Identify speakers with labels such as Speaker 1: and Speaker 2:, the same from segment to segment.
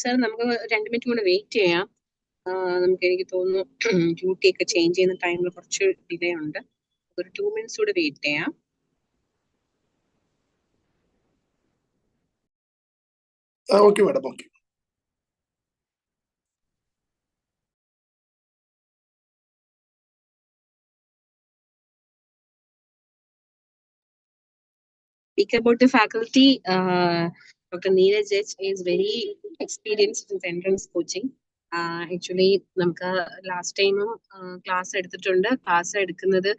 Speaker 1: sir, നമുക്ക് 2 minute കൂടെ wait ചെയ്യാം. നമുക്ക് എനിക്ക് തോന്നുന്നു ഡ്യൂട്ടി ഒക്കെ ചേഞ്ച് ചെയ്യുന്ന ടൈമിൽ കുറച്ച് ഡിലേ ഉണ്ട്. ഒരു 2 മിനിറ്റ്സ് കൂടെ വെയിറ്റ് ചെയ്യാം.
Speaker 2: Okay madam, okay.
Speaker 1: Speak about the faculty. Dr. Neeraj is very experienced in entrance coaching. Actually, നമുക്ക് ലാസ്റ്റ് ടൈമും ക്ലാസ് എടുത്തിട്ടുണ്ട്. ക്ലാസ് എടുക്കുന്നത്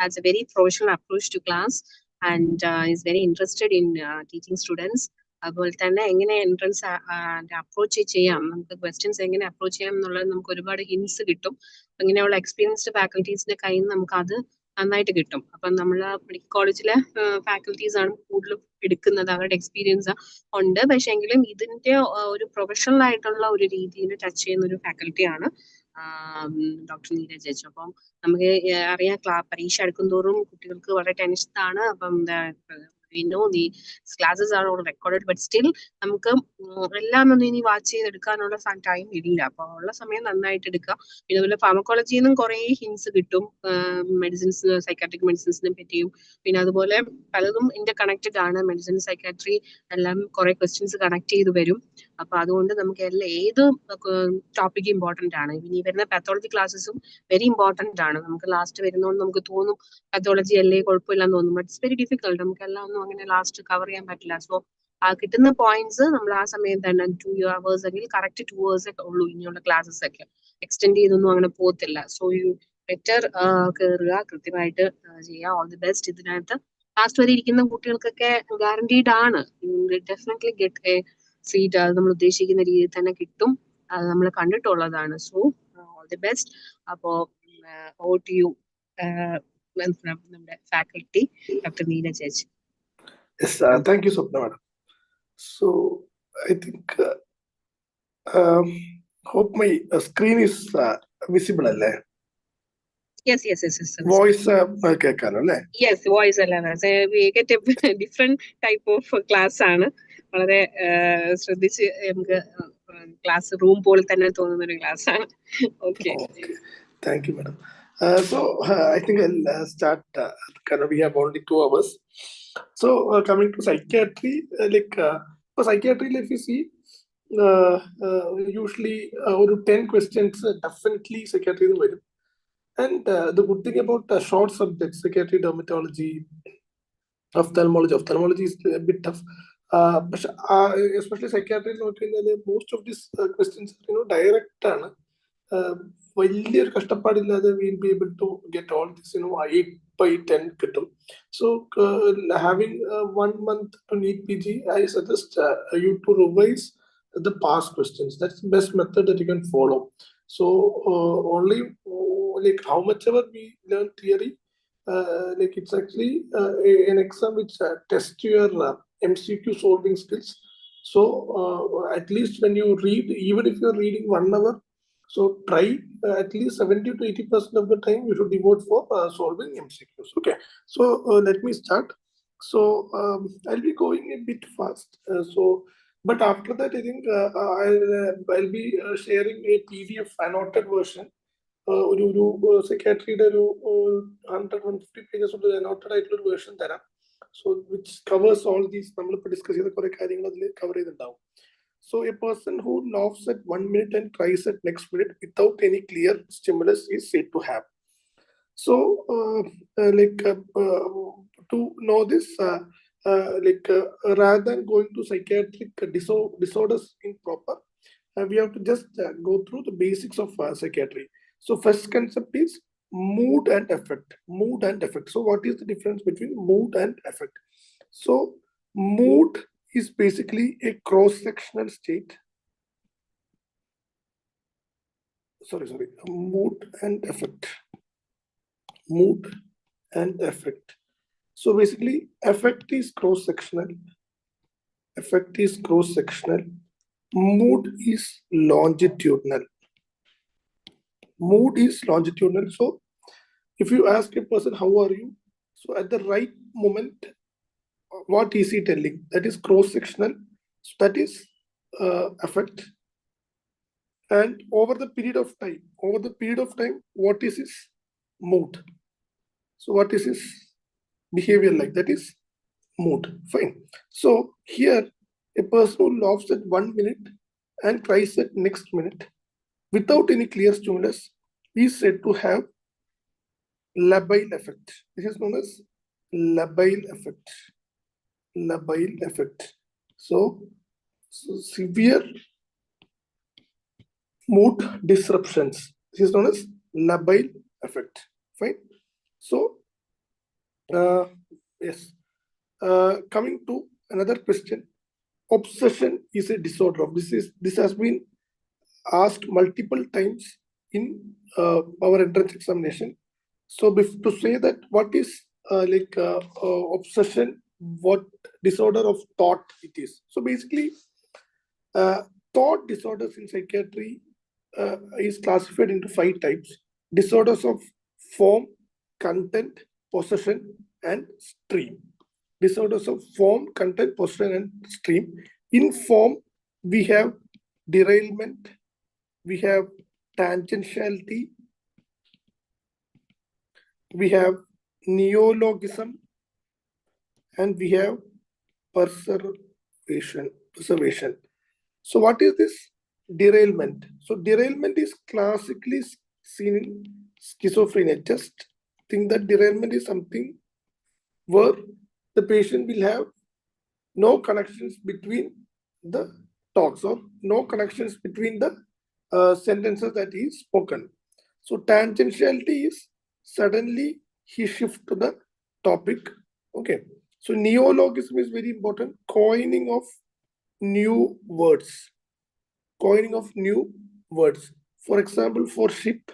Speaker 1: as a very professional approach to class and is very interested in teaching students. അതുപോലെ തന്നെ എങ്ങനെ entrance approach ചെയ്യാം, നമുക്ക് questions എങ്ങനെ അപ്രോച്ച് ചെയ്യാം എന്നുള്ളത് നമുക്ക് ഒരുപാട് ഹിൻസ് കിട്ടും. അങ്ങനെയുള്ള എക്സ്പീരിയൻസ്ഡ് ഫാക്കൽറ്റീസിന്റെ കയ്യിൽ നിന്ന് നമുക്ക് അത് നന്നായിട്ട് കിട്ടും. അപ്പം നമ്മൾ മെഡിക്കൽ കോളേജിലെ ഫാക്കൽറ്റീസ് ആണ് കൂടുതലും എടുക്കുന്നത്, അവരുടെ എക്സ്പീരിയൻസ് ഉണ്ട്. പക്ഷെ എങ്കിലും ഇതിന്റെ ഒരു പ്രൊഫഷണൽ ആയിട്ടുള്ള ഒരു രീതിയിൽ ടച്ച് ചെയ്യുന്ന ഒരു ഫാക്കൽറ്റിയാണ് ഡോക്ടർ നീരജ് എച്ച്. അപ്പം നമുക്ക് അറിയാം, പരീക്ഷ അടുക്കും തോറും കുട്ടികൾക്ക് വളരെ ടെൻഷനാണ്. അപ്പം we know the classes are all recorded, but still നമുക്ക് എല്ലാം ഒന്നും ഇനി വാച്ച് ചെയ്തെടുക്കാനുള്ള ടൈം ഇല്ല. അപ്പൊ ഉള്ള സമയം നന്നായിട്ട് എടുക്കുക. പിന്നെ അതുപോലെ ഫാർമക്കോളജിയിൽ നിന്നും കുറെ ഹിൻസ് കിട്ടും, മെഡിസിൻസ്, സൈക്കാട്രിക് മെഡിസിൻസിനെ പറ്റിയും. പിന്നെ അതുപോലെ പലതും ഇന്റർ കണക്റ്റഡ് ആണ്. മെഡിസിൻ, സൈക്കാട്രി എല്ലാം കുറെ ക്വസ്റ്റ്യൻസ് കണക്ട് ചെയ്ത് വരും. അപ്പൊ അതുകൊണ്ട് നമുക്ക് ഏത് ടോപ്പിക് ഇമ്പോർട്ടന്റ് ആണ്. ഇനി വരുന്ന പാത്തോളജി ക്ലാസ്സസും വെരി ഇമ്പോർട്ടന്റ് ആണ്. നമുക്ക് ലാസ്റ്റ് വരുന്നതുകൊണ്ട് നമുക്ക് തോന്നും പാത്തോളജി അല്ലേ കുഴപ്പമില്ലെന്ന് തോന്നും, ബട്ട് ഇറ്റ്സ് വെരി ഡിഫിക്കൽട്ട്. നമുക്ക് എല്ലാം ഒന്നും അങ്ങനെ ലാസ്റ്റ് കവർ ചെയ്യാൻ പറ്റില്ല. സോ കിട്ടുന്ന പോയിന്റ്സ് നമ്മൾ ആ സമയം തന്നെ 2 hours അല്ലെങ്കിൽ കറക്റ്റ് 2 hours ഒക്കെ ഉള്ളൂ ഇനിയുള്ള ക്ലാസ്സസ് ഒക്കെ. എക്സ്റ്റെൻഡ് ചെയ്തൊന്നും അങ്ങനെ പോകത്തില്ല. സോ യു ബെറ്റർ കയറുക, കൃത്യമായിട്ട് ചെയ്യുക. All the best. ഇതിനകത്ത് ലാസ്റ്റ് വരെ ഇരിക്കുന്ന കുട്ടികൾക്കൊക്കെ ഗ്യാരണ്ടീഡ് ആണ്, ഡെഫിനറ്റ്ലി ഗെറ്റ് എ സീറ്റ്. അത് നമ്മൾ ഉദ്ദേശിക്കുന്ന രീതിയിൽ തന്നെ കിട്ടും, അത് നമ്മൾ കണ്ടിട്ടുള്ളതാണ്. So all the best. അപ്പോ ഓവർ ടു യു നമ്മുടെ faculty doctor Neeraj H.
Speaker 2: Yes, thank you, Swapna madam. So I think hope my screen is visible alle.
Speaker 1: Yes.
Speaker 2: Voice കേൾക്കാനോ അല്ലേ?
Speaker 1: Yes, voice അല്ല. We get a different type of class ആണ്. വളരെ ശ്രദ്ധിച്ച് നമുക്ക് class room പോലെ തന്നെ തോന്നുന്ന ഒരു ക്ലാസ് ആണ്. Okay.
Speaker 2: Thank you, madam. So I think I'll start. We have only 2 hours. So coming to psychiatry, for psychiatry, if you see, usually 10 questions definitely psychiatry will vary. And the good thing about short subjects, psychiatry, dermatology, ophthalmology is a bit tough. But especially psychiatry, most of these questions are direct. വലിയൊരു കഷ്ടപ്പാടില്ലാതെ we'll be able to get all this 8 by 10 കിട്ടും. So having 1 month to NEET PG, I suggest you to revise the past questions. That's the best method that you can follow. So only how much ever we learn theory, it's actually an exam which tests your MCQ solving skills. So at least when you read, even if you're reading 1 hour, so try at least 70 to 80% of the time you should devote for solving MCQs. Okay, so let me start. So I'll be going a bit fast. But after that, I think I'll be sharing a PDF annotated version. Psychiatry 150 pages of the annotated version there. So which covers all these. Discuss cover it down. So a person who laughs at 1 minute and cries at next minute without any clear stimulus is said to have. So to know this, rather than going to psychiatric disorders in proper, we have to just go through the basics of psychiatry. So first concept is mood and affect. Mood and affect. So what is the difference between mood and affect? So mood is basically a cross-sectional state. Mood and affect. Mood and affect. So basically, affect is cross-sectional. Affect is cross-sectional. Mood is longitudinal. Mood is longitudinal. So if you ask a person, how are you? So at the right moment, what is he telling? That is cross-sectional. So that is affect. And over the period of time, what is his mood? So what is his behavior like? That is mood. Fine. So here, a person who laughs at 1 minute and cries at next minute without any clear stimulus is said to have labile effect. This is known as labile effect. Labile effect. So severe mood disruptions. This is known as labile effect. Fine. So yes. Coming to another question. Obsession is a disorder of this has been asked multiple times in our entrance examination. So to say that what is obsession, what disorder of thought it is. So basically, thought disorders in psychiatry is classified into 5 types: disorders of form, content, possession, and stream. Disorders of form, content, possession, and stream. In form, we have derailment, we have tangentiality, we have neologism, and we have preservation. So what is this derailment? So derailment is classically seen in schizophrenia. Just think that derailment is something where the patient will have no connections between the talks, or no connections between the sentences that he is spoken. So tangentiality is suddenly he shift to the topic. Okay. So neologism is very important. Coining of new words. Coining of new words. For example, for ship,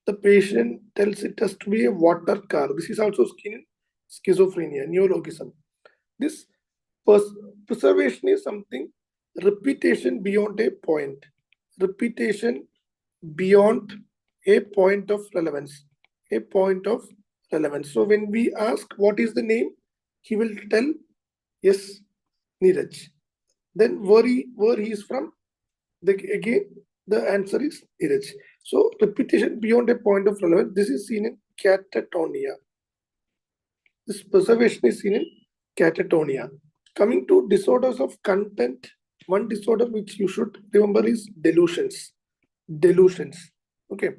Speaker 2: the patient tells it has to be a water car. This is also seen in schizophrenia, neologism. This preservation is something, repetition beyond a point. Repetition beyond a point of relevance. A point of relevance. So when we ask what is the name, he will tell, yes, Neeraj. Then where he is from, again the answer is Neeraj. So repetition beyond a point of relevance. This is seen in catatonia. This preservation is seen in catatonia. Coming to disorders of content, one disorder which you should remember is delusions. Delusions. Okay.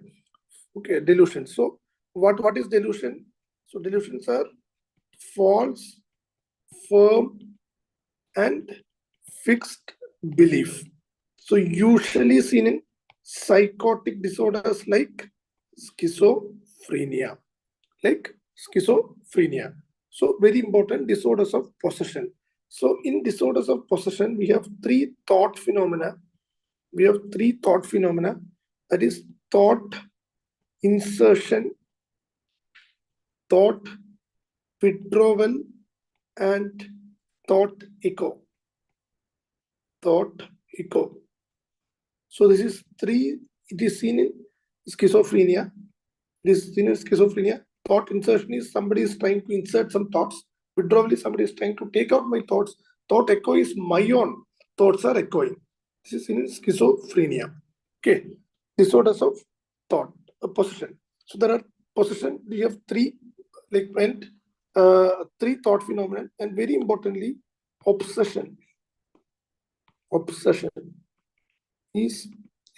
Speaker 2: Okay, delusions. So what is delusion? So delusions are false, firm, and fixed belief. So usually seen in psychotic disorders like schizophrenia. Like schizophrenia. So very important, disorders of possession. So in disorders of possession, we have 3 thought phenomena. We have 3 thought phenomena. That is thought insertion, thought withdrawal, and thought echo. Thought echo. So this is 3. It is seen in schizophrenia. It is seen in schizophrenia. Thought insertion is somebody is trying to insert some thoughts. Withdrawal is somebody is trying to take out my thoughts. Thought echo is my own thoughts are echoing. This is in schizophrenia. Okay. Disorders of thought, possession. So there are possession. We have 3 3 thought phenomena, and very importantly, obsession. Obsession is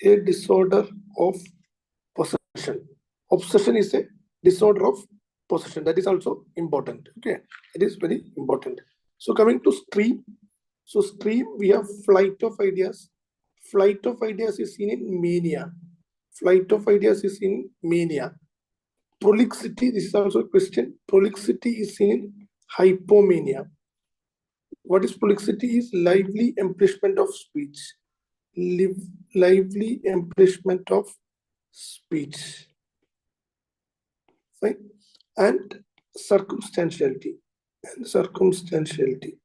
Speaker 2: a disorder of possession. Obsession is a disorder of possession. That is also important. Okay, it is very important. So coming to stream. So stream, we have flight of ideas. Flight of ideas is seen in mania. Flight of ideas is in mania. Prolixity, this is also a question. Prolixity is seen in hypomania. What is prolixity? Is lively embellishment of speech. Lively embellishment of speech. Right? And circumstantiality. And circumstantiality.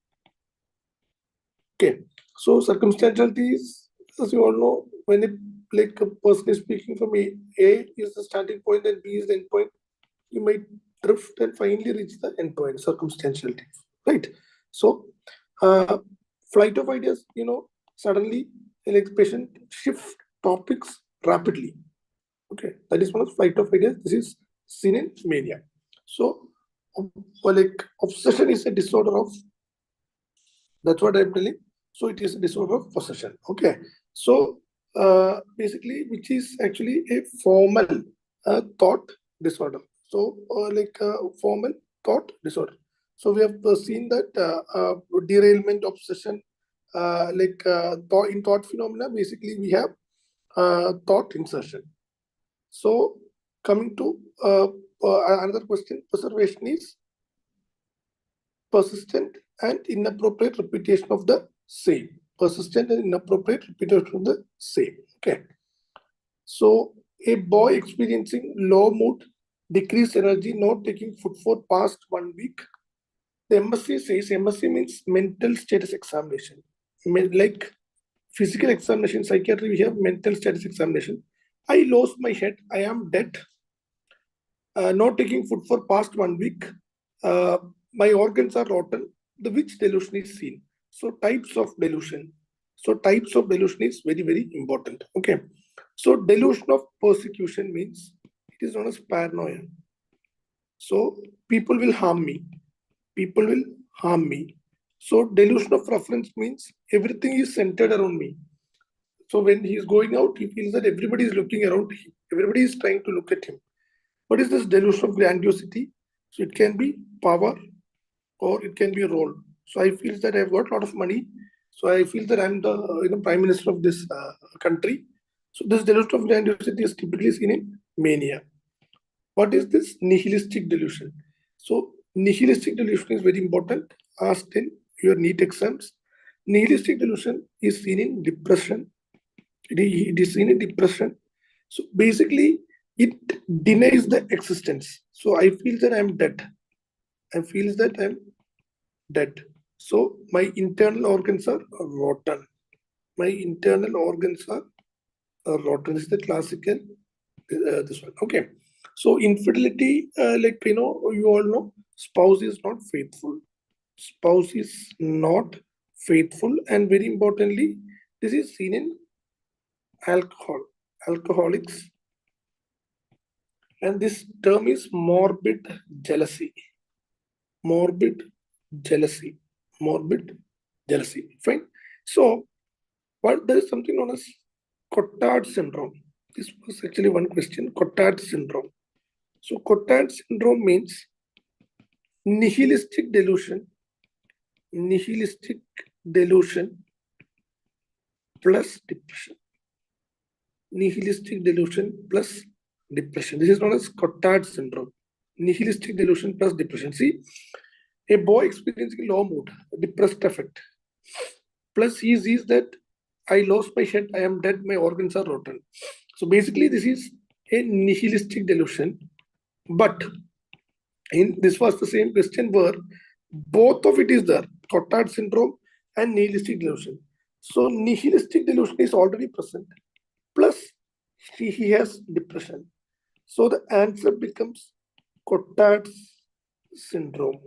Speaker 2: Okay. So circumstantiality is, as you all know, when a person is speaking from A is the starting point and B is the end point, you might drift and finally reach the end point, circumstantiality. Right? So flight of ideas, suddenly like patient shift topics rapidly. Okay, that is one of flight of ideas. This is seen in mania. So, like obsession is a disorder of. That's what I'm telling. So it is a disorder of possession. Okay. So basically, which is actually a formal thought disorder. So formal thought disorder. So we have seen that derailment, obsession, in thought phenomena. Basically, we have thought insertion. So coming to another question, preservation is persistent and inappropriate repetition of the same. Persistent and inappropriate repetition of the same. Okay. So a boy experiencing low mood, decreased energy, not taking food for past 1 week. The MSc says MSc means mental status examination. Like physical examination, psychiatry, we have mental status examination. I lost my head. I am dead. Not taking food for past 1 week. My organs are rotten. The which delusion is seen? So types of delusion. So types of delusion is very, very important. Okay. So delusion of persecution means it is known as paranoia. So people will harm me. People will harm me. So delusion of reference means everything is centered around me. So when he is going out, he feels that everybody is looking around him. Everybody is trying to look at him. What is this delusion of grandiosity? So it can be power or it can be a role. So I feel that I've got a lot of money. So I feel that I'm the prime minister of this country. So this delusion of grandiosity is typically seen in mania. What is this nihilistic delusion? So nihilistic delusion is very important. Asked in your NEET exams. Nihilistic delusion is seen in depression. It is seen in depression. So basically, it denies the existence. So I feel that I'm dead. I feel that I'm dead. So my internal organs are rotten. My internal organs are rotten. This is the classical, this one. Okay. So infidelity, you all know, spouse is not faithful. Spouse is not faithful. And very importantly, this is seen in alcohol, alcoholics. And this term is morbid jealousy. Morbid jealousy. Morbid jealousy. Fine. So, there is something known as Cotard syndrome. This was actually one question. Cotard syndrome. So, Cotard syndrome means nihilistic delusion. Nihilistic delusion plus depression. Nihilistic delusion plus depression. This is known as Cotard syndrome. Nihilistic delusion plus depression. See, a boy experiencing low mood, depressed affect. Plus he sees that I lost my head, I am dead, my organs are rotten. So basically this is a nihilistic delusion. But this was the same question where both of it is there, Cotard syndrome and nihilistic delusion. So nihilistic delusion is already present. Plus he has depression. So the answer becomes Cotard syndrome.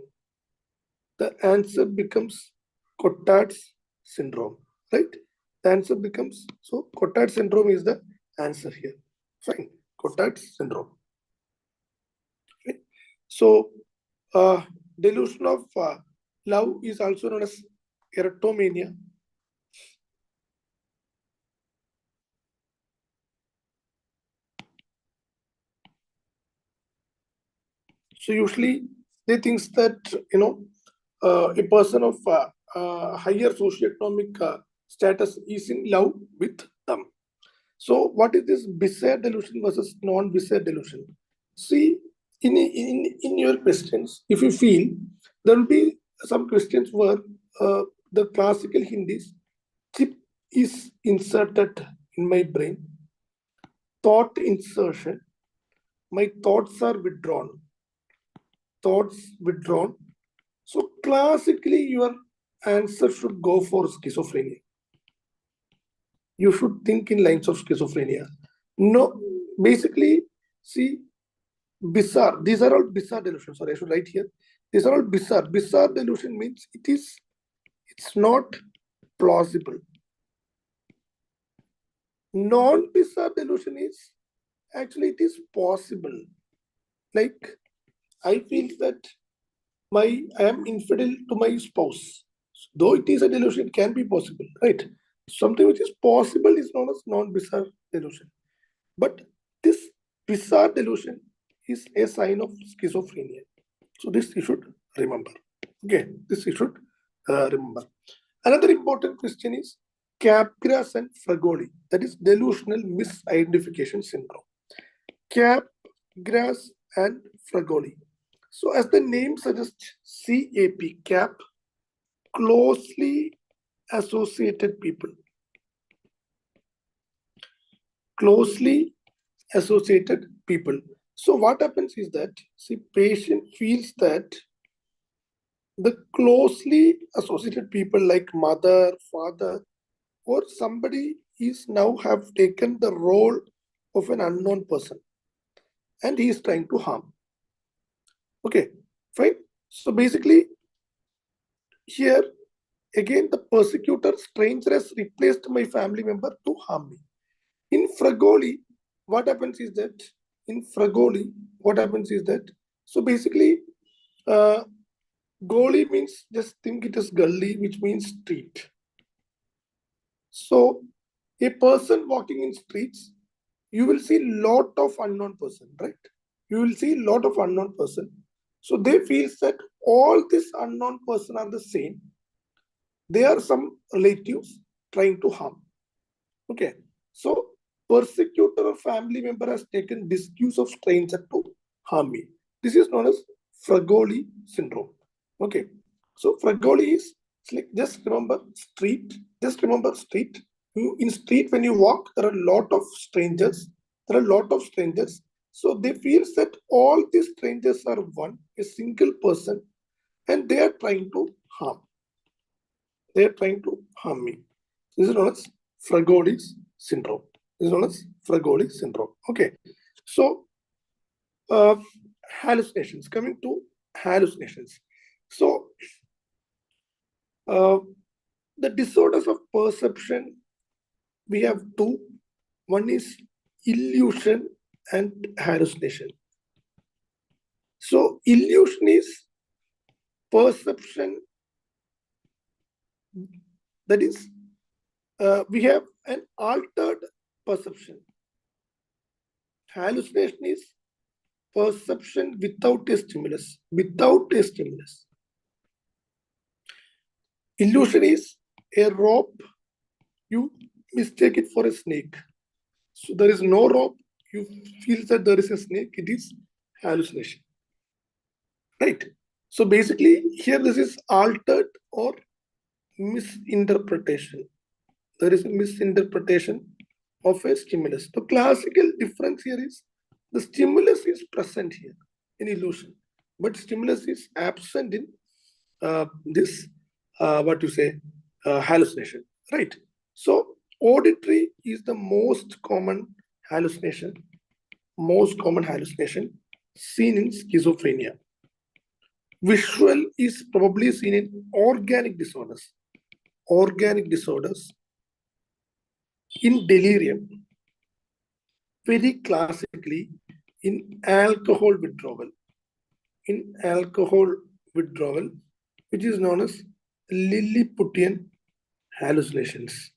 Speaker 2: The answer becomes Cotard's syndrome, right? The answer becomes, so Cotard syndrome is the answer here. Fine, Cotard's syndrome. Okay. So delusion of love is also known as erotomania. So usually they think that, a person of higher socioeconomic status is in love with them. So what is this bizarre delusion versus non-bizarre delusion? See, in your questions, if you feel, there will be some questions where the classical hint is chip is inserted in my brain, thought insertion, my thoughts are withdrawn. Thoughts withdrawn. So classically, your answer should go for schizophrenia. You should think in lines of schizophrenia. No, basically, see, bizarre. These are all bizarre delusions. Sorry, I should write here. These are all bizarre. Bizarre delusion means it's not plausible. Non-bizarre delusion is actually it is possible. Like I feel that I am infidel to my spouse. Though it is a delusion, it can be possible, right? Something which is possible is known as non-bizarre delusion. But this bizarre delusion is a sign of schizophrenia. So this you should remember. Okay, this you should remember. Another important question is Capgras and Fragoli, that is delusional misidentification syndrome. Capgras and Fragoli. So as the name suggests, CAP, CAP, closely associated people. Closely associated people. So what happens is that, see, patient feels that the closely associated people like mother, father, or somebody is now have taken the role of an unknown person and he is trying to harm. Okay, fine. So basically, here again the persecutor stranger has replaced my family member to harm me. In Fragoli, what happens is that so basically goli means, just think it as gully, which means street. So a person walking in streets, you will see lot of unknown person, right? You will see lot of unknown person. So they feel that all this unknown person are the same. They are some relatives trying to harm. Okay. So persecutor or family member has taken disuse of stranger to harm me. This is known as Fragoli syndrome. Okay. So Fragoli is like, just remember street. Just remember street. In street, when you walk, there are a lot of strangers. So they feel that all these strangers are one, a single person, and they are trying to harm. They are trying to harm me. This is known as Fragoli's syndrome. This is known as Fragoli's syndrome. Okay. So hallucinations. Coming to hallucinations. So the disorders of perception, we have two. One is illusion and hallucination. So illusion is perception, that is we have an altered perception. Hallucination is perception without a stimulus. Illusion is a rope, you mistake it for a snake. So there is no rope, you feel that there is a snake, it is hallucination. Right? So basically, here this is altered or misinterpretation. There is a misinterpretation of a stimulus. The classical difference here is the stimulus is present here in illusion, but stimulus is absent in this hallucination, right? So auditory is the most common hallucination seen in schizophrenia. Visual is probably seen in organic disorders. In delirium, very classically in alcohol withdrawal, which is known as Lilliputian hallucinations.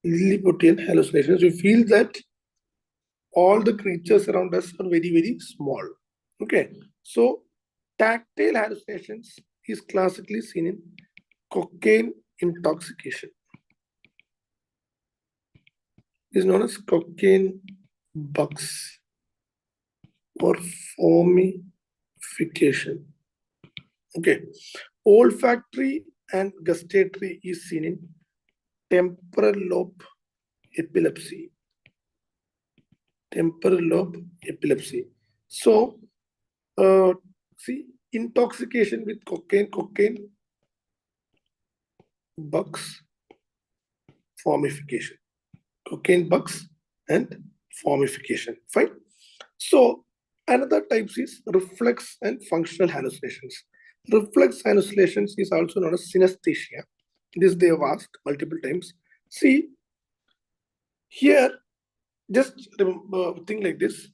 Speaker 2: You feel that all the creatures around us are very, very small. Okay. So tactile hallucinations is classically seen in cocaine intoxication. Is known as cocaine bugs or formification. Okay. Olfactory and gustatory is seen in temporal lobe epilepsy. So, see, intoxication with cocaine bugs, formification. Cocaine bugs and formification. Fine. So another types is reflex and functional hallucinations. Reflex hallucinations is also known as synesthesia. This they have asked multiple times. See, Here, just think like this.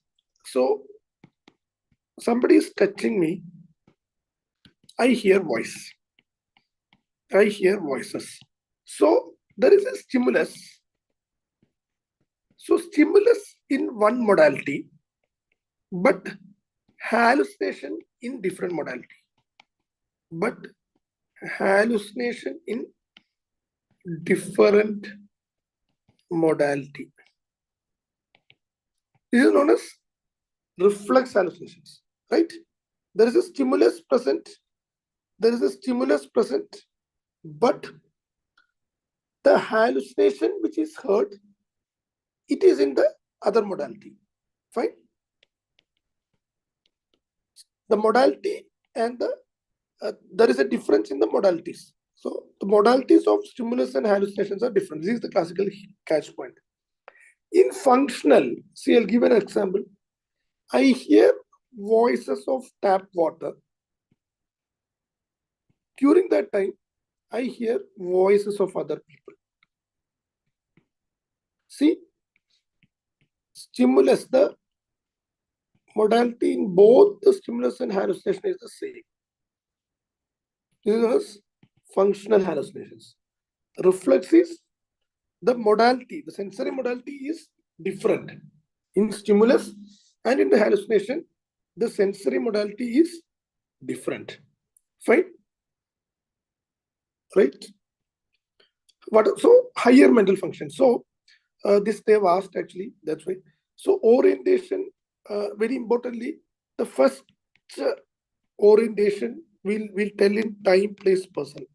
Speaker 2: So somebody is touching me. I hear voice. I hear voices. So there is a stimulus. So stimulus in one modality, but hallucination in different modality. But hallucination in different modality. This is known as reflex hallucinations, right? There is a stimulus present. There is a stimulus present, but the hallucination which is heard, it is in the other modality. Fine. The modality and the there is a difference in the modalities. So the modalities of stimulus and hallucinations are different. This is the classical catch point. In functional, see, I'll give an example. I hear voices of tap water. During that time, I hear voices of other people. See, stimulus, the modality in both the stimulus and hallucination is the same. This is functional hallucinations. Reflex is the modality, the sensory modality is different. In stimulus and in the hallucination, the sensory modality is different. Fine? Right? So higher mental function. So this they've asked actually, that's why. So orientation, very importantly, the first orientation we'll tell in time, place, person.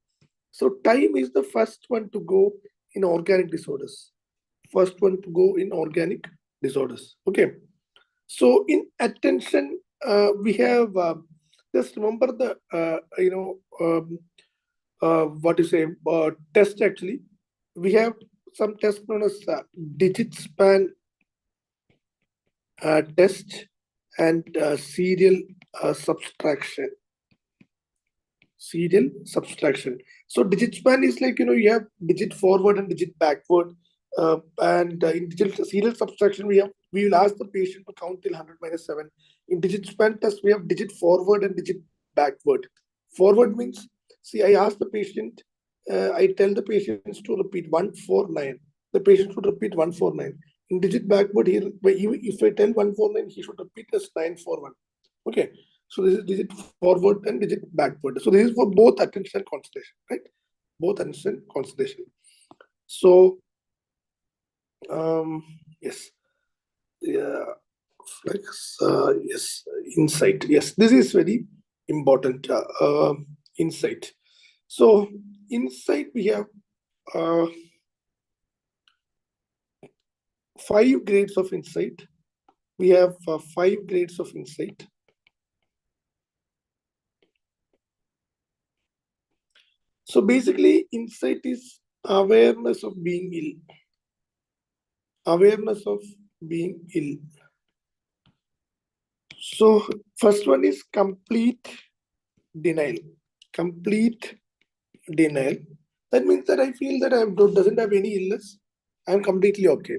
Speaker 2: So time is the first one to go in organic disorders. First one to go in organic disorders. Okay. So in attention, we have just remember the what you say test actually. We have some test known as digit span test and serial subtraction. Serial subtraction. So digit span is like, you have digit forward and digit backward. And in serial subtraction, we will ask the patient to count till 100 minus 7. In digit span test, we have digit forward and digit backward. Forward means, see, I ask the patient, I tell the patients to repeat 149. The patient should repeat 149. In digit backward, here, if I tell 149, he should repeat as 941. Okay. So this is digit forward and digit backward. So this is for both attention and concentration, right? Both attention and concentration. So yes, yeah, flex, yes, insight. Yes, this is very important. Insight. So insight, we have 5 grades of insight. We have 5 grades of insight. So basically, insight is awareness of being ill. Awareness of being ill. So first one is complete denial. Complete denial. That means that I feel that I doesn't have any illness. I'm completely okay.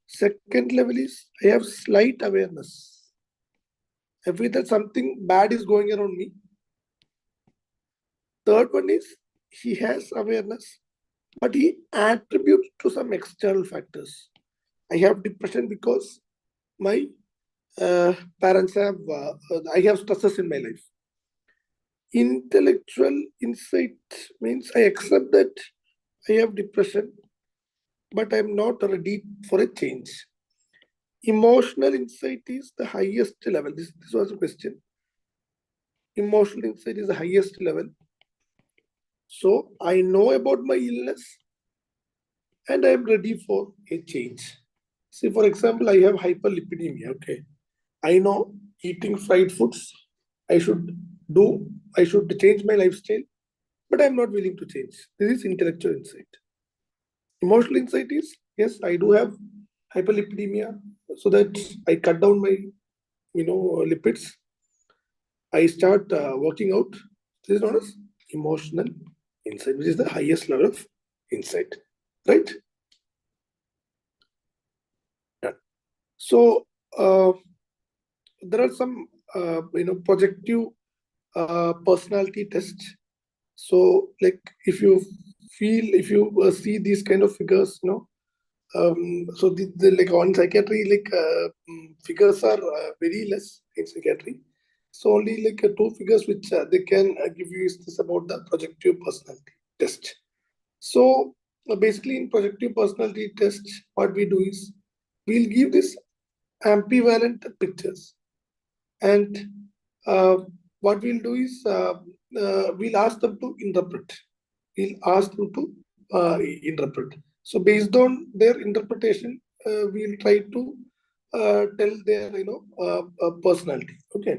Speaker 2: Second level is I have slight awareness. I feel that something bad is going around me. Third one is he has awareness, but he attributes to some external factors. I have depression because my parents have, I have stresses in my life. Intellectual insight means I accept that I have depression, but I'm not ready for a change. Emotional insight is the highest level. This was a question. Emotional insight is the highest level. So I know about my illness and I'm ready for a change. See, for example, I have hyperlipidemia. Okay. I know eating fried foods, I should change my lifestyle, but I'm not willing to change. This is intellectual insight. Emotional insight is, yes, I do have hyperlipidemia, so that I cut down my, lipids. I start working out. This is known as emotional insight, which is the highest level of insight, right? So there are some projective personality tests. So like if you see these kind of figures, so the like on psychiatry, like figures are very less in psychiatry. So only like two figures which they can give you is this about the projective personality test. So basically in projective personality test, what we do is we'll give this ambivalent pictures, and uh, what we'll do is we'll ask them to interpret. We'll ask them to interpret. So based on their interpretation, we'll try to tell their personality. Okay.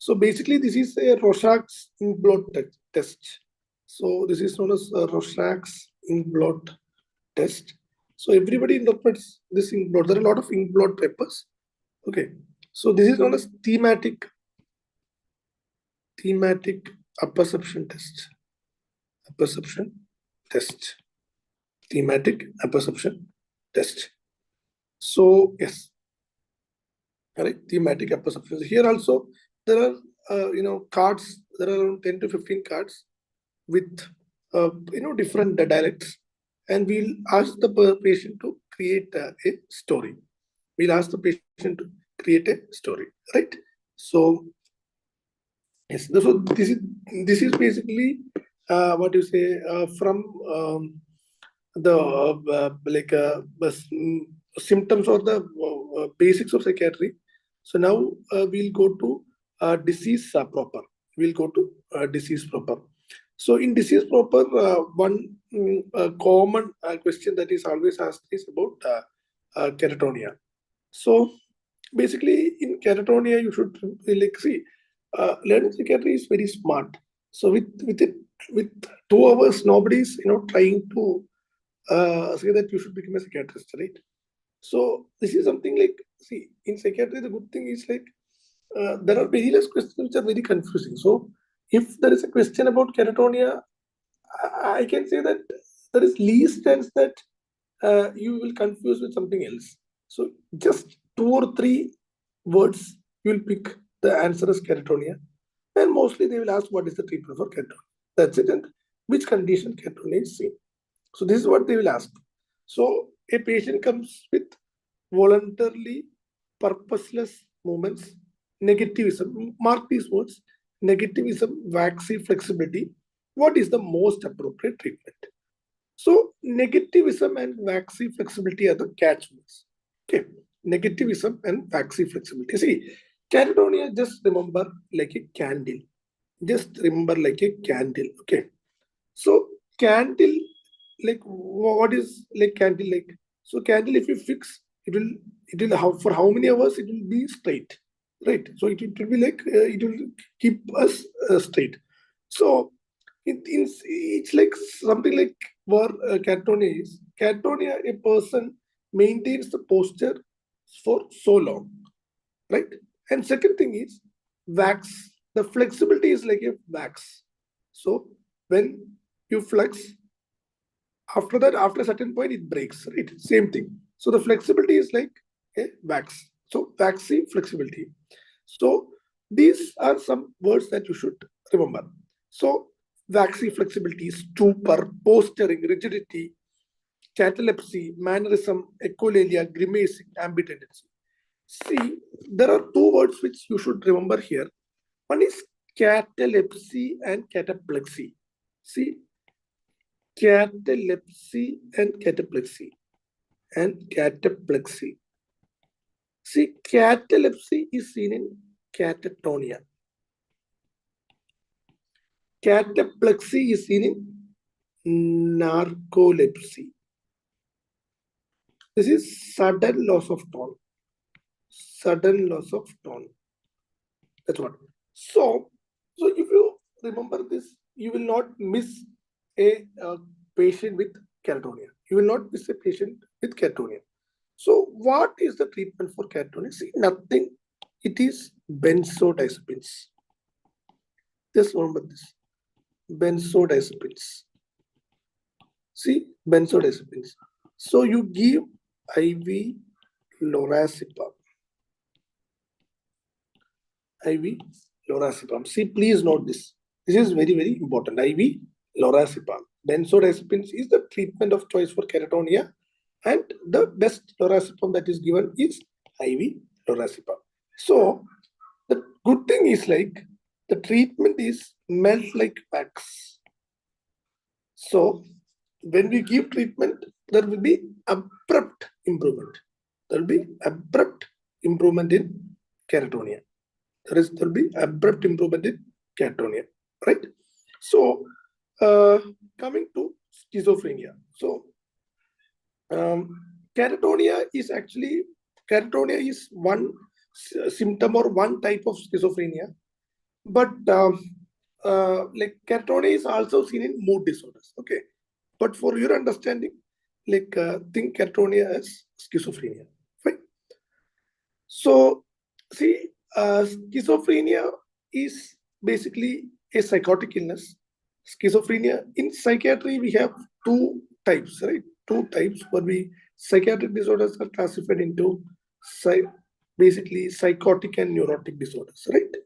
Speaker 2: So basically, this is a Rorschach's ink blot test. So this is known as Rorschach's ink blot test. So everybody interprets this ink blot. There are a lot of ink blot papers. Okay. So this is known as thematic apperception test. Apperception test. Thematic apperception test. So yes, correct. Thematic apperception. Here also there are cards. There are around 10 to 15 cards with different dialects, and we'll ask the patient to create a story. We'll ask the patient to create a story, right? So yes, so this is basically what you say from the symptoms or the basics of psychiatry. So now we'll go to disease proper. We'll go to disease proper. So in disease proper, one common question that is always asked is about catatonia. So basically in catatonia, you should like see, learning psychiatry is very smart. So with 2 hours, nobody's trying to say that you should become a psychiatrist, right? So this is something like, see, in psychiatry, the good thing is like there are very less questions which are very confusing. So if there is a question about catatonia, I can say that there is least chance that you will confuse with something else. So just 2 or 3 words, you will pick the answer as catatonia. And mostly they will ask what is the treatment for catatonia. That's it. And which condition catatonia is seen. So this is what they will ask. So a patient comes with voluntarily purposeless movements, negativism, mark these words, negativism, waxy flexibility. What is the most appropriate treatment? So negativism and waxy flexibility are the catchwords. Okay, negativism and waxy flexibility. See, catatonia, just remember like a candle. Just remember like a candle. Okay. So candle, like what is like candle like? So candle, if you fix, it will have for how many hours it will be straight, right? So it will be like it will keep us straight. So it's like something like where catatonia is. Catatonia, a person maintains the posture for so long, right? And second thing is wax. The flexibility is like a wax. So when you flex, after that, after a certain point, it breaks, right? Same thing. So the flexibility is like a wax. So waxy flexibility. So these are some words that you should remember. So waxy flexibility, stupor, posturing, rigidity, catalepsy, mannerism, echolalia, grimacing, ambitendency. See, there are 2 words which you should remember here. One is catalepsy and cataplexy. See, catalepsy and cataplexy. See, catalepsy is seen in catatonia. Cataplexy is seen in narcolepsy. This is sudden loss of tone. Sudden loss of tone. That's what. So if you remember this, you will not miss a patient with catatonia. You will not miss a patient with catatonia. So what is the treatment for catatonia? See, nothing. It is benzodiazepines. Just remember this. Benzodiazepines. See, benzodiazepines. So you give IV lorazepam. IV lorazepam. See, please note this. This is very, very important. IV lorazepam. Benzodiazepines is the treatment of choice for catatonia, and the best lorazepam that is given is IV lorazepam. So the good thing is like the treatment is melt like wax. So when we give treatment, there will be abrupt improvement. There will be abrupt improvement in catatonia. There will be abrupt improvement in catatonia, right? So coming to schizophrenia. So catatonia is one symptom or one type of schizophrenia, but like catatonia is also seen in mood disorders. Okay, but for your understanding, like think catatonia as schizophrenia. Fine. So see, schizophrenia is basically a psychotic illness. Schizophrenia in psychiatry, we have two types, right? Two types where psychiatric disorders are classified into basically psychotic and neurotic disorders, right?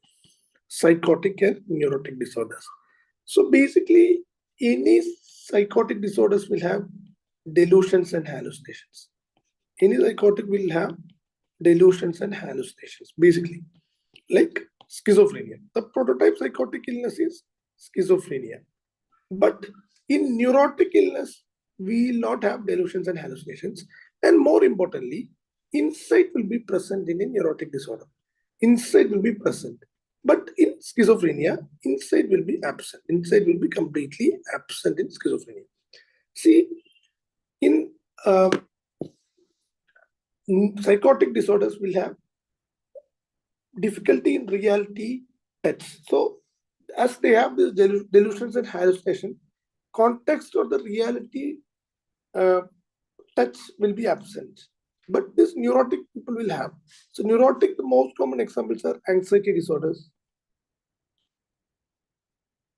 Speaker 2: Psychotic and neurotic disorders. So basically, any psychotic disorders will have delusions and hallucinations. Any psychotic will have delusions and hallucinations, basically, like schizophrenia. The prototype psychotic illness is schizophrenia. But in neurotic illness, we will not have delusions and hallucinations. And more importantly, insight will be present in a neurotic disorder. Insight will be present. But in schizophrenia, insight will be absent. Insight will be completely absent in schizophrenia. See, in psychotic disorders will have difficulty in reality touch. So as they have these delusions and hallucination, context or the reality touch will be absent. But this neurotic people will have. So neurotic, the most common examples are anxiety disorders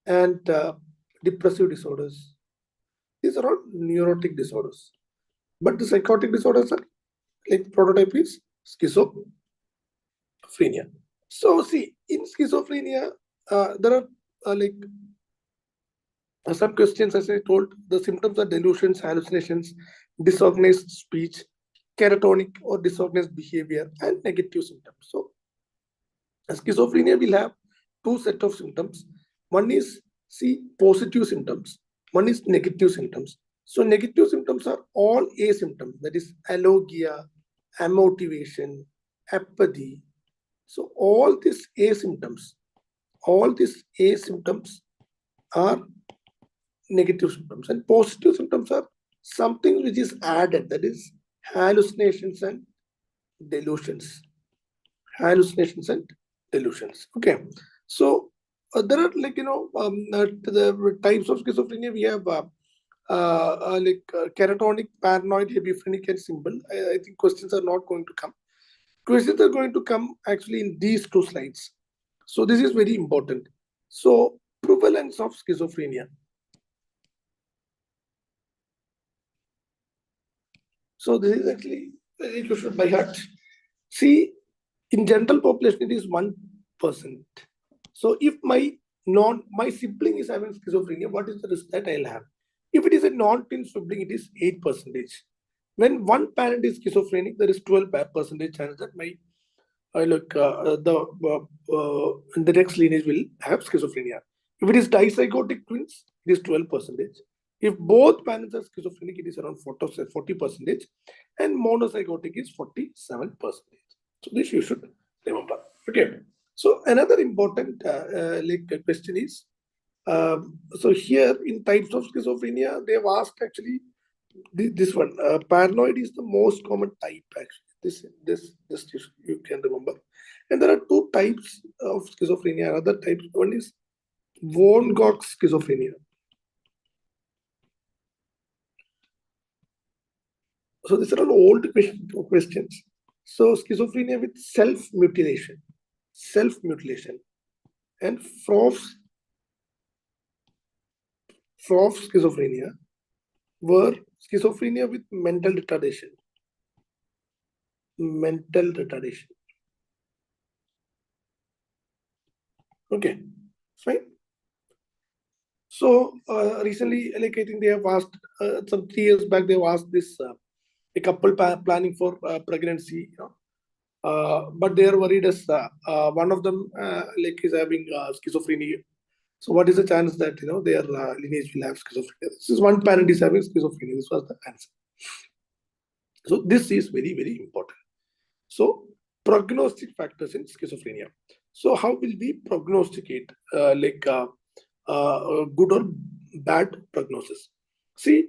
Speaker 2: and depressive disorders. These are all neurotic disorders. But the psychotic disorders are like prototype is schizophrenia. So see, in schizophrenia, there are like some questions, as I told, the symptoms are delusions, hallucinations, disorganized speech, catatonic or disorganized behavior, and negative symptoms. So schizophrenia will have two sets of symptoms. One is positive symptoms. One is negative symptoms. So negative symptoms are all A symptoms, that is alogia, amotivation, apathy. So all these A symptoms are negative symptoms, and positive symptoms are something which is added, that is hallucinations and delusions. Hallucinations and delusions. Okay, so there are like the types of schizophrenia. We have catatonic, paranoid, hebephrenic, and simple. I think questions are not going to come. Questions are going to come actually in these two slides. So this is very important. So prevalence of schizophrenia. So this is actually very crucial by heart. See, in general population, it is 1%. So if my sibling is having schizophrenia, what is the risk that I'll have? If it is a non-twin sibling, it is 8%. When one parent is schizophrenic, there is 12% chance that my the next lineage will have schizophrenia. If it is dizygotic twins, it is 12%. If both parents are schizophrenic, it is around 40%, and monozygotic is 47%. So this you should remember. Okay. So another important question is, so here in types of schizophrenia, they have asked actually this one. Paranoid is the most common type actually. This you can remember. And there are two types of schizophrenia. Another type, one is von Gogh schizophrenia. So these are all old questions. So schizophrenia with self-mutilation, and Froff's schizophrenia were schizophrenia with mental retardation. Okay, fine. So recently, like I think they have asked some 3 years back, they have asked this a couple planning for pregnancy, but they are worried as one of them like is having schizophrenia. So what is the chance that their lineage will have schizophrenia? This is one parent is having schizophrenia. This was the answer. So this is very, very important. So prognostic factors in schizophrenia. So how will we prognosticate good or bad prognosis? See,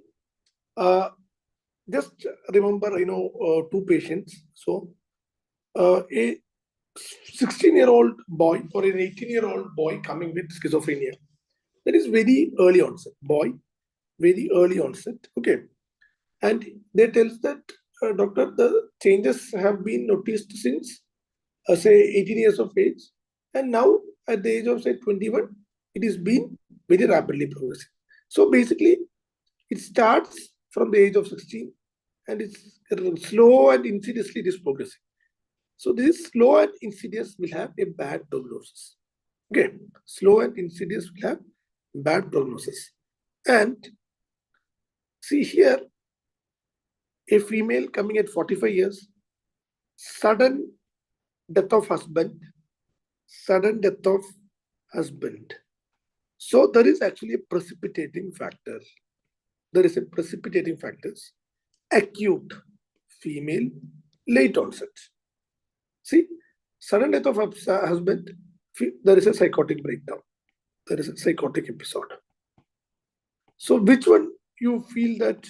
Speaker 2: just remember, two patients. So a 16-year-old boy or an 18-year-old boy coming with schizophrenia. That is very early onset. Boy, very early onset. Okay. And they tells that, doctor, the changes have been noticed since, say, 18 years of age. And now at the age of, say, 21, it is been very rapidly progressing. So basically, it starts from the age of 16 and it's slow and insidiously it is progressing. So this slow and insidious will have a bad prognosis. Okay, slow and insidious will have bad prognosis. And see here, a female coming at 45 years, sudden death of husband, sudden death of husband. So there is actually a precipitating factor. There is a precipitating factors. Acute, female, late onset. See, sudden death of husband, there is a psychotic breakdown. There is a psychotic episode. So which one you feel that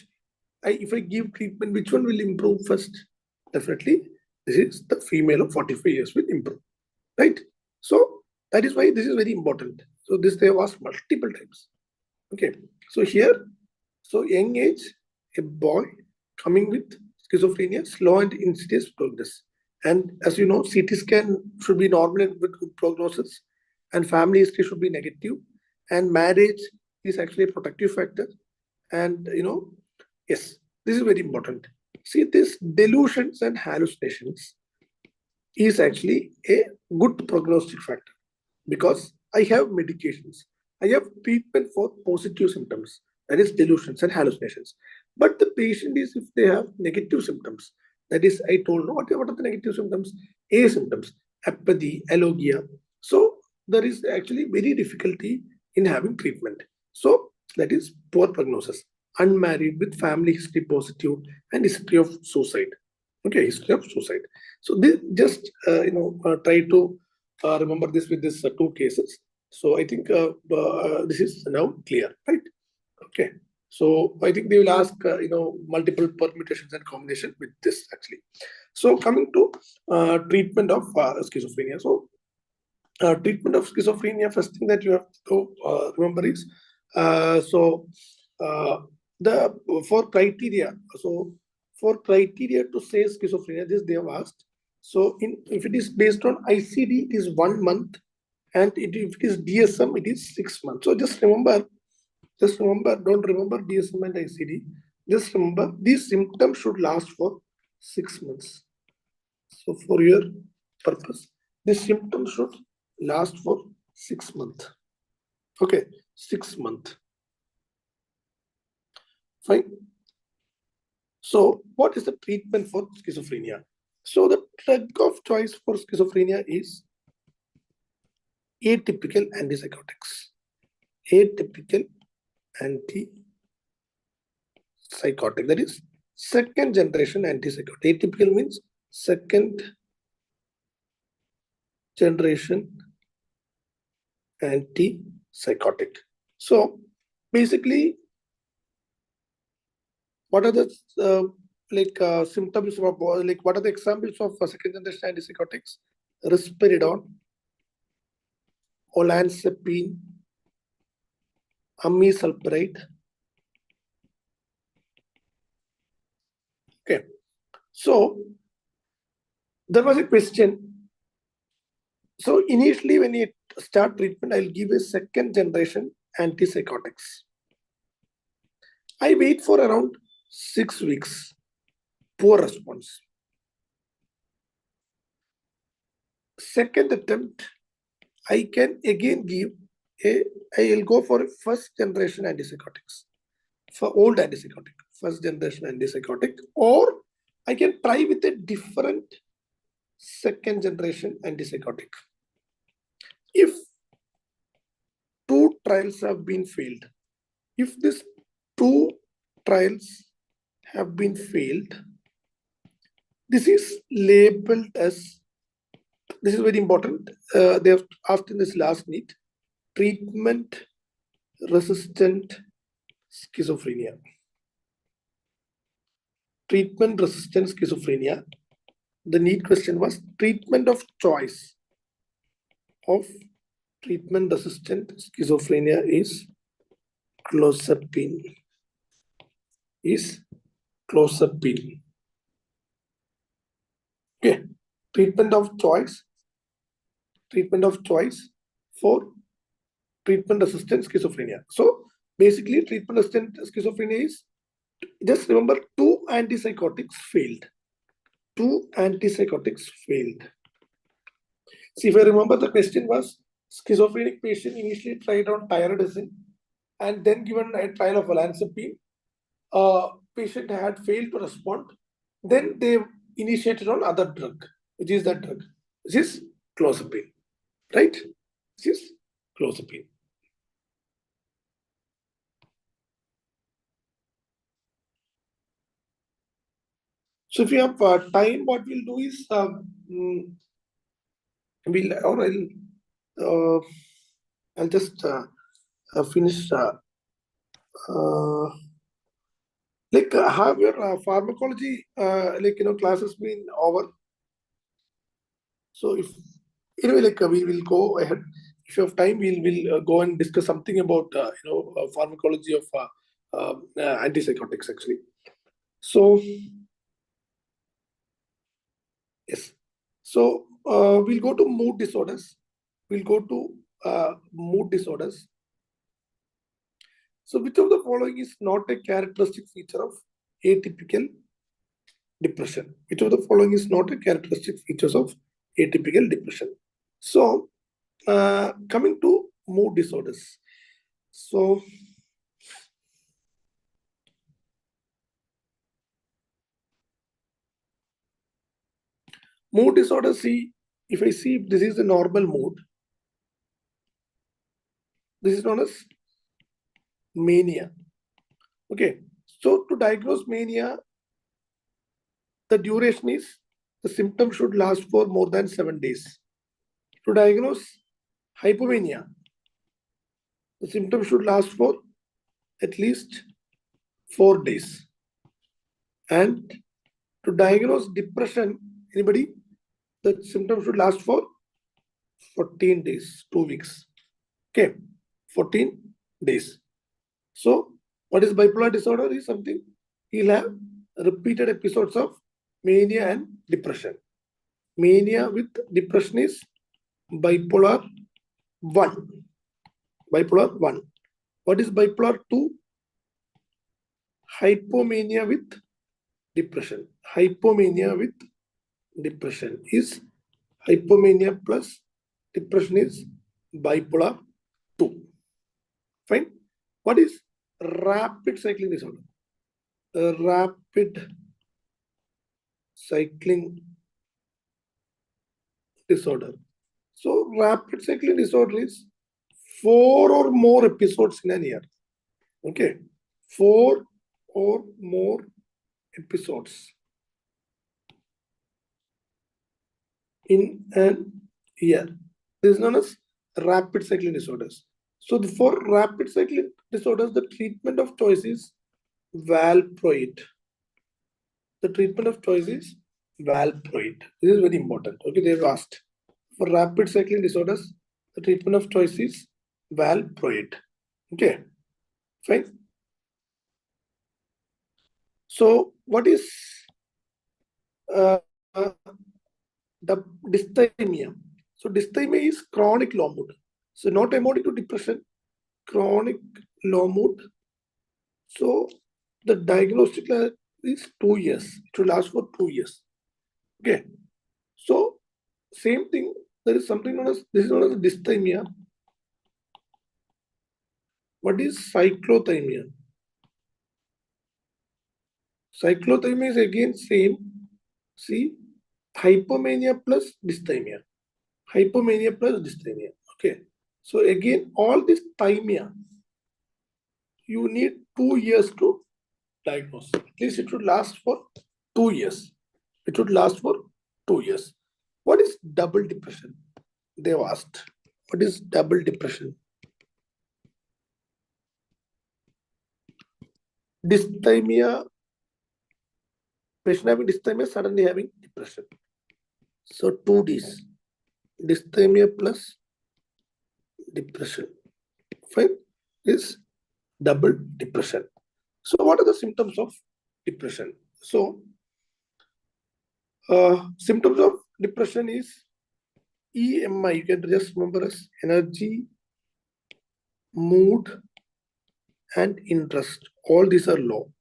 Speaker 2: if I give treatment, which one will improve first? Definitely, this is the female of 45 years will improve, right? So that is why this is very important. So this they have asked multiple times. Okay, so here, so young age, a boy coming with schizophrenia, slow and insidious progress. And as you know, CT scan should be normal with good prognosis, and family history should be negative, and marriage is actually a protective factor. And yes, this is very important. See, this delusions and hallucinations is actually a good prognostic factor because I have medications. I have treatment for positive symptoms, that is delusions and hallucinations. But the patient is, if they have negative symptoms, that is, I told, no, what are the negative symptoms? A symptoms, apathy, alogia. So there is actually very difficulty in having treatment. So that is poor prognosis. Unmarried with family history positive and history of suicide. Okay, history of suicide. So this just try to remember this with these two cases. So I think this is now clear, right? Okay. So I think they will ask multiple permutations and combination with this actually. So coming to treatment of schizophrenia. So treatment of schizophrenia, first thing that you have to remember is the for criteria. So for criteria to say schizophrenia, this they have asked. So if it is based on ICD, it is 1 month, and if it is DSM, it is 6 months. So just remember, don't remember DSM and ICD. Just remember these symptoms should last for 6 months. So for your purpose, this symptom should last for 6 months. Okay, 6 months. Fine. So what is the treatment for schizophrenia? So the drug of choice for schizophrenia is atypical antipsychotics. Atypical antipsychotic. That is second generation antipsychotic. Atypical means second generation antipsychotic. So basically, what are the symptoms of, what are the examples of second generation antipsychotics? Risperidone, olanzapine, amisulpride. Okay, so there was a question. So initially, when you start treatment, I'll give a second generation antipsychotics. I wait for around 6 weeks. Poor response. Second attempt, I can again give I'll go for first generation antipsychotics, for old antipsychotic, first generation antipsychotic, or I can try with a different second generation antipsychotic. If two trials have been failed, if these two trials have been failed, this is labeled as, this is very important, they have asked in this last NEET, treatment resistant schizophrenia. Treatment resistant schizophrenia. The NEET question was treatment of choice of treatment resistant schizophrenia is clozapine. Okay, treatment of choice for treatment resistant schizophrenia. So basically, treatment resistant schizophrenia is, just remember, two antipsychotics failed. See, if I remember, the question was schizophrenic patient initially tried on tiradacin and then given a trial of olanzapine. Patient had failed to respond. Then they initiated on other drug, which is that drug, which is clozapine, right? This is clozapine. So if you have time, what we'll do is I'll just finish. Have your pharmacology classes been over? So if we will go ahead. If you have time, we'll go and discuss something about pharmacology of antipsychotics actually. So yes, so we'll go to mood disorders. So which of the following is not a characteristic feature of atypical depression? Which of the following is not a characteristic features of atypical depression? So coming to mood disorders. So mood disorders, see, if I see if this is the normal mood, this is known as mania. Okay, so to diagnose mania, the duration is, the symptom should last for more than 7 days. To diagnose hypomania, the symptom should last for at least 4 days. And to diagnose depression, anybody, the symptom should last for 14 days, 2 weeks. Okay, 14 days. So what is bipolar disorder is something, he'll have repeated episodes of mania and depression. Mania with depression is bipolar 1. Bipolar 1. What is bipolar 2? Hypomania with depression. Hypomania with depression is, hypomania plus depression is bipolar 2. Fine. What is rapid cycling disorder? Rapid cycling disorder. So rapid cycling disorder is 4 or more episodes in a year. Okay, 4 or more episodes in an year. This is known as rapid cycling disorders. So for rapid cycling disorders, the treatment of choice is valproate. The treatment of choice is valproate. This is very important. Okay, they've asked. For rapid cycling disorders, the treatment of choice is valproate. Okay, fine. So what is the dysthymia? So dysthymia is chronic low mood. So not amounting to depression, chronic low mood. So the diagnostic is 2 years. It will last for 2 years. Okay. So same thing. there is something known as, this is known as dysthymia. What is cyclothymia? Cyclothymia is again same. See, hypomania plus dysthymia. Hypomania plus dysthymia. Okay. So again, all this thymia, you need 2 years to diagnose. At least it should last for 2 years. It should last for 2 years. What is double depression? They've asked. What is double depression? Dysthymia, patient having dysthymia, suddenly having depression. So 2 Ds. Dysthymia plus depression. Fine. Is double depression. So what are the symptoms of depression? So symptoms of depression is EMI. You can just remember as energy, mood, and interest. All these are low.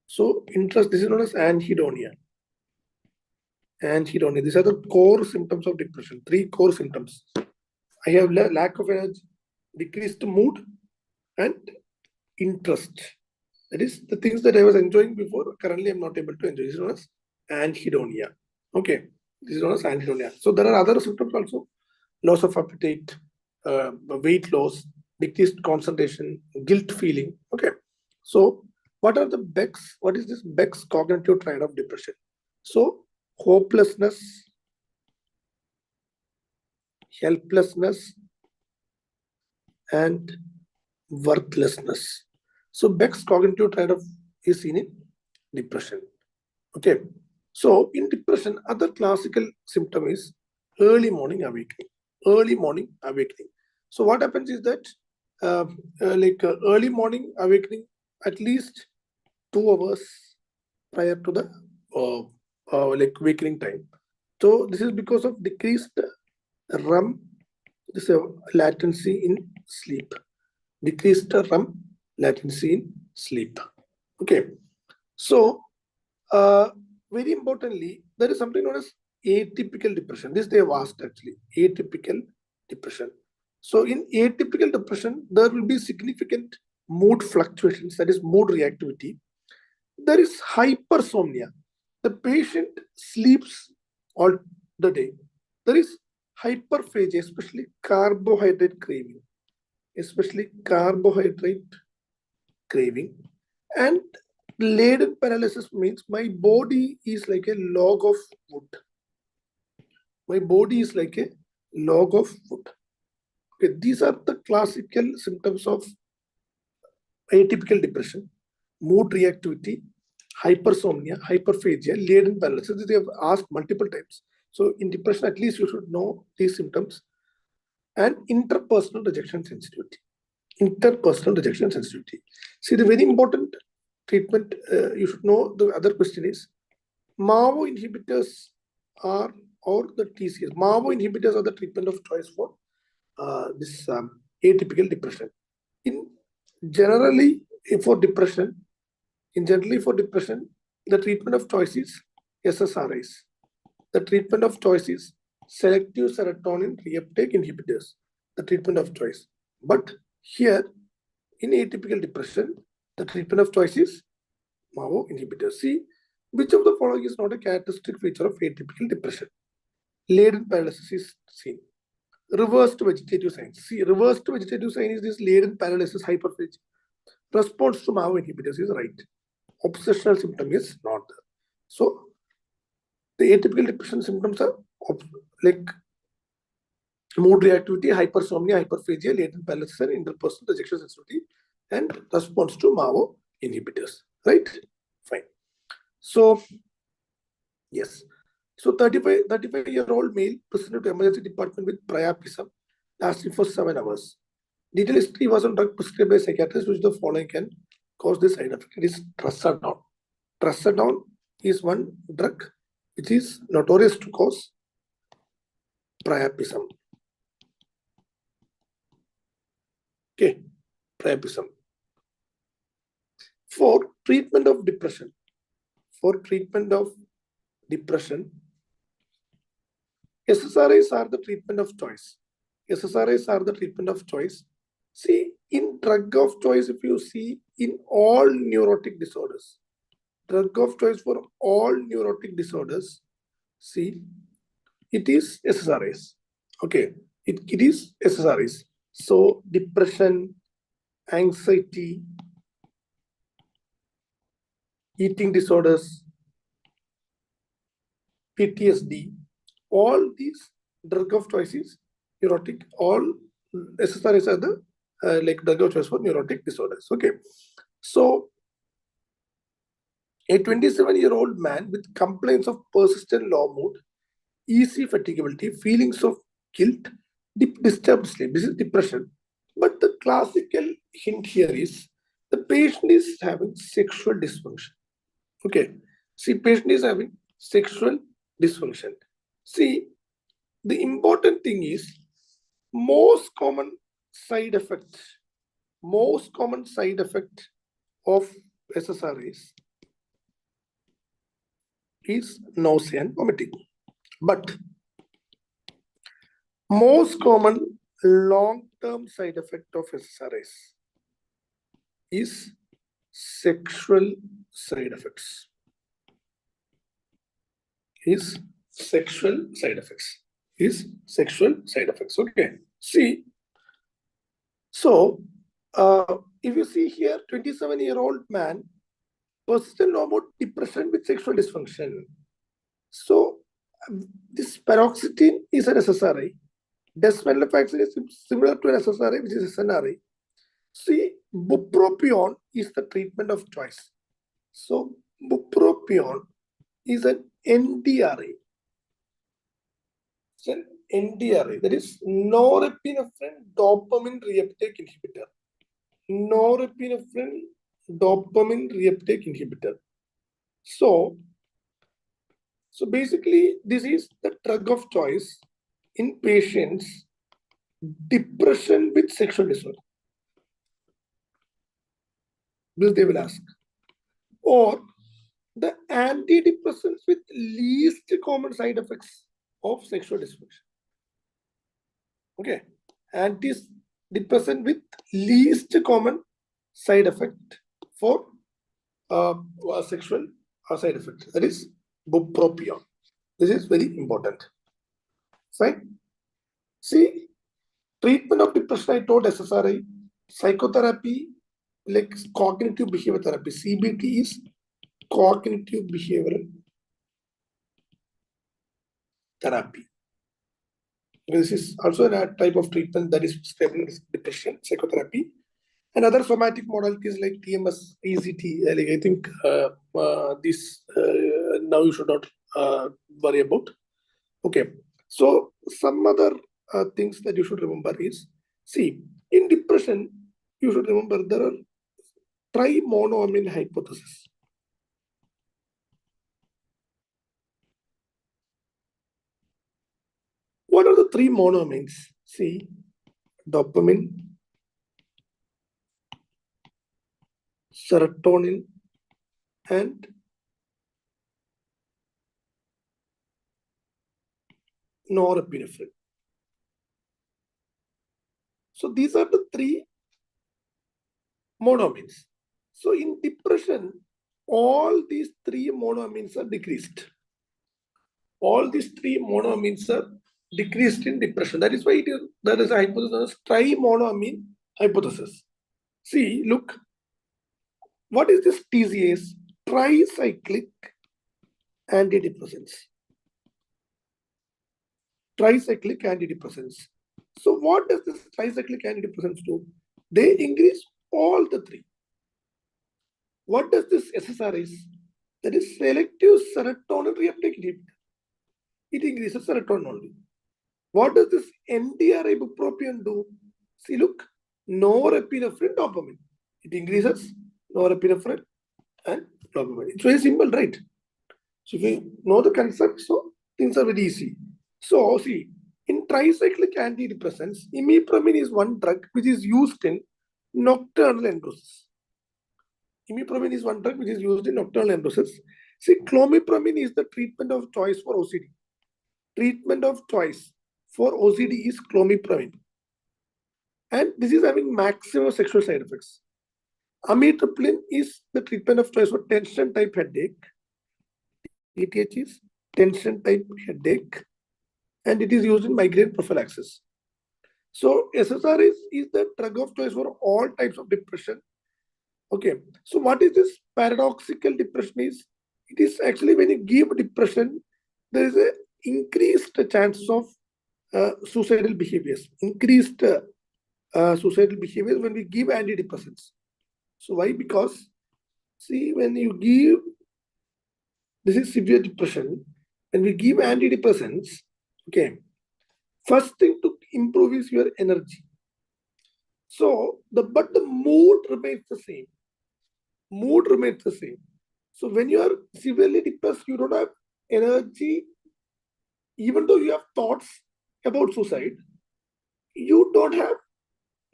Speaker 2: So interest, this is known as anhedonia. Anhedonia. These are the core symptoms of depression. 3 core symptoms. I have lack of energy, decreased mood, and interest. That is the things that I was enjoying before. Currently, I'm not able to enjoy. This is known as anhedonia. Okay, this is known as anhedonia. So there are other symptoms also: loss of appetite, weight loss, decreased concentration, guilt feeling. Okay, so what are the Beck's? What is this Beck's cognitive triad of depression? So hopelessness, helplessness, and worthlessness. So Beck's cognitive triad is seen in depression. Okay. So in depression, other classical symptom is early morning awakening. Early morning awakening. So what happens is that early morning awakening at least 2 hours prior to the awakening time. So this is because of decreased REM, this is a latency in sleep. Decreased REM latency in sleep. Okay. So very importantly, there is something known as atypical depression. This they have asked actually, atypical depression. So in atypical depression, there will be significant mood fluctuations, that is mood reactivity. There is hypersomnia. The patient sleeps all the day. There is hyperphagia, especially carbohydrate craving. And laden paralysis means my body is like a log of wood. My body is like a log of wood. Okay, these are the classical symptoms of atypical depression: mood reactivity, hypersomnia, hyperphagia, laden paralysis. They have asked multiple times. So in depression, at least you should know these symptoms. And interpersonal rejection sensitivity. Interpersonal rejection sensitivity. See, the very important treatment, you should know. The other question is, MAO inhibitors are, or the TCS. MAO inhibitors are the treatment of choice for this atypical depression. Generally for depression, the treatment of choice is SSRIs. The treatment of choice is selective serotonin reuptake inhibitors. The treatment of choice. But here, in atypical depression, the treatment of choice is MAO inhibitors. See, which of the following is not a characteristic feature of atypical depression? Laden paralysis is seen. Reversed vegetative signs. See, reversed vegetative sign is this laden paralysis, hyperphagia. Response to MAO inhibitors is right. Obsessional symptom is not there. So, the atypical depression symptoms are like mood reactivity, hypersomnia, hyperphagia, latent paralysis, and interpersonal rejection sensitivity, and response to MAO inhibitors. Right? Fine. So, yes. So 35-year-old male presented to emergency department with priapism lasting for 7 hours. Detailed history was on drug prescribed by psychiatrist, which the following can cause this side effect. It is trazodone. Trazodone is one drug which is notorious to cause priapism. Okay, priapism. For treatment of depression, SSRIs are the treatment of choice. SSRIs are the treatment of choice. See, in drug of choice, if you see in all neurotic disorders, drug of choice for all neurotic disorders, see, it is SSRIs. Okay, it is SSRIs. So depression, anxiety, eating disorders, PTSD, all these drug of choice is neurotic. All SSRIs are the like drug of choice for neurotic disorders. Okay, so a 27-year-old man with complaints of persistent low mood, easy fatigability, feelings of guilt, disturbed sleep. This is depression. But the classical hint here is the patient is having sexual dysfunction. Okay. See, patient is having sexual dysfunction. See, the important thing is most common side effect of SSRIs is nausea and vomiting. But most common long-term side effect of SSRIs is sexual side effects. Okay. See, so if you see here, 27-year-old man, persistent low mood, depression with sexual dysfunction. So this paroxetine is an SSRI. Desvenlafaxine is similar to an SSRI, which is SNRI. See, bupropion is the treatment of choice. So bupropion is an NDRI. It's an NDRI, that is norepinephrine dopamine reuptake inhibitor. Norepinephrine dopamine reuptake inhibitor. So basically, this is the drug of choice in patients depression with sexual disorder. This they will ask. Or the antidepressants with least common side effects of sexual dysfunction. Okay, antidepressant with least common side effect for sexual side effect. That is bupropion. This is very important. Fine. See, treatment of depression, I told SSRI, psychotherapy, like cognitive behavior therapy. CBT is cognitive behavioral therapy. This is also a type of treatment that is stable depression, psychotherapy, and other somatic modalities like TMS, ECT. Like I think this now you should not worry about. Okay, so some other things that you should remember is, see, in depression, you should remember there are tri-monoamine hypothesis. What are the three monoamines? See, dopamine, serotonin, and norepinephrine. So these are the three monoamines. So in depression, all these three monoamines are decreased. All these three monoamines are decreased in depression. That is why that is a hypothesis, tri-monoamine hypothesis. See, look, what is this TCAs? Tricyclic antidepressants. Tricyclic antidepressants. So what does this tricyclic antidepressants do? They increase all the three. What does this SSRIs? That is selective serotonin reuptake inhibitor. It increases serotonin only. What does this NDRI bupropion do? See, look, norepinephrine dopamine. It increases norepinephrine and dopamine. It's very simple, right? So if you know the concept, so things are very easy. So see, in tricyclic antidepressants, imipramine is one drug which is used in nocturnal endorsis. Imipramine is one drug which is used in nocturnal endorsis. See, clomipramine is the treatment of choice for OCD. treatment of choice for OCD is clomipramine. And this is having maximum sexual side effects. Amitriptyline is the treatment of choice for tension type headache. TTH is tension type headache, and it is used in migraine prophylaxis. So SSRI is the drug of choice for all types of depression. Okay, so what is this paradoxical depression is? It is actually when you give depression, there is a increased chances of suicidal behaviors, increased suicidal behaviors when we give antidepressants. So why? Because see, when you give, this is severe depression, when we give antidepressants, okay, first thing to improve is your energy. So but the mood remains the same. Mood remains the same. So when you are severely depressed, you don't have energy, even though you have thoughts about suicide, you don't have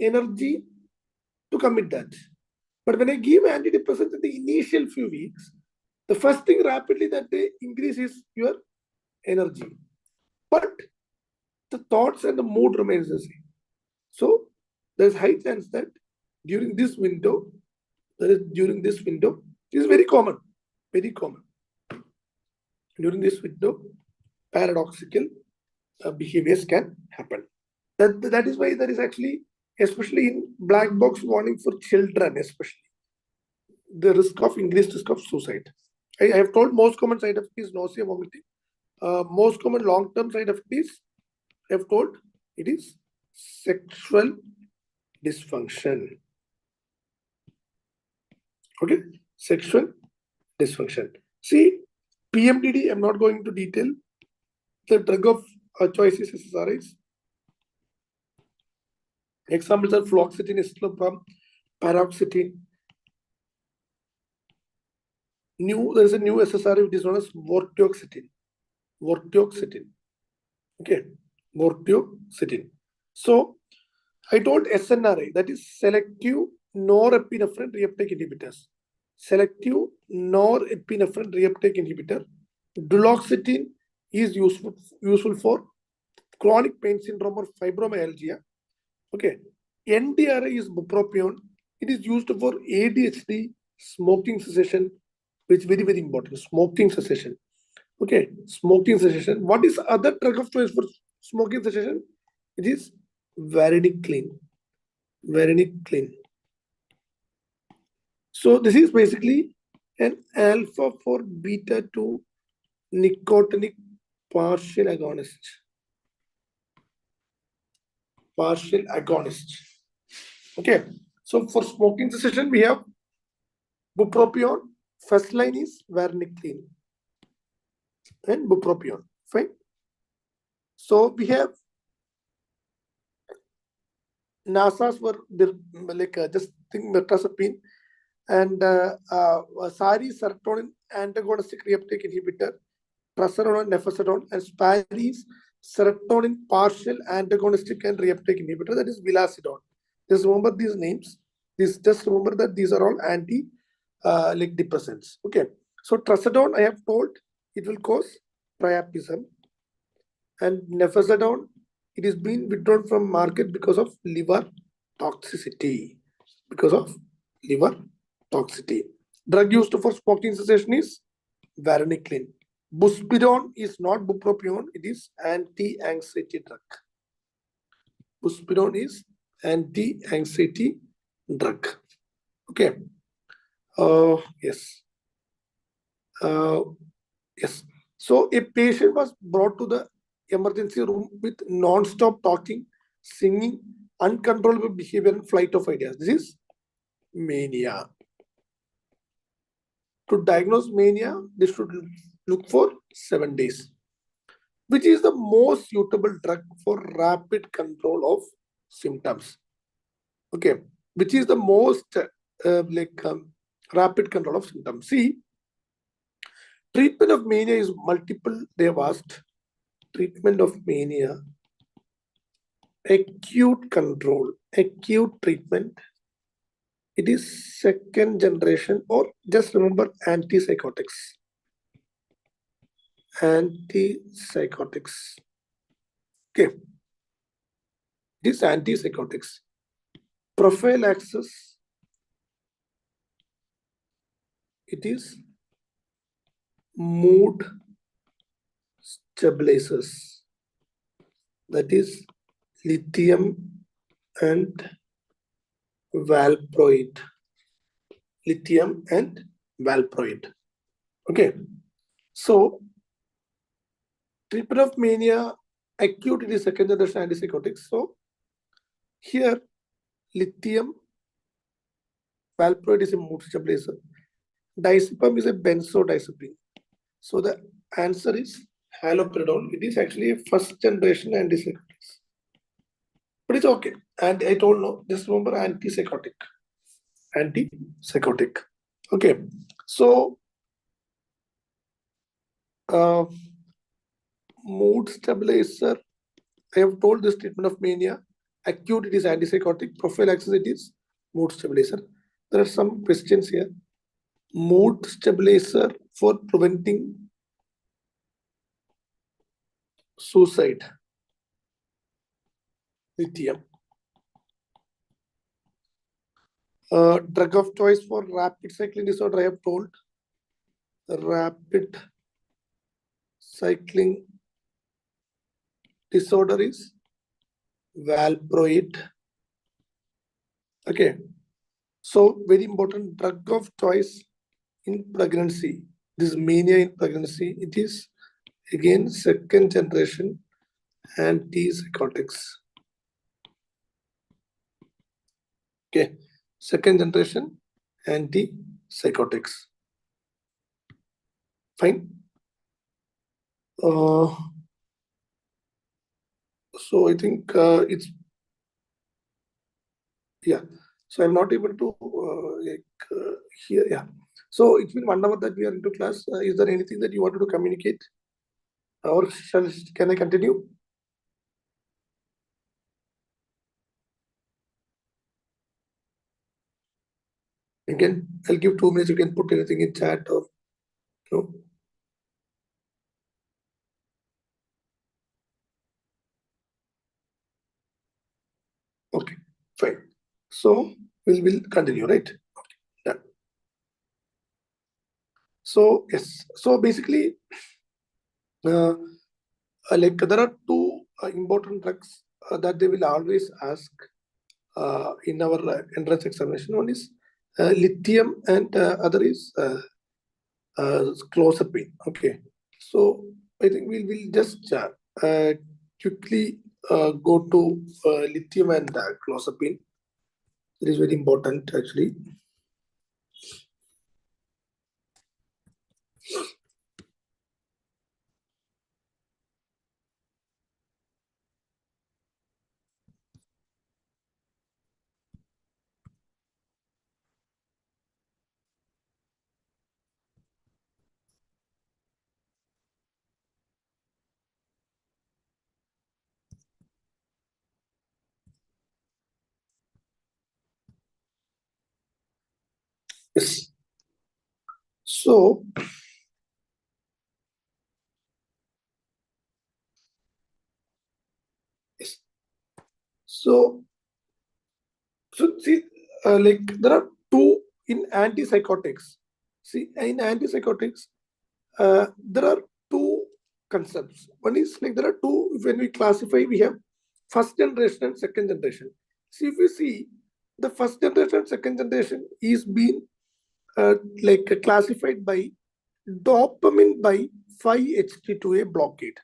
Speaker 2: energy to commit that. But when I give antidepressants in the initial few weeks, the first thing rapidly that they increase is your energy. But the thoughts and the mood remains the same. So there's high chance that during this window, it is very common. During this window, paradoxical behaviors can happen. That is why there is actually, especially in black box warning for children, especially the increased risk of suicide. I have told most common side effect is nausea, vomiting. Most common long-term side effect is, I have told, it is sexual dysfunction. Okay, sexual dysfunction. See, PMDD, I'm not going into detail. The drug of choice is SSRIs. Examples are fluoxetine, escitalopram, paroxetine. There is a new SSRI which is known as vortioxetine. Okay, vortioxetine. So I told SNRI, that is selective norepinephrine reuptake inhibitors. Selective norepinephrine reuptake inhibitor. Duloxetine is useful for chronic pain syndrome or fibromyalgia. Okay, NDRI is bupropion. It is used for ADHD, smoking cessation, which is very, very important. Smoking cessation. Okay, smoking cessation. What is other drug of choice for smoking cessation? It is varenicline. So this is basically an alpha 4 beta 2 nicotinic partial agonist. Okay, so for smoking cessation, we have bupropion. First line is varenicline and bupropion. Fine. So we have NASA's were like just think mirtazapine and SARI serotonin antagonistic reuptake inhibitor, tracerodone, nefazodone, and SPARI's serotonin partial antagonistic and reuptake inhibitor, that is vilazodone. Just remember these names. Just remember that these are all anti like depressants. Okay. So trazodone, I have told, it will cause priapism, and nefazodone, it is being withdrawn from market because of liver toxicity. Drug used for smoking cessation is varenicline. Buspirone is not bupropion, it is anti-anxiety drug. Buspirone is anti-anxiety drug. Okay. Yes. Yes. So a patient was brought to the emergency room with non-stop talking, singing, uncontrollable behavior, and flight of ideas. This is mania. To diagnose mania, they should look for 7 days. Which is the most suitable drug for rapid control of symptoms? Okay, which is the most rapid control of symptoms? See, treatment of mania is multiple. They have asked treatment of mania, acute control, acute treatment. It is second generation, or just remember antipsychotics. antipsychotics. Okay, this antipsychotics. Prophylaxis, it is mood stabilizers, that is lithium and valproate. Lithium and valproate. Okay, so treatment of mania, acute, it is second generation antipsychotics. So here lithium, valproate is a mood stabilizer. Diazepam is a benzodiazepine. So the answer is haloperidol. It is actually a first generation antipsychotics. But it's okay. And I don't know, just remember antipsychotic. Antipsychotic. Okay. So mood stabilizer, I have told this treatment of mania. Acute, it is antipsychotic. Prophylaxis, it is mood stabilizer. There are some questions here. Mood stabilizer for preventing suicide. Lithium. Drug of choice for rapid cycling disorder, I have told. Rapid cycling disorder is valproate. Okay. So very important, drug of choice in pregnancy. This mania in pregnancy, it is again second generation antipsychotics. Okay, second generation antipsychotics. Fine. So I think it's, yeah. So I'm not able to hear. Yeah. So it's been 1 hour that we are into class. Is there anything that you wanted to communicate, or can I continue? Again, I'll give 2 minutes. You can put anything in chat or no. Okay, fine. So we'll continue, right? Okay, done. So yes. So basically, like there are two important drugs that they will always ask in our entrance examination. One is lithium, and other is clozapine. Okay. So I think we'll just quickly go to lithium and clozapine. It is very important actually. Yes. So yes. So see, like there are two in antipsychotics. See, in antipsychotics, there are two concepts. One is like there are two, when we classify, we have first generation and second generation. See, if you see, the first generation and second generation is being like classified by dopamine by 5-HT2A blockade.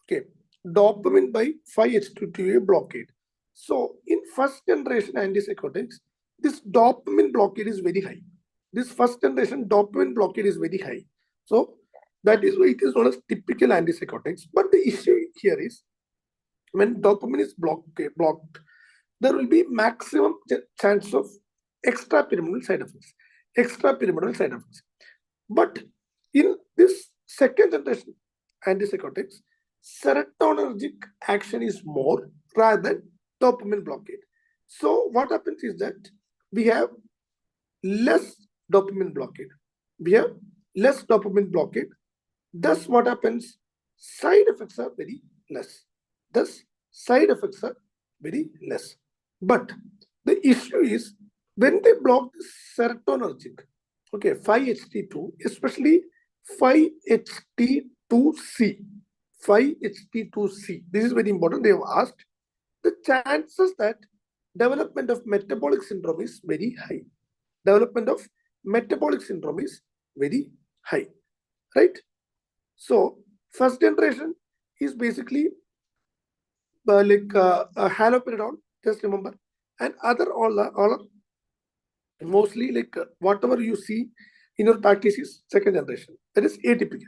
Speaker 2: Okay, dopamine by 5-HT2A blockade. So in first generation antipsychotics, this dopamine blockade is very high. This first generation dopamine blockade is very high. So that is why it is known as typical antipsychotics. But the issue here is when dopamine is blocked, there will be maximum chance of extrapyramidal side effects. Extrapyramidal side effects. But in this second generation antipsychotics, serotonergic action is more rather than dopamine blockade. So what happens is that we have less dopamine blockade. We have less dopamine blockade Thus, what happens? Side effects are very less. Thus, side effects are very less. But the issue is when they block the serotonergic, okay, 5-HT2, especially 5-HT2C, 5-HT2C. This is very important. They have asked the chances that development of metabolic syndrome is very high. Development of metabolic syndrome is very high, right? So first generation is basically haloperidol, just remember, and other all are mostly whatever you see in your practice is second generation. That is atypical.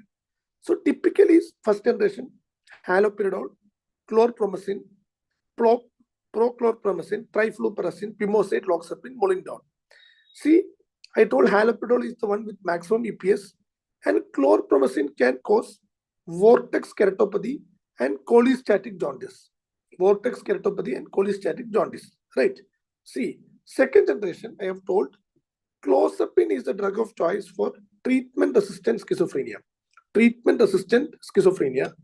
Speaker 2: So typical is first generation haloperidol, chlorpromazine, prochlorpromazine, trifluoperacin, pimosate, loxapine, molindol. See, I told haloperidol is the one with maximum EPS, and chlorpromazine can cause vortex keratopathy and cholestatic jaundice. Vortex keratopathy and cholestatic jaundice, right? See, second generation, I have told, clozapine is the drug of choice for treatment-resistant schizophrenia. Treatment-resistant schizophrenia.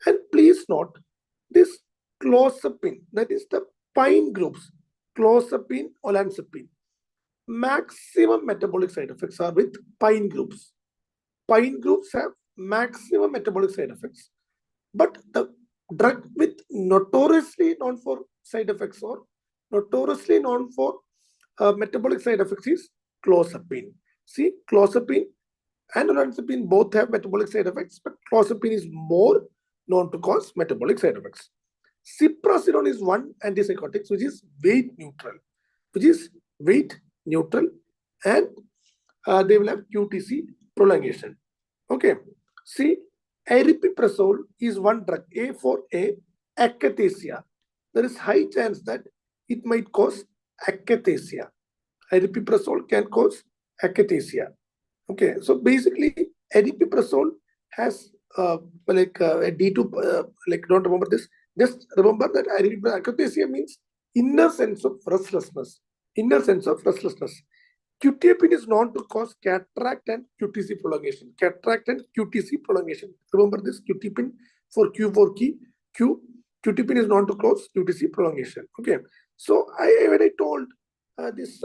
Speaker 2: And please note, this clozapine, that is the pine groups, clozapine, olanzapine, maximum metabolic side effects are with pine groups. Pine groups have maximum metabolic side effects. But the drug with notoriously known for side effects or notoriously known for metabolic side effects is clozapine. See, clozapine and olanzapine both have metabolic side effects, but clozapine is more known to cause metabolic side effects. Ciprasidone is one antipsychotic which is weight neutral, and they will have QTC prolongation. Okay. See, aripiprazole is one drug, A for akathisia. There is high chance that it might cause akathisia. Aripiprazole can cause akathisia. Okay, so basically, aripiprazole has a D2, don't remember this. Just remember that akathisia means inner sense of restlessness. Inner sense of restlessness. Quetiapine is known to cause cataract and QTC prolongation. Cataract and QTC prolongation. Remember this, quetiapine for Q for key. Quetiapine is known to cause QTC prolongation. Okay, so when I told this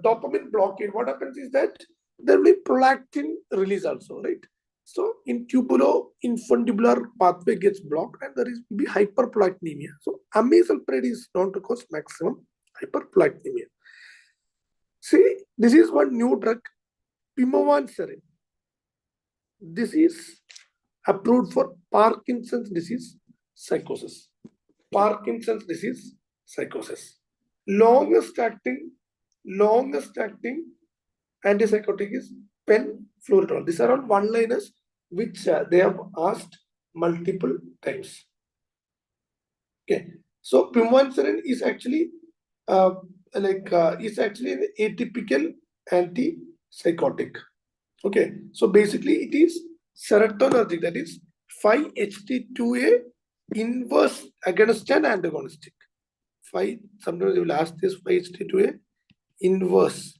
Speaker 2: dopamine blockade, what happens is that there will be prolactin release also, right? So in tubulo-infundibular pathway gets blocked and there is be hyperprolactinemia. So amisulpride is known to cause maximum hyperprolactinemia. See, this is one new drug, pimavanserin. This is approved for Parkinson's disease psychosis. Parkinson's disease psychosis. Longest acting antipsychotic is penfluridone. These are all one-liners which they have asked multiple times. Okay, so pimavanserin is actually is actually an atypical antipsychotic. Okay, so basically it is serotonergic, that is 5-HT2A inverse agonist and antagonistic. Sometimes you will ask this 5-HT2A inverse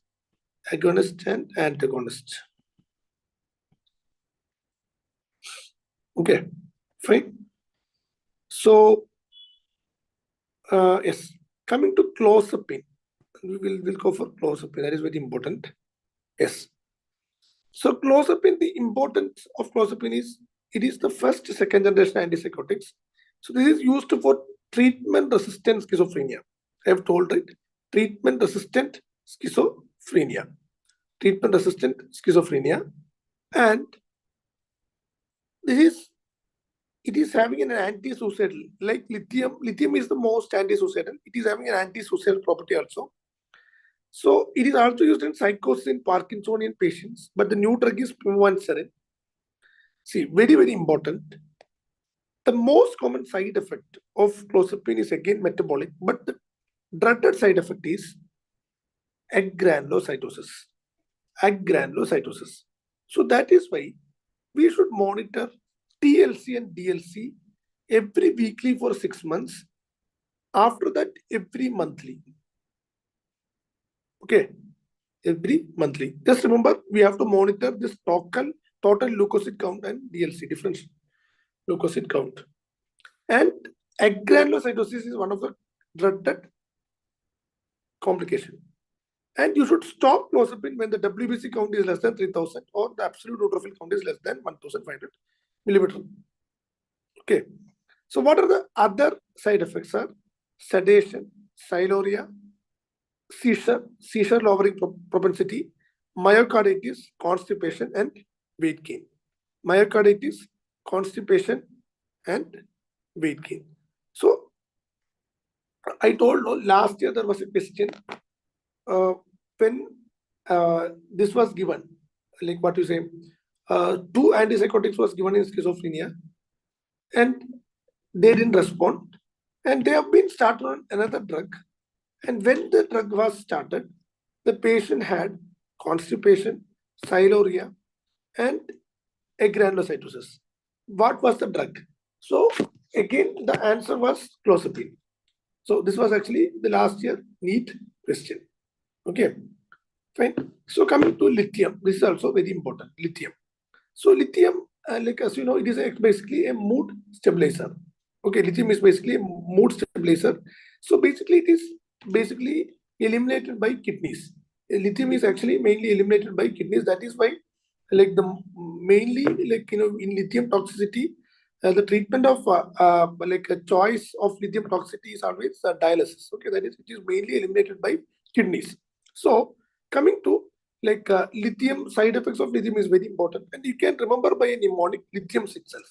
Speaker 2: agonist and antagonist. Okay, fine. So yes, coming to clozapine, we'll go for clozapine. That is very important. Yes. So clozapine, the importance of clozapine is it is the first second generation antipsychotics. So this is used for treatment-resistant schizophrenia. I have told, right? Treatment-resistant schizophrenia. Treatment-resistant schizophrenia. And it is having an anti-suicidal, like lithium. Lithium is the most anti-suicidal. It is having an anti-suicidal property also. So it is also used in psychosis in Parkinsonian patients, but the new drug is pimavanserin. See, very, very important. The most common side effect of clozapine is again metabolic, but the dreaded side effect is agranulocytosis. Agranulocytosis. So that is why we should monitor TLC and DLC every weekly for 6 months. After that, every monthly. Okay, every monthly. Just remember, we have to monitor this total total leukocyte count and DLC, different leukocyte count. And agranulocytosis is one of the dreaded complication. And you should stop clozapine when the WBC count is less than 3000 or the absolute neutrophil count is less than 1500 millimeter. Okay. So what are the other side effects? Are sedation, siluria, seizure lowering propensity, myocarditis, constipation, and weight gain. Myocarditis, constipation, and weight gain. So I told last year there was a question when this was given, like what you say, 2 antipsychotics was given in schizophrenia, and they didn't respond, and they have been started on another drug. And when the drug was started, the patient had constipation, siluria, and agranulocytosis. What was the drug? So again, the answer was clozapine. So this was actually the last year NEET question. Okay, fine. So coming to lithium, this is also very important. Lithium. So lithium, like as you know, it is basically a mood stabilizer. Okay, lithium is basically a mood stabilizer. So basically, it is basically eliminated by kidneys. Lithium is actually mainly eliminated by kidneys. That is why, like the mainly like in lithium toxicity, the treatment of like a choice of lithium toxicity is always dialysis. Okay, that is it is mainly eliminated by kidneys. So coming to like lithium, side effects of lithium is very important, and you can remember by a mnemonic lithium itself.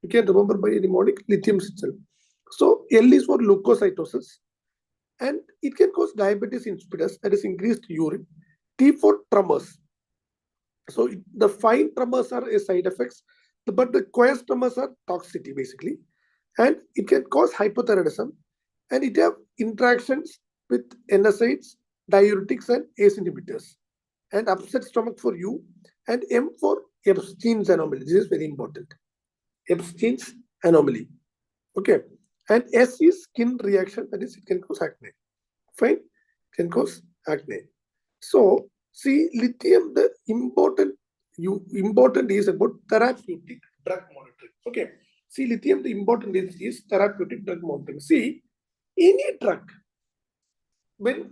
Speaker 2: You can remember by a mnemonic lithium itself. So L is for leukocytosis, and it can cause diabetes insipidus, that is increased urine. T for tremors. So the fine tremors are a side effects, but the coarse tremors are toxicity basically, and it can cause hypothyroidism, and it have interactions with NSAIDs, diuretics, and ACE inhibitors. And upset stomach for you, and M for Epstein's anomaly. This is very important. Epstein's anomaly. Okay. And S is skin reaction, that is, it can cause acne. Fine, can cause acne. So, see, lithium, the important is about therapeutic drug monitoring. Okay. See, lithium, the important is therapeutic drug monitoring. See, any drug, when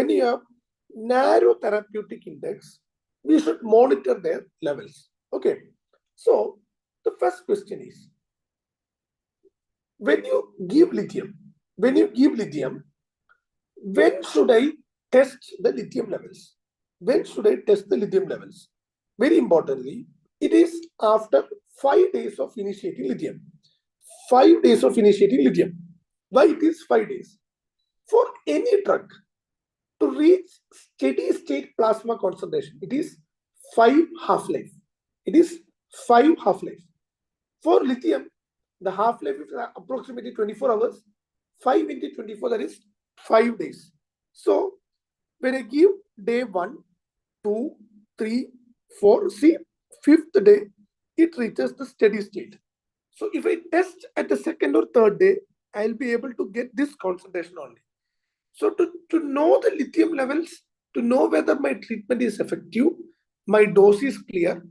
Speaker 2: you have narrow therapeutic index, we should monitor their levels. Okay. So the first question is, when you give lithium, when should I test the lithium levels? When should I test the lithium levels? Very importantly, it is after 5 days of initiating lithium. 5 days of initiating lithium. Why it is 5 days? For any drug to reach steady state plasma concentration, it is 5 half-life. It is 5 half-life. For lithium, the half-life is approximately 24 hours. 5 into 24, that is 5 days. So when I give day 1, 2, 3, 4, see, 5th day, it reaches the steady state. So if I test at the 2nd or 3rd day, I'll be able to get this concentration only. So to know the lithium levels, to know whether my treatment is effective, my dose is clear,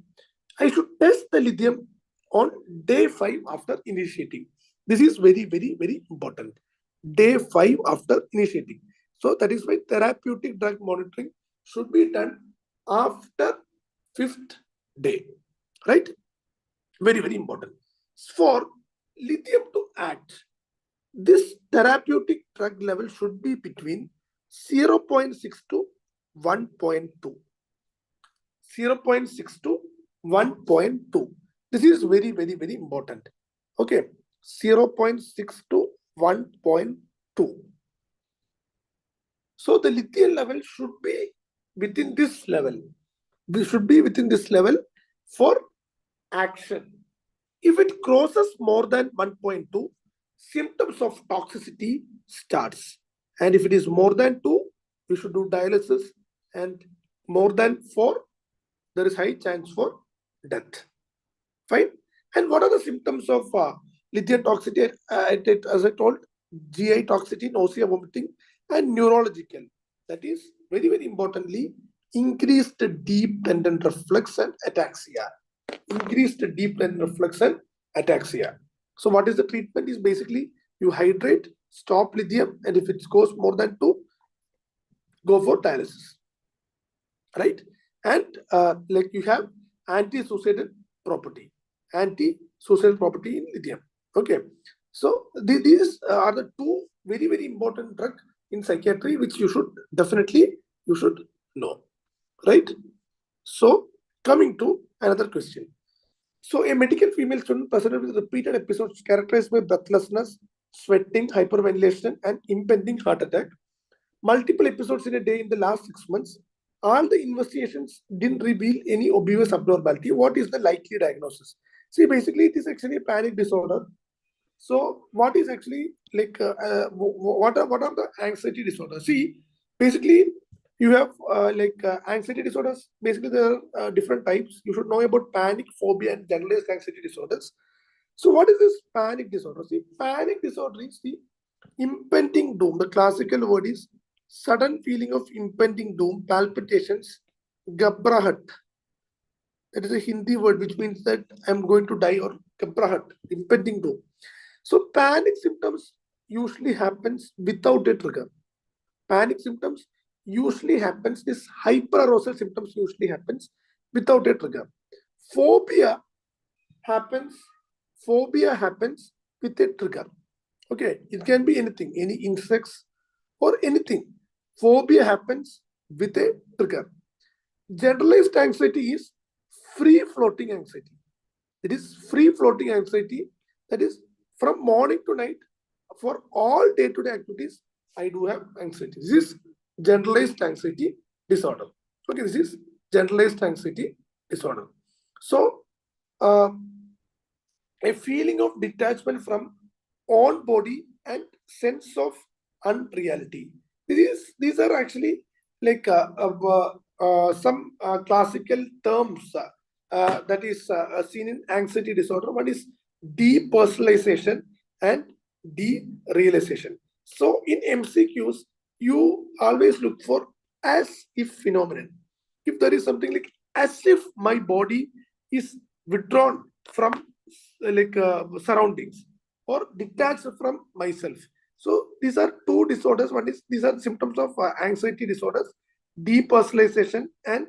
Speaker 2: I should test the lithium on day 5 after initiating. This is very, very, very important. Day 5 after initiating. So that is why therapeutic drug monitoring should be done after 5th day. Right? Very, very important. For lithium to act, this therapeutic drug level should be between 0.6 to 1.2. 0.6 to 1.2. This is very, very, very important. Okay. 0.6 to 1.2. So the lithium level should be within this level. This should be within this level for action. If it crosses more than 1.2, symptoms of toxicity starts. And if it is more than 2, we should do dialysis, and more than 4, there is high chance for death. Fine. And what are the symptoms of lithium toxicity? As I told, GI toxicity, nausea, vomiting, and neurological. That is very, very importantly, increased deep tendon reflex and ataxia. Increased deep tendon reflex and ataxia. So what is the treatment? Is basically you hydrate, stop lithium, and if it goes more than 2, go for dialysis, right? And like you have anti-suicidal property in lithium. Okay, so these are the 2 very, very important drugs in psychiatry which you should definitely know, right? So coming to another question. So a medical female student presented with repeated episodes characterized by breathlessness, sweating, hyperventilation, and impending heart attack. Multiple episodes in a day in the last 6 months. All the investigations didn't reveal any obvious abnormality. What is the likely diagnosis? See, basically, it is actually a panic disorder. So, what is actually like what are the anxiety disorders? See, basically, you have anxiety disorders. Basically, there are different types. You should know about panic, phobia, and generalized anxiety disorders. So, what is this panic disorder? See, panic disorder is the impending doom. The classical word is sudden feeling of impending doom, palpitations, ghabrahat. That is a Hindi word which means that I'm going to die, or ghabrahat, impending doom. So panic symptoms usually happens without a trigger. Panic symptoms usually happens, this hyperarousal symptoms usually happens without a trigger. Phobia happens with a trigger. Okay, it can be anything, any insects or anything. Phobia happens with a trigger. Generalized anxiety is free floating anxiety. It is free floating anxiety, that is from morning to night for all day-to-day activities. I do have anxiety. This is generalized anxiety disorder. Okay, this is generalized anxiety disorder. So a feeling of detachment from own body and sense of unreality. These are actually like some classical terms that is seen in anxiety disorder. One is depersonalization and derealization. So in MCQs, you always look for as if phenomenon. If there is something like as if my body is withdrawn from surroundings or detached from myself. So these are 2 disorders. One is, these are symptoms of anxiety disorders, depersonalization and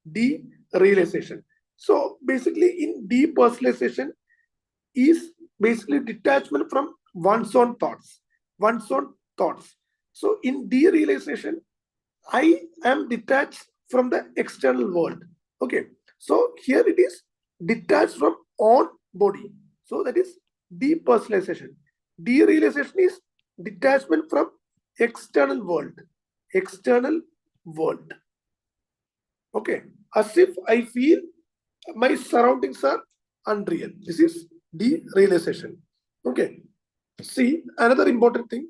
Speaker 2: derealization. So basically in depersonalization is basically detachment from one's own thoughts. So in derealization, I am detached from the external world. Okay, so here it is detached from own body. So that is depersonalization. Derealization is detachment from external world. Okay, as if I feel my surroundings are unreal. This is derealization. Okay, see, another important thing.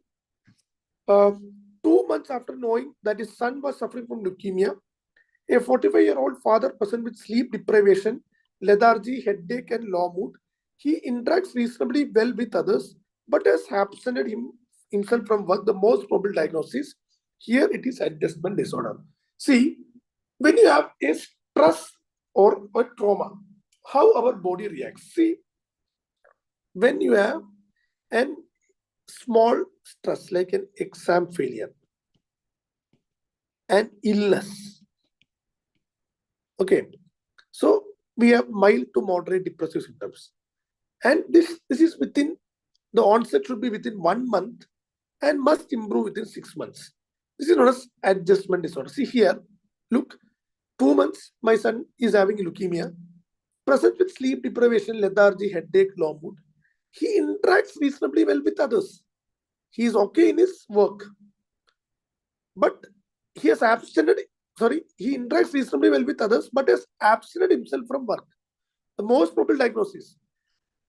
Speaker 2: 2 months after knowing that his son was suffering from leukemia, a 45-year-old father present with sleep deprivation, lethargy, headache, and low mood, he interacts reasonably well with others, but has absented himself from work. The most probable diagnosis here, it is adjustment disorder. See, when you have a stress or a trauma, how our body reacts. See, when you have an small stress like an exam failure, an illness, okay, so we have mild to moderate depressive symptoms, and this is within, the onset should be within 1 month and must improve within 6 months. This is known as adjustment disorder. See here, look, 2 months my son is having leukemia, present with sleep deprivation, lethargy, headache, low mood. He interacts reasonably well with others. He is okay in his work, but he has abstinent. He interacts reasonably well with others, but has abstinent himself from work. The most probable diagnosis.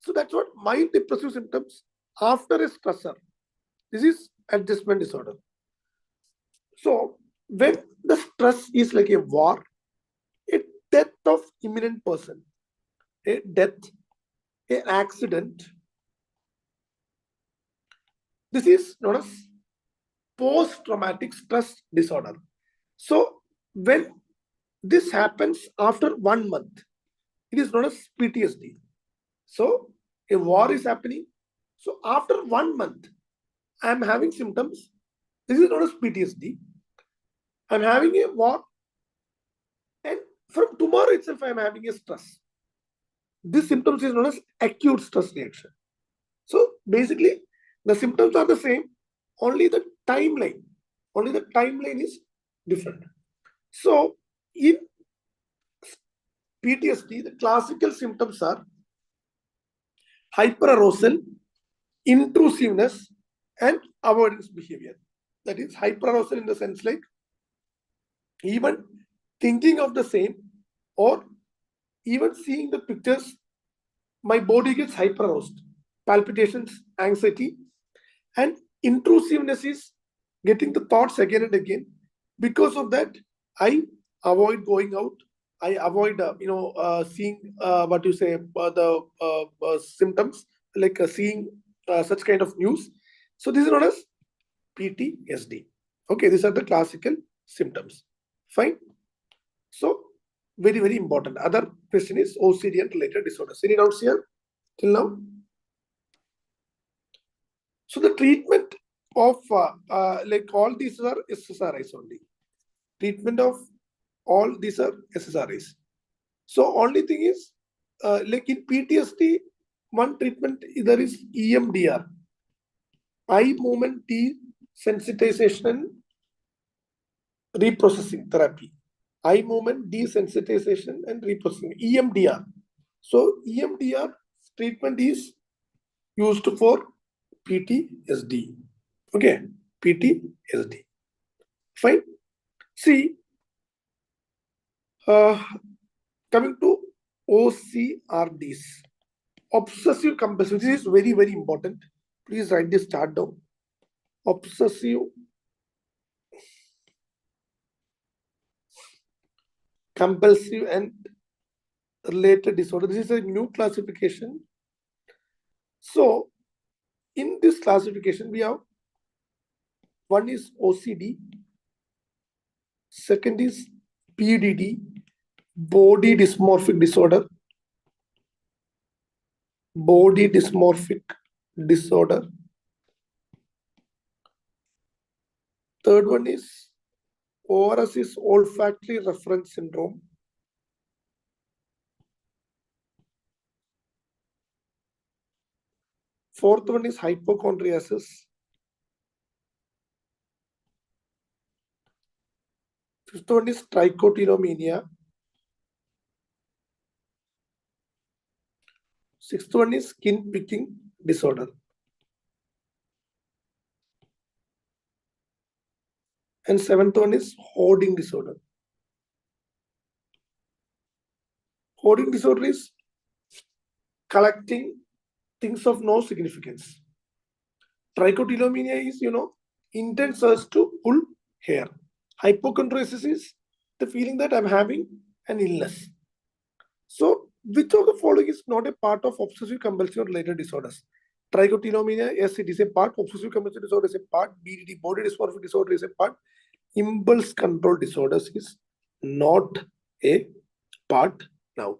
Speaker 2: So that's what mild depressive symptoms after a stressor. This is adjustment disorder. So when the stress is like a war, a death of imminent person, a death, an accident, this is known as post-traumatic stress disorder. So when This happens after 1 month. It is known as PTSD. So a war is happening. So after 1 month, I am having symptoms. This is known as PTSD. I'm having a war, and from tomorrow itself, I'm having a stress. This symptoms is known as acute stress reaction. So basically, the symptoms are the same, only the timeline is different. So in PTSD, the classical symptoms are hyperarousal, intrusiveness, and avoidance behavior. That is hyperarousal in the sense like even thinking of the same or even seeing the pictures, my body gets hyperaroused. Palpitations, anxiety, and intrusiveness is getting the thoughts again and again. Because of that, I avoid going out. I avoid, seeing what you say, the symptoms, like seeing such kind of news. So this is known as PTSD. Okay, these are the classical symptoms. Fine. So very, very important. Other question is OCD and related disorders. Any doubts here till now? So the treatment of like all these are SSRIs only. Treatment of all these are SSRIs. So only thing is like in PTSD, one treatment there is EMDR, eye movement desensitization reprocessing therapy. Eye movement desensitization and reprocessing, EMDR. So EMDR treatment is used for PTSD. Okay, PTSD. Fine. See, coming to OCRDs, obsessive compulsive. This is very, very important. Please write this chart down. Obsessive compulsive and related disorder. This is a new classification. So in this classification, we have one is OCD, second is BDD, body dysmorphic disorder, body dysmorphic disorder. Third one is ORS is olfactory reference syndrome. Fourth one is hypochondriasis. Fifth one is trichotillomania. Sixth one is skin picking disorder. And seventh one is hoarding disorder. Hoarding disorder is collecting things of no significance. Trichotillomania is, intense urge to pull hair. Hypochondriasis is the feeling that I'm having an illness. So, which of the following is not a part of obsessive compulsive related disorders? Trichotillomania, yes, it is a part. Obsessive compulsive disorder is a part. BDD, body dysmorphic disorder, is a part. Impulse control disorders is not a part now.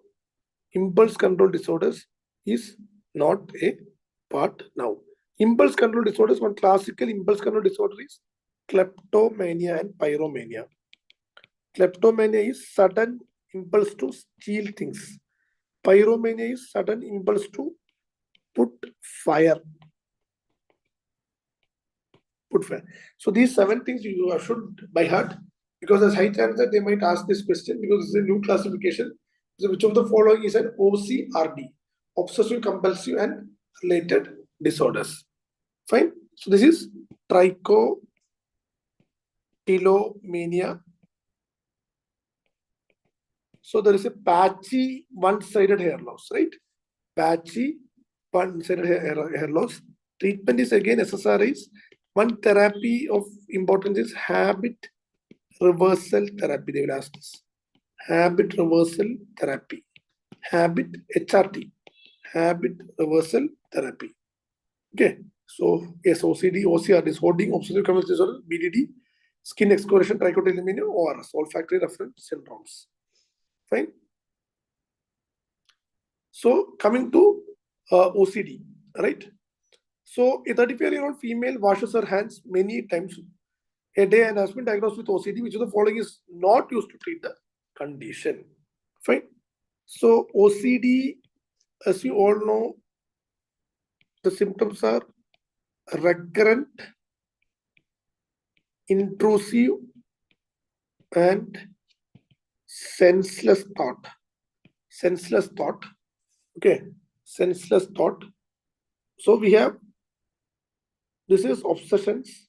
Speaker 2: Impulse control disorders is not a part now. Impulse control disorders, one classical impulse control disorder is kleptomania and pyromania. Kleptomania is sudden impulse to steal things. Pyromania is sudden impulse to put fire. So these 7 things you should by heart, because there's high chance that they might ask this question because it's a new classification. So which of the following is an OCRD, obsessive compulsive and related disorders? Fine. So this is trichotillomania. So there is a patchy one-sided hair loss, right? Patchy one-sided hair loss. Treatment is again SSRIs. One therapy of importance is habit reversal therapy. They will ask this. Habit reversal therapy. Habit HRT. Habit reversal therapy. Okay. So yes, OCD, OCR is hoarding, obsessive compulsive disorder, BDD. skin excoriation, trichotillomania, ORS, olfactory reference syndromes. Fine. So coming to OCD, right? So a 35-year-old female washes her hands many times a day and has been diagnosed with OCD, which of the following is not used to treat the condition. Fine. So OCD, as you all know, the symptoms are recurrent, intrusive, and senseless thought. Senseless thought. Okay. Senseless thought. So we have, this is obsessions,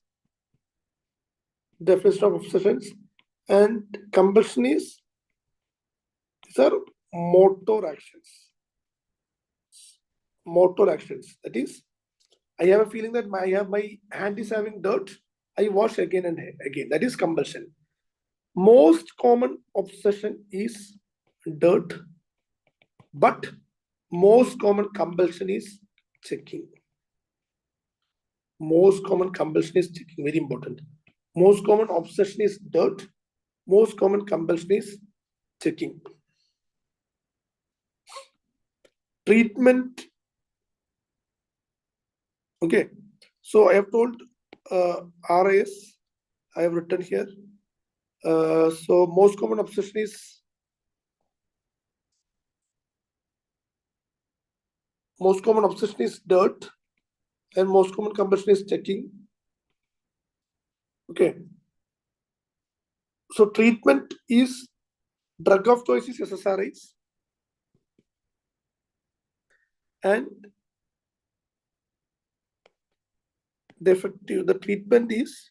Speaker 2: definition of obsessions, and compulsion is, these are motor actions. Motor actions. That is, I have a feeling that my hand is having dirt. I wash again and again. That is compulsion. Most common obsession is dirt, but most common compulsion is checking. Most common compulsion is checking. Very important. Most common obsession is dirt. Most common compulsion is checking. Treatment. Okay. So I have told RAS. I have written here. So most common obsession is dirt, and most common compulsion is checking. Okay. So treatment is, drug of choice is SSRIs, and the treatment is,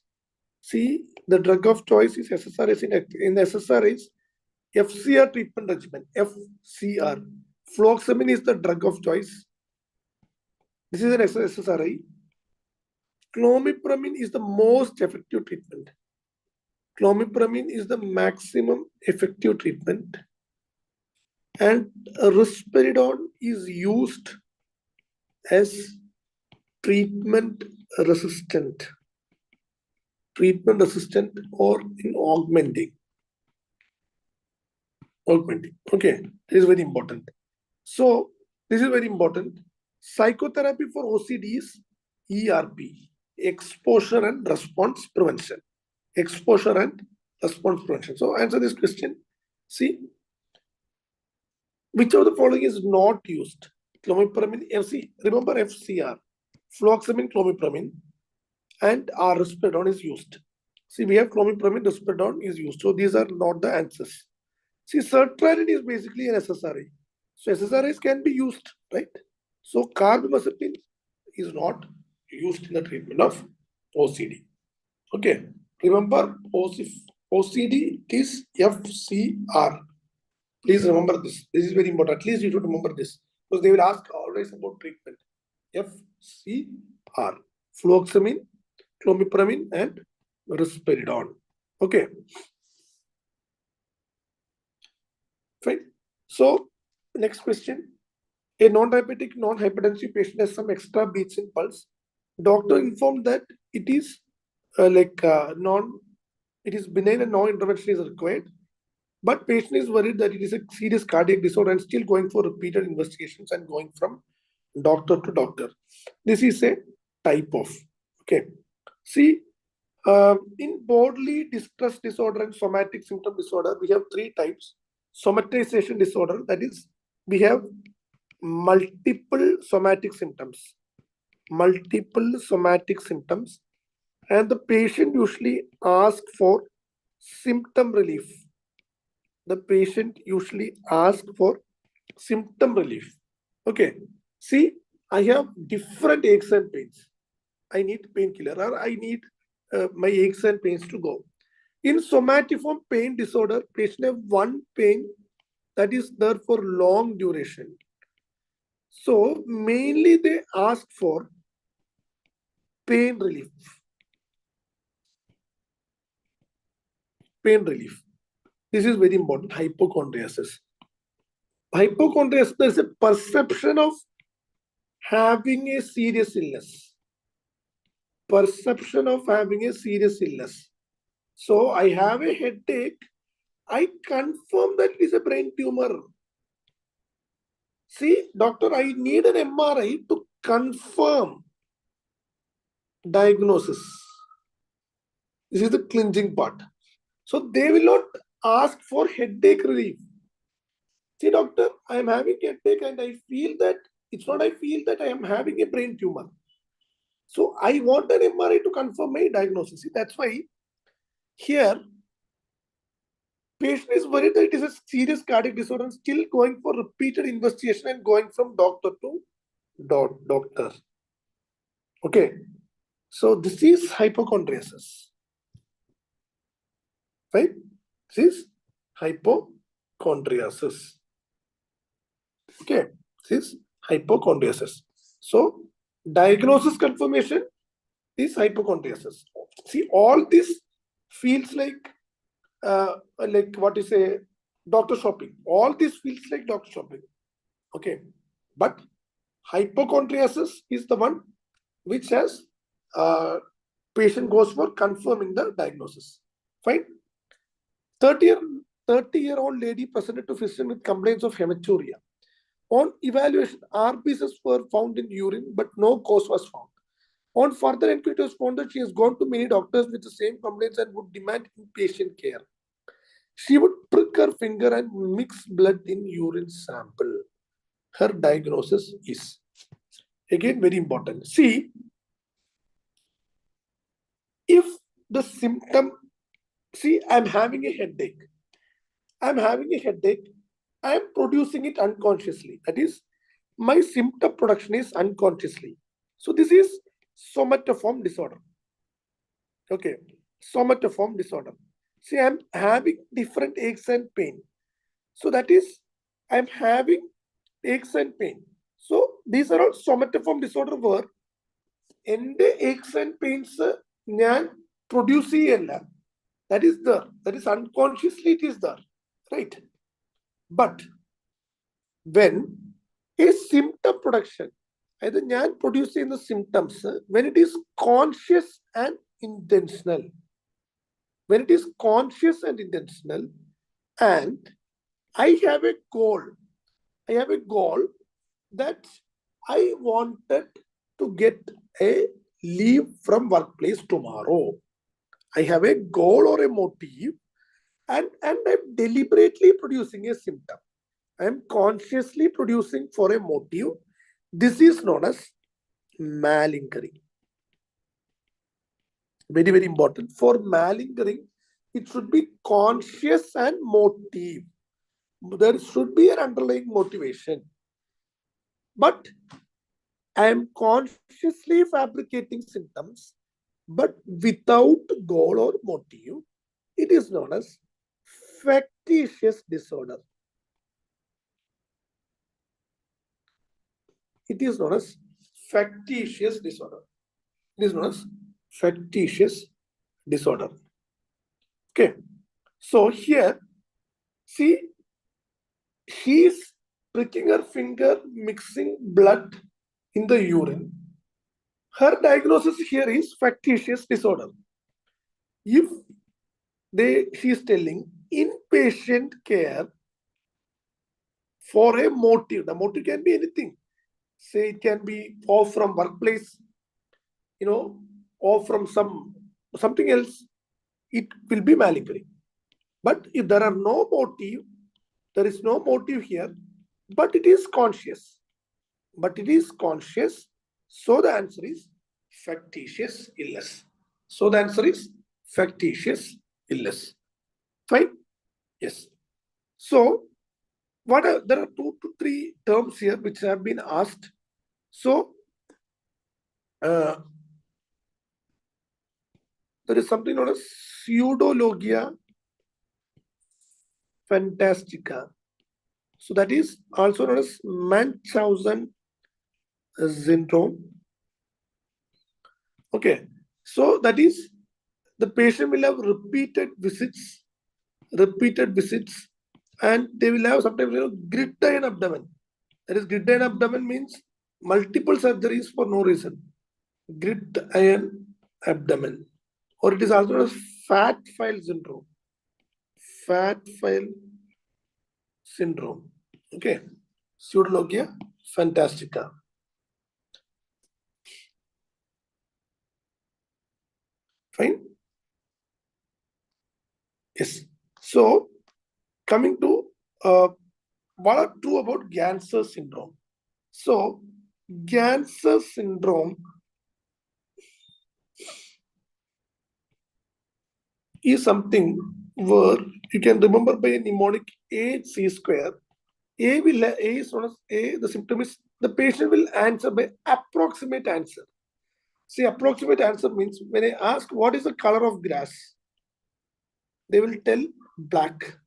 Speaker 2: see, the drug of choice is SSRIs. In SSRIs, FCR treatment regimen, FCR. Fluoxamine is the drug of choice. This is an SSRI. Clomipramine is the most effective treatment. Clomipramine is the maximum effective treatment. And risperidone is used as treatment resistant or in augmenting. Okay, this is very important. So this is very important. Psychotherapy for OCD is ERP, exposure and response prevention. Exposure and response prevention. So answer this question. See, which of the following is not used? Clomipramine, FC, remember FCR, fluoxamine, clomipramine, and risperidone is used. See, we have clomipramine, risperidone is used. So these are not the answers. See, sertraline is basically an SSRI. So SSRIs can be used, right? So carbamazepine is not used in the treatment of OCD. Okay, remember OCD is FCR. Please remember this. This is very important. At least you should remember this, because they will ask always about treatment. FCR, fluoxamine, clomipramine, and risperidone. Okay. Fine. So next question. A non-diabetic, non-hypertensive patient has some extra beats in pulse. Doctor informed that it is it is benign and no intervention is required. But patient is worried that it is a serious cardiac disorder and still going for repeated investigations and going from doctor to doctor. This is a type of. Okay. See, in bodily distress disorder and somatic symptom disorder, we have three types. Somatization disorder, that is, we have multiple somatic symptoms. And the patient usually asks for symptom relief. Okay. See, I have different aches and pains. I need painkiller, or I need my aches and pains to go. In somatiform pain disorder, patient have one pain that is there for long duration. So mainly they ask for pain relief. This is very important. Hypochondriasis. Hypochondriasis, there is a perception of having a serious illness. So I have a headache. I confirm that it is a brain tumor. See, doctor, I need an MRI to confirm diagnosis. This is the clinching part. So they will not ask for headache relief. See, doctor, I am having a headache and I feel that it's not I feel that I am having a brain tumor. So I want an MRI to confirm my diagnosis. See, that's why here patient is worried that it is a serious cardiac disorder and still going for repeated investigation and going from doctor to doctor. Okay. So this is hypochondriasis. Right? This is hypochondriasis. Okay. This is hypochondriasis. So diagnosis confirmation is hypochondriasis. See, all this feels like what you say, doctor shopping. All this feels like doctor shopping. Okay. But hypochondriasis is the one which has patient goes for confirming the diagnosis. Fine. 30-year-old lady presented to physician with complaints of hematuria. On evaluation, RBCs were found in urine, but no cause was found. On further inquiry, it was found that she has gone to many doctors with the same complaints and would demand inpatient care. She would prick her finger and mix blood in urine sample. Her diagnosis is, again, very important. See, if the symptom, see, I'm having a headache. I'm having a headache. I'm producing it unconsciously. That is, my symptom production is unconsciously. So this is somatoform disorder. Okay, somatoform disorder. See, I'm having different aches and pain. So that is, I'm having aches and pain. So these are all somatoform disorder where ende aches and pains njan produce cheyalla. That is there. That is unconsciously it is there. Right? But when a symptom production, either njan producing the symptoms, when it is conscious and intentional, when it is conscious and intentional, and I have a goal that I wanted to get a leave from workplace tomorrow. I have a goal or a motive, and I'm deliberately producing a symptom. I'm consciously producing for a motive. This is known as malingering. Very, very important. For malingering, it should be conscious and motive. There should be an underlying motivation. But I am consciously fabricating symptoms, but without goal or motive. It is known as factitious disorder. It is known as factitious disorder. It is known as factitious disorder. Okay. So here, see, she is pricking her finger, mixing blood in the urine. Her diagnosis here is factitious disorder. If she is telling inpatient care for a motive, the motive can be anything. Say it can be off from workplace, or from something else, it will be malingering. But if there are no motive, there is no motive here, but it is conscious. So the answer is factitious illness. So the answer is factitious illness. Fine? Yes. So there are 2 to 3 terms here which have been asked. So there is something known as pseudologia fantastica. So that is also known as Munchausen syndrome. Okay. So that is the patient will have repeated visits, and they will have sometimes grid-iron abdomen. That is, grid-iron abdomen means multiple surgeries for no reason. Grid-iron abdomen, or it is also known as fat file syndrome. Fat file syndrome. Okay. Pseudologia fantastica. Fine. Yes. So coming to what are true about Ganser syndrome? So Ganser syndrome is something where you can remember by a mnemonic A-C square. A is known as A. The symptom is the patient will answer by approximate answer. See, approximate answer means when I ask what is the color of grass, they will tell black.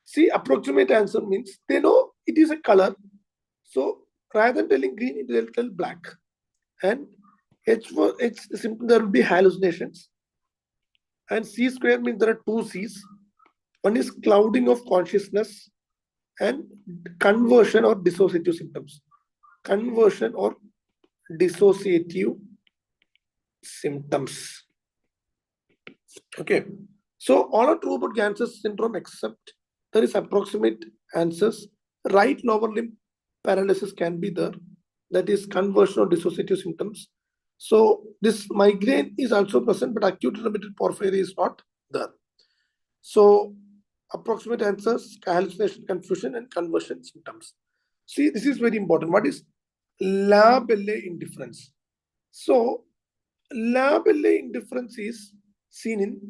Speaker 2: See, approximate answer means they know it is a color. So rather than telling green, they will tell black. And H for H, the symptom there will be hallucinations. And C square means there are two C's. One is clouding of consciousness and conversion or dissociative symptoms. Conversion or dissociative symptoms. Okay. So all are true about Ganser syndrome except there is approximate answers. Right lower limb paralysis can be there. That is conversion or dissociative symptoms. So this migraine is also present, but acute intermittent porphyria is not there. So approximate answers, hallucination, confusion, and conversion symptoms. See, this is very important. What is labellar indifference? So labellar indifference is seen in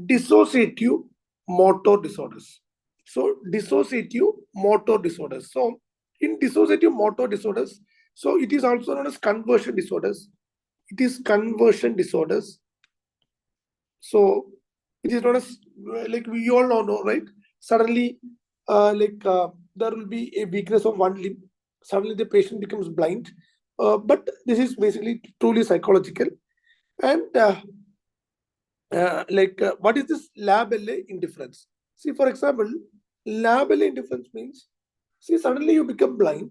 Speaker 2: dissociative motor disorders. So dissociative motor disorders. So in dissociative motor disorders, so it is also known as conversion disorders. It is conversion disorders. So it is known as, like we all know, right? Suddenly, there will be a weakness of one limb. Suddenly the patient becomes blind. But this is basically truly psychological. And what is this labellar indifference? See, for example, labellar indifference means, see, suddenly you become blind.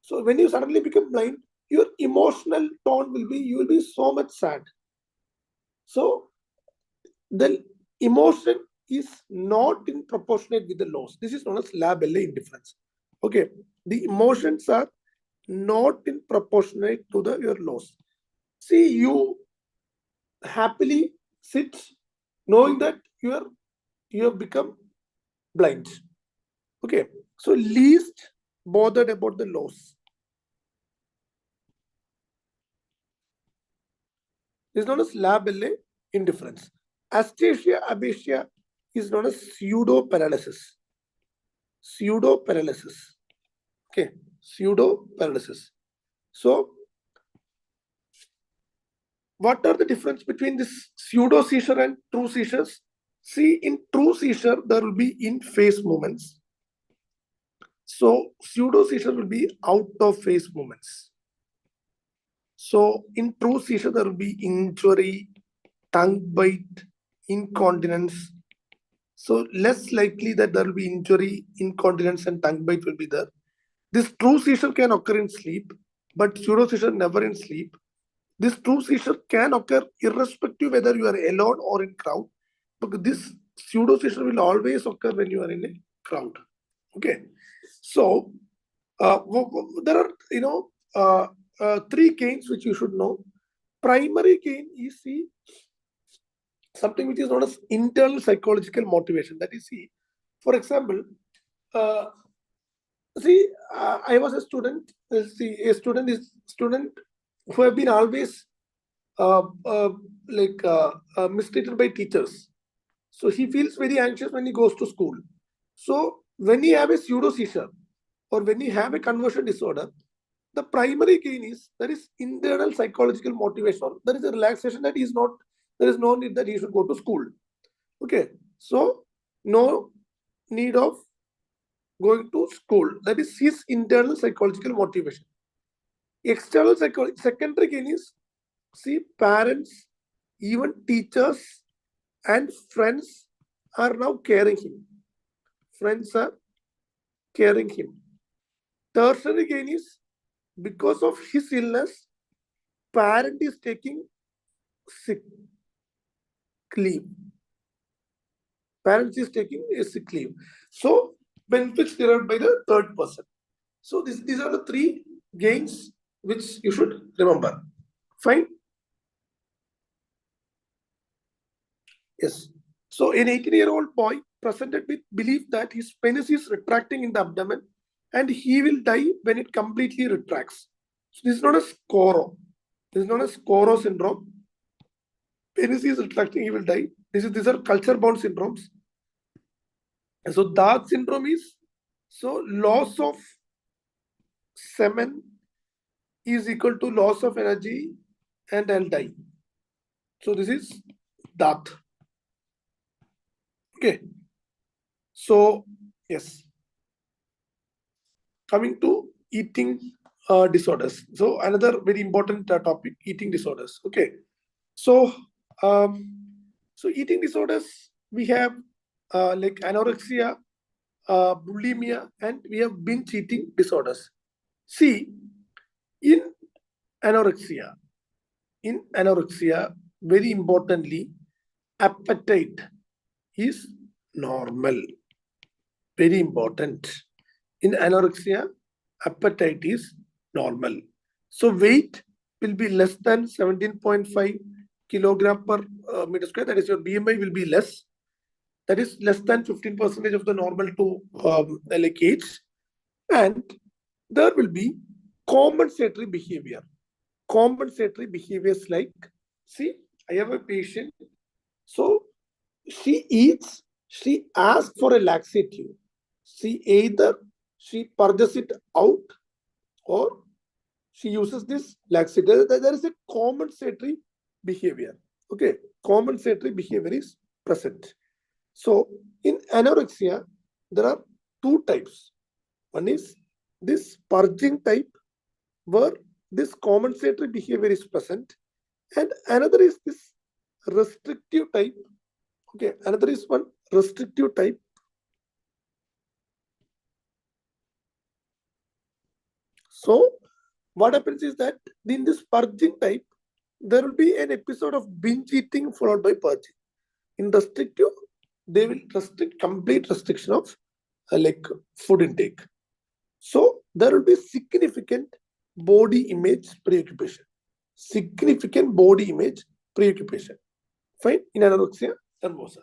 Speaker 2: So when you suddenly become blind, your emotional tone will be, you will be so much sad. So the emotion is not in proportionate with the loss. This is known as labellar indifference. Okay, the emotions are not in proportionate to your loss. See, you happily sit knowing that you have become blind. Okay, so least bothered about the loss. This is known as labellar indifference. Aesthesia abasia is known as pseudo paralysis. Pseudo paralysis. Okay, pseudo paralysis. So what are the difference between this pseudo seizure and true seizures? See, in true seizure, there will be in-phase movements. So pseudo seizure will be out of phase movements. So in true seizure, there will be injury, tongue bite, incontinence. So less likely that there will be injury, incontinence, and tongue bite will be there. This true seizure can occur in sleep, but pseudo seizure never in sleep. This true seizure can occur irrespective whether you are alone or in crowd, because this pseudo seizure will always occur when you are in a crowd. Okay, so there are three gains which you should know. Primary gain is something which is known as internal psychological motivation. That is, for example, I was a student. A student who have been always mistreated by teachers. So he feels very anxious when he goes to school. So when he have a pseudo seizure or when he have a conversion disorder, the primary gain is there is internal psychological motivation. There is a relaxation that is not, there is no need that he should go to school. Okay, so no need of going to school. That is his internal psychological motivation. External secondary gain is, see, parents, even teachers and friends are now caring him. Friends are caring him. Tertiary gain is because of his illness, parent is taking sick leave. Parents is taking a sick leave. So benefits derived by the third person. So these are the three gains which you should remember. Fine. Yes. So an 18-year-old boy presented with belief that his penis is retracting in the abdomen and he will die when it completely retracts. So this is not a scoro. This is not a scoro syndrome. Penis is retracting, he will die. These are culture-bound syndromes. And so that syndrome is, so loss of semen is equal to loss of energy and I'll die. So this is that. Okay. So yes. Coming to eating disorders. So another very important topic, eating disorders. Okay. So eating disorders, we have like anorexia, bulimia, and we have binge eating disorders. See, in anorexia, very importantly, appetite is normal. Very important. In anorexia, appetite is normal. So weight will be less than 17.5 kilogram per meter square. That is, your BMI will be less. That is less than 15% of the normal to like age. And there will be compensatory behavior. Compensatory behaviors like, see, I have a patient. So she eats, she asks for a laxative. Either she purges it out or she uses this laxative. There is a compensatory behavior. Okay, compensatory behavior is present. So in anorexia, there are two types. One is this purging type, where this compensatory behavior is present, and another is this restrictive type. Okay, another is one restrictive type. So what happens is that in this purging type, there will be an episode of binge eating followed by purging. In restrictive, they will restrict, complete restriction of like food intake. So there will be significant body image preoccupation. Significant body image preoccupation. Fine, in anorexia nervosa.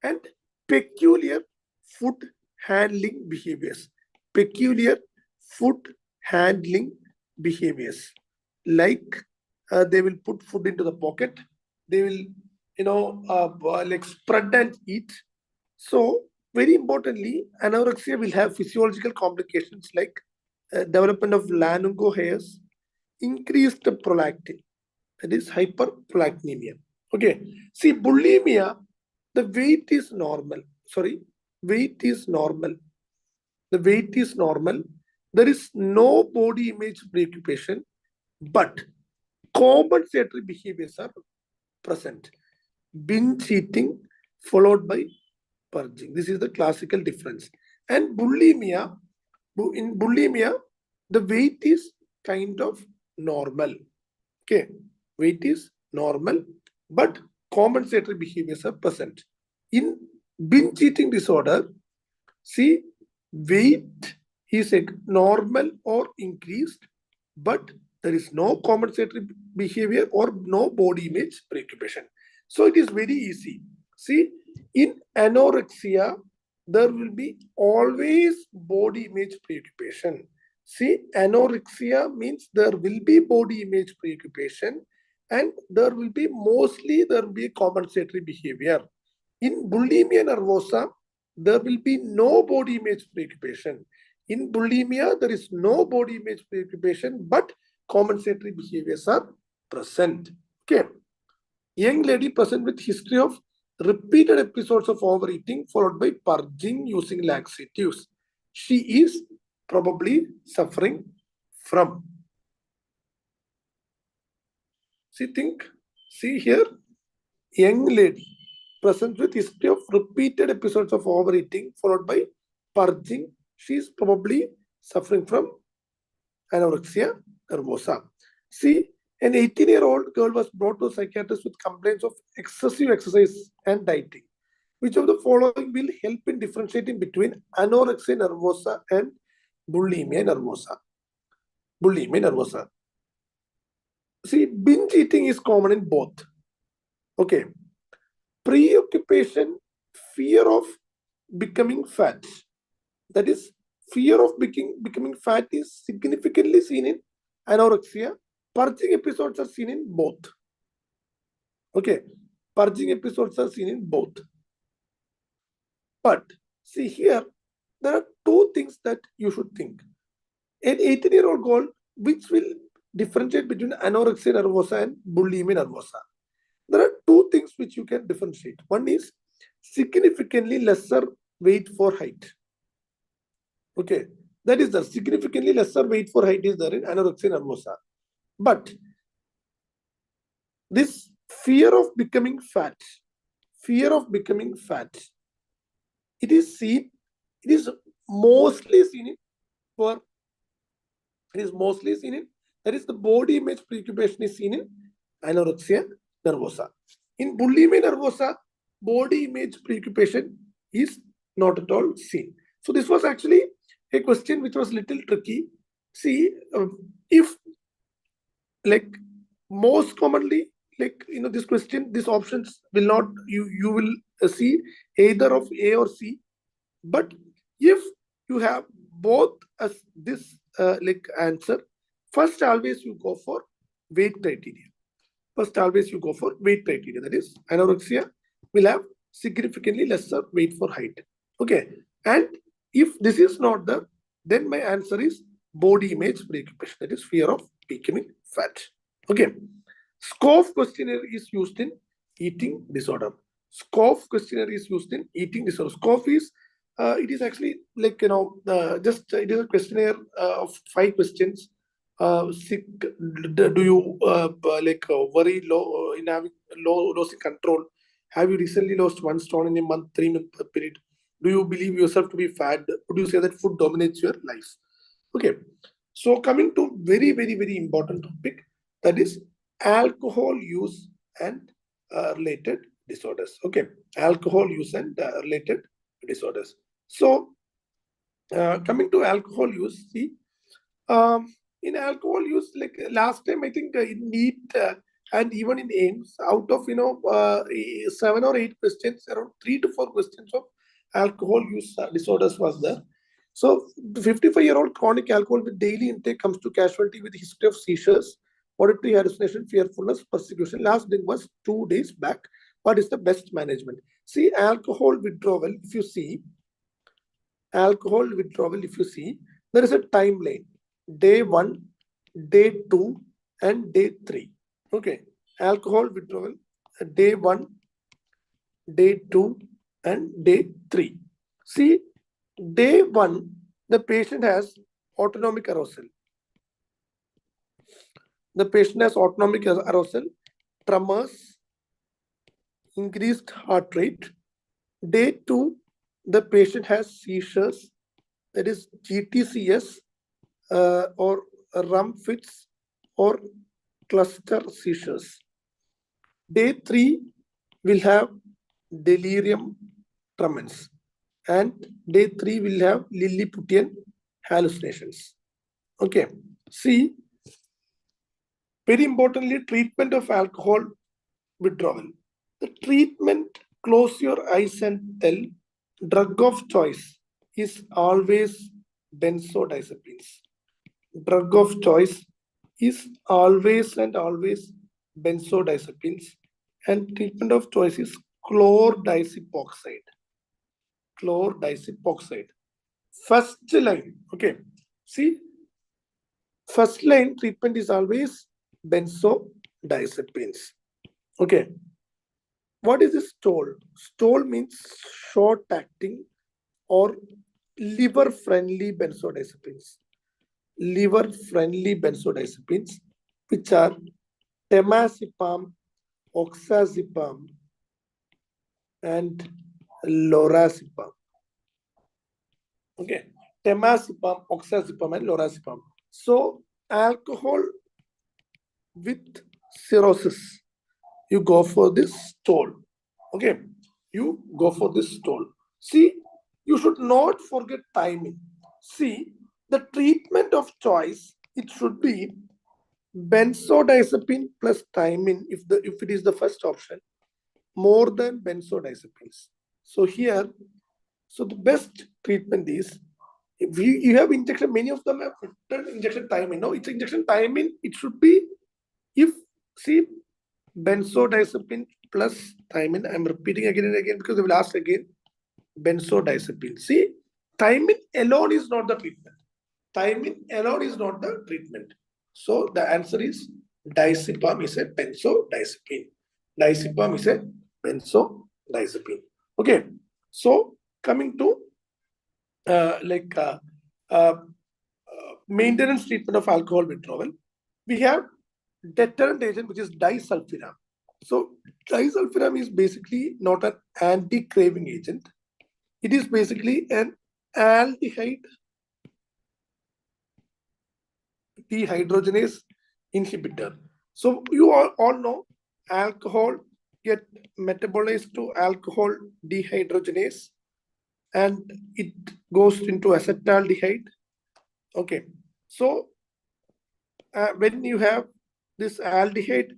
Speaker 2: And peculiar food handling behaviors. Peculiar food handling behaviors. Like they will put food into the pocket. They will, like spread and eat. So very importantly, anorexia will have physiological complications like development of lanugo hairs, increased prolactin, that is hyperprolactinemia. Okay, see, bulimia, the weight is normal. Sorry, weight is normal. The weight is normal. There is no body image preoccupation, but compensatory behaviors are present. Binge eating followed by purging. This is the classical difference. And bulimia, in bulimia, the weight is kind of normal. Okay, weight is normal, but compensatory behaviors are present. In binge eating disorder, see, weight is normal or increased, but there is no compensatory behavior or no body image preoccupation. So it is very easy. See, in anorexia, there will be always body image preoccupation. See, anorexia means there will be body image preoccupation and there will be compensatory behavior. In bulimia nervosa, there will be no body image preoccupation. In bulimia, there is no body image preoccupation, but compensatory behaviors are present. Okay. Young lady present with history of repeated episodes of overeating followed by purging using laxatives. She is probably suffering from. See here, young lady present with history of repeated episodes of overeating followed by purging. She is probably suffering from anorexia nervosa. See, an 18-year-old girl was brought to a psychiatrist with complaints of excessive exercise and dieting. Which of the following will help in differentiating between anorexia nervosa and bulimia nervosa? Bulimia nervosa. See, binge eating is common in both. Okay. Preoccupation, fear of becoming fat. That is, fear of becoming fat is significantly seen in anorexia. Purging episodes are seen in both. Okay. Purging episodes are seen in both. But see here, there are two things that you should think. An 18-year-old girl, which will differentiate between anorexia nervosa and bulimia nervosa. There are two things which you can differentiate. One is significantly lesser weight for height. Okay, that is the significantly lesser weight for height is there in anorexia nervosa. But this fear of becoming fat, it is seen, it is mostly seen in that is the body image preoccupation is seen in anorexia nervosa. In bulimia nervosa, body image preoccupation is not at all seen. So this was actually a question which was little tricky. See, if like most commonly, like this question, these options will not, you will see either of A or C. But if you have both as this answer, first always you go for weight criteria. That is, anorexia will have significantly lesser weight for height. Okay. And if this is not there, then my answer is body image preoccupation. That is fear of becoming fat. Okay. SCOFF questionnaire is used in eating disorder. SCOFF questionnaire is used in eating disorder. SCOFF is it is actually like just it is a questionnaire of 5 questions. Sick? Do you worry low in having losing control? Have you recently lost 1 stone in a month, 3-month period? Do you believe yourself to be fat? Would you say that food dominates your life? Okay. So coming to very, very, very important topic, that is alcohol use and related disorders. Okay, alcohol use and related disorders. So coming to alcohol use, see, in alcohol use, like last time, I think in NEET and even in AIMS, out of 7 or 8 questions, around 3 to 4 questions of alcohol use disorders was there. So, 55-year-old chronic alcohol with daily intake comes to casualty with history of seizures, auditory hallucination, fearfulness, persecution. Last thing was 2 days back. What is the best management? See, alcohol withdrawal, if you see, there is a timeline. Day 1, day 2, and day 3. Okay. Alcohol withdrawal, day 1, day 2, and day 3. See, day 1, the patient has autonomic arousal. Tremors, increased heart rate. Day 2, the patient has seizures, that is GTCS or REM fits or cluster seizures. Day 3 will have delirium tremens, and day 3 will have Lilliputian hallucinations. Okay, see, very importantly, treatment of alcohol withdrawal. The treatment, close your eyes and tell, drug of choice is always benzodiazepines. Drug of choice is always and always benzodiazepines, and treatment of choice is chlordiazepoxide. First line, okay. See, first line treatment is always benzodiazepines. Okay. What is this STOL? STOL means short acting or liver friendly benzodiazepines. Which are temazepam, oxazepam, and lorazepam. Okay, temazepam, oxazepam, and lorazepam. So, alcohol with cirrhosis, you go for this STOL. Okay, you go for this stall. See, you should not forget timing. See, the treatment of choice, it should be benzodiazepine plus thymine if it is the first option, more than benzodiazepines. So here, so the best treatment is, if you have injection, many of them have written injection timing. No, it's injection timing. It should be, if, see, benzodiazepine plus thymine. I'm repeating again and again because they will ask again. Benzodiazepine. See, thymine alone is not the treatment. Thymine alone is not the treatment. So the answer is diazepam is a benzodiazepine. Diazepam is a benzodiazepine. Okay. So coming to maintenance treatment of alcohol withdrawal, we have deterrent agent, which is disulfiram. So disulfiram is basically not an anti-craving agent. It is basically an aldehyde dehydrogenase inhibitor. So you all know alcohol get metabolized to alcohol dehydrogenase and it goes into acetaldehyde. Okay. So when you have this aldehyde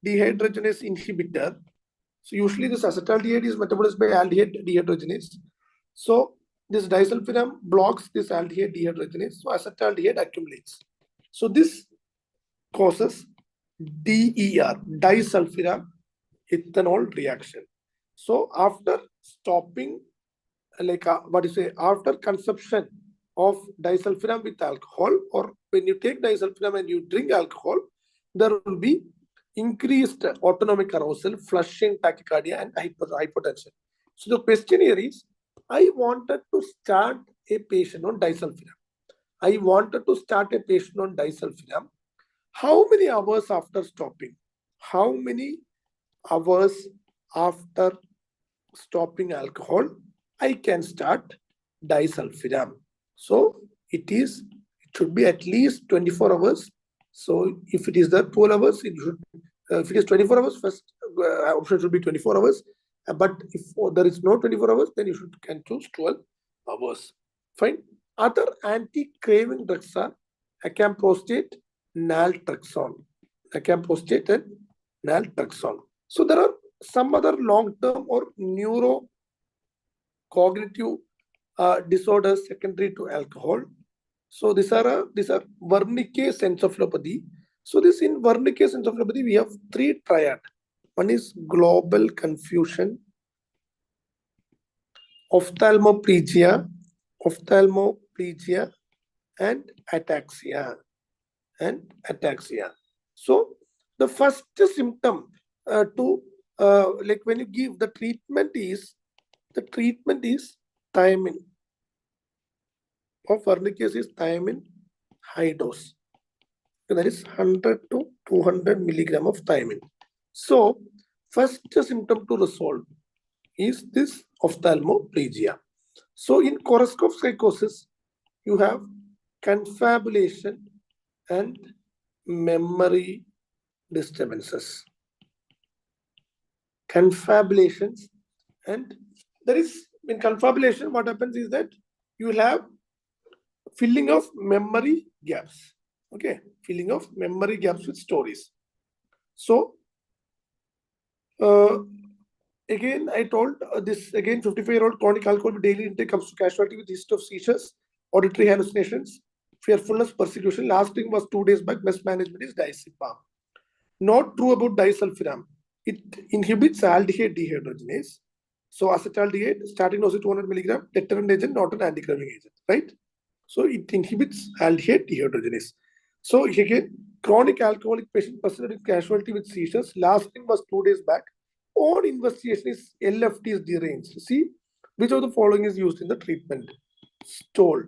Speaker 2: dehydrogenase inhibitor, so usually this acetaldehyde is metabolized by aldehyde dehydrogenase. So this disulfiram blocks this aldehyde dehydrogenase, so acetaldehyde accumulates. So this causes DER, disulfiram ethanol reaction. So after stopping, after consumption of disulfiram with alcohol, or when you take disulfiram and you drink alcohol, there will be increased autonomic arousal, flushing, tachycardia, and hypotension. So the question here is, I wanted to start a patient on disulfiram. How many hours after stopping? How many hours after stopping alcohol I can start disulfiram? So it should be at least 24 hours. So if it is the 12 hours, it should, if it is 24 hours, first option should be 24 hours. But if there is no 24 hours, then you can choose 12 hours. Fine. Other anti-craving drugs are acamprostate, naltrexone. Acamprostate and naltrexone. So there are some other long-term or neurocognitive disorders secondary to alcohol. So these are Wernicke's encephalopathy. So this in Wernicke's encephalopathy, we have three triad. One is global confusion, ophthalmoplegia, and ataxia. So the first symptom when you give the treatment is thiamine. Of Wernicke's is thiamine high dose. So that is 100 to 200 milligram of thiamine. So first symptom to resolve is this ophthalmoplegia. So in Korsakoff psychosis, you have confabulation and memory disturbances. Confabulations, and there is, in confabulation, what happens is that you will have filling of memory gaps. Okay, filling of memory gaps with stories. So again, I told this again, 55-year-old chronic alcohol daily intake comes to casualty with history of seizures, auditory hallucinations, fearfulness, persecution. Last thing was 2 days back. Best management is diazepam. Not true about disulfiram. It inhibits aldehyde dehydrogenase. So acetaldehyde, starting dose is 200 milligram, deterrent agent, not an anti-craving agent, right? So it inhibits aldehyde dehydrogenase. So again, chronic alcoholic patient presented with casualty with seizures. Last thing was 2 days back. On investigation is LFT is deranged. See, which of the following is used in the treatment? Stole,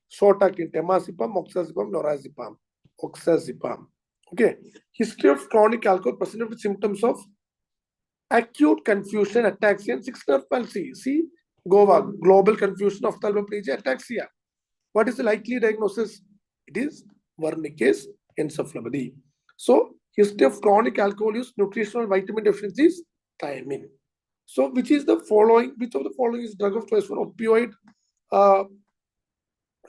Speaker 2: short-acting temazepam, oxazepam, lorazepam, oxazepam. Okay. History of chronic alcohol presented with symptoms of acute confusion, ataxia, and sixth nerve palsy. See, GOVA, global confusion, ophthalmoplegia, ataxia. What is the likely diagnosis? It is Wernicke's encephalopathy. So, history of chronic alcohol use, nutritional vitamin deficiencies, thiamine. So which of the following is drug of choice for opioid?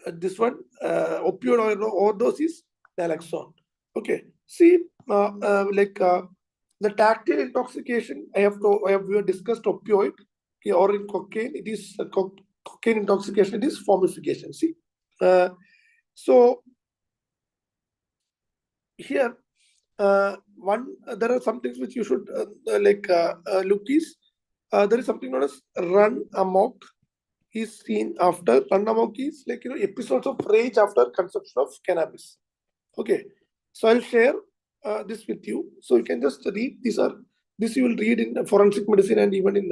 Speaker 2: This one, opioid overdose is naloxone. Okay. See, the tactile intoxication, we have discussed opioid. Okay, or in cocaine, it is cocaine intoxication, it is formification. See, so here, there are some things which you should look is, there is something known as run amok is seen after. Run amok is like, episodes of rage after consumption of cannabis. Okay, so I'll share this with you, so you can just read. This you will read in forensic medicine and even in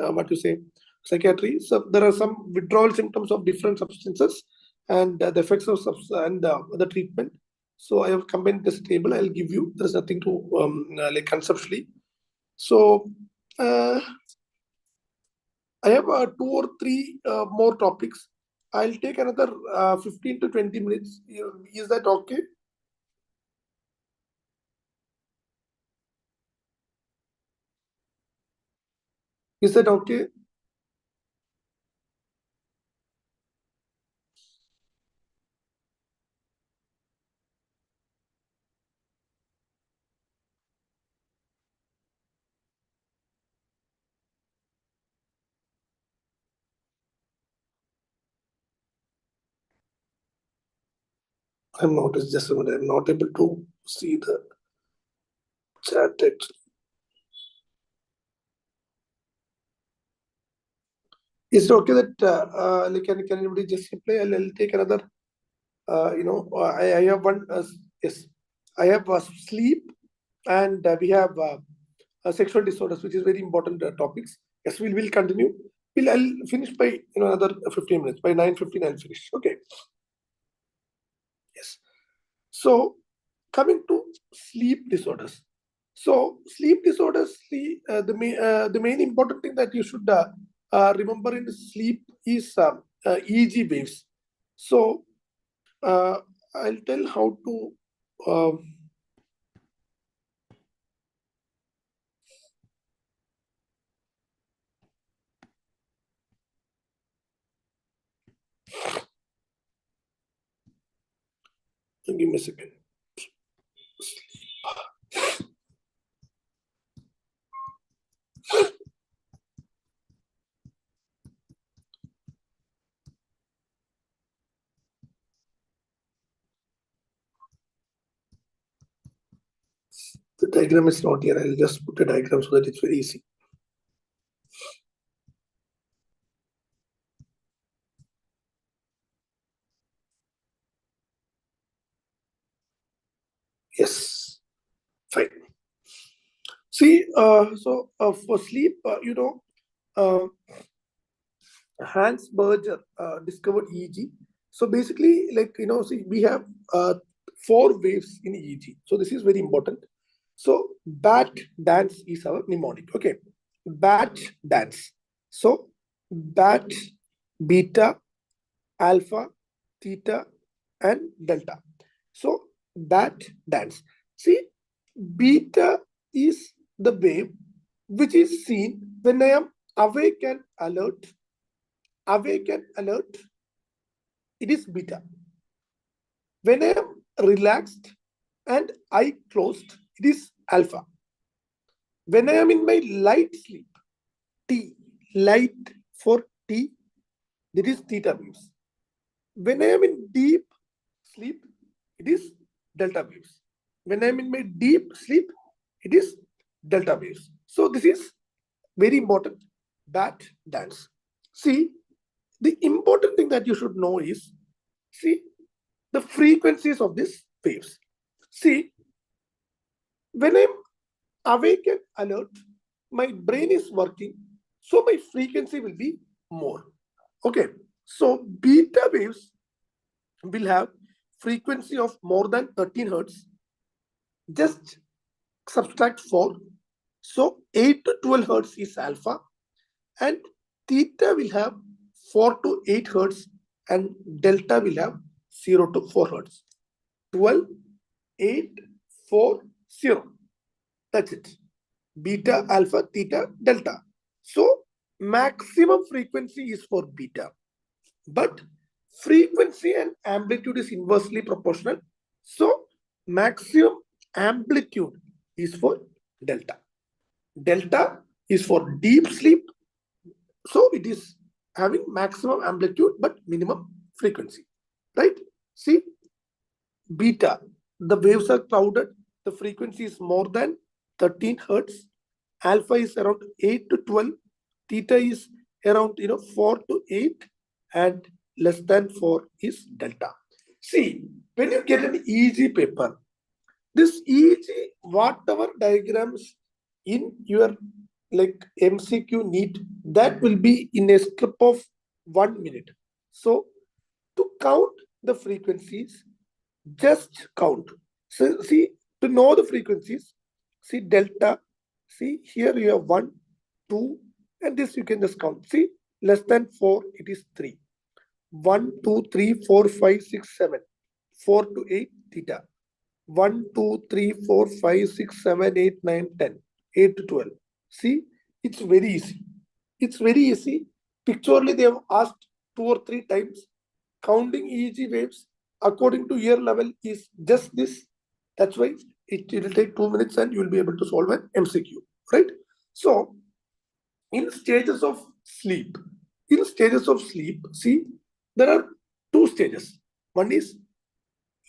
Speaker 2: psychiatry. So there are some withdrawal symptoms of different substances and the effects of the treatment. So I have combined this table. I'll give you. There's nothing to conceptually. So I have 2 or 3 more topics. I'll take another 15 to 20 minutes. Is that okay? Is that okay? I'm not, just a minute, I'm not able to see the chat actually. Is it okay that can anybody just reply? I'll take another. I have one. Yes, I have sleep, and we have sexual disorders, which is very important topics. Yes, we will continue. I'll finish by another 15 minutes. By 9:15, I'll finish. Okay. Yes. So coming to sleep disorders. So sleep disorders, the main important thing that you should remember in sleep is EEG waves. So I'll tell how to give me a second. The diagram is not here. I'll just put a diagram so that it's very easy. Yes, fine. See, so for sleep, Hans Berger discovered EEG. So basically, see, we have 4 waves in EEG. So this is very important. So bat dance is our mnemonic. Okay, bat dance. So bat, beta, alpha, theta, and delta. So bat dance. See, beta is the wave which is seen when I am awake and alert. Awake and alert, it is beta. When I am relaxed and eye closed, it is alpha. When I am in my light sleep, T, light for T, that is theta waves. When I am in deep sleep, it is delta waves. When I am in my deep sleep, it is delta waves. So this is very important, bat dance. See, the important thing that you should know is, see, the frequencies of these waves. See, when I'm awake and alert, my brain is working, so my frequency will be more. Okay, so beta waves will have frequency of more than 13 hertz. Just subtract 4. So 8 to 12 hertz is alpha, and theta will have 4 to 8 hertz, and delta will have 0 to 4 hertz. 12, 8, 4, 0. That's it. Beta, alpha, theta, delta. So maximum frequency is for beta, but frequency and amplitude is inversely proportional. So maximum amplitude is for delta. Delta is for deep sleep. So it is having maximum amplitude but minimum frequency, right? See, beta, the waves are crowded, the frequency is more than 13 hertz, alpha is around 8 to 12, theta is around 4 to 8, and less than 4 is delta. See, when you get an EEG paper, this EEG, whatever diagrams in your like MCQ need, that will be in a strip of 1 minute. So to count the frequencies, just count. So see, to know the frequencies, see delta, see here you have 1, 2, and this you can just count. See, less than 4, it is 3. 1, 2, 3, 4, 5, 6, 7. 4 to 8, theta. 1, 2, 3, 4, 5, 6, 7, 8, 9, 10. 8 to 12. See, it's very easy. It's very easy. Pictorially, they have asked 2 or 3 times. Counting EEG waves according to ear level is just this. That's why it will take 2 minutes and you will be able to solve an MCQ, right? So, in stages of sleep, see, there are 2 stages. One is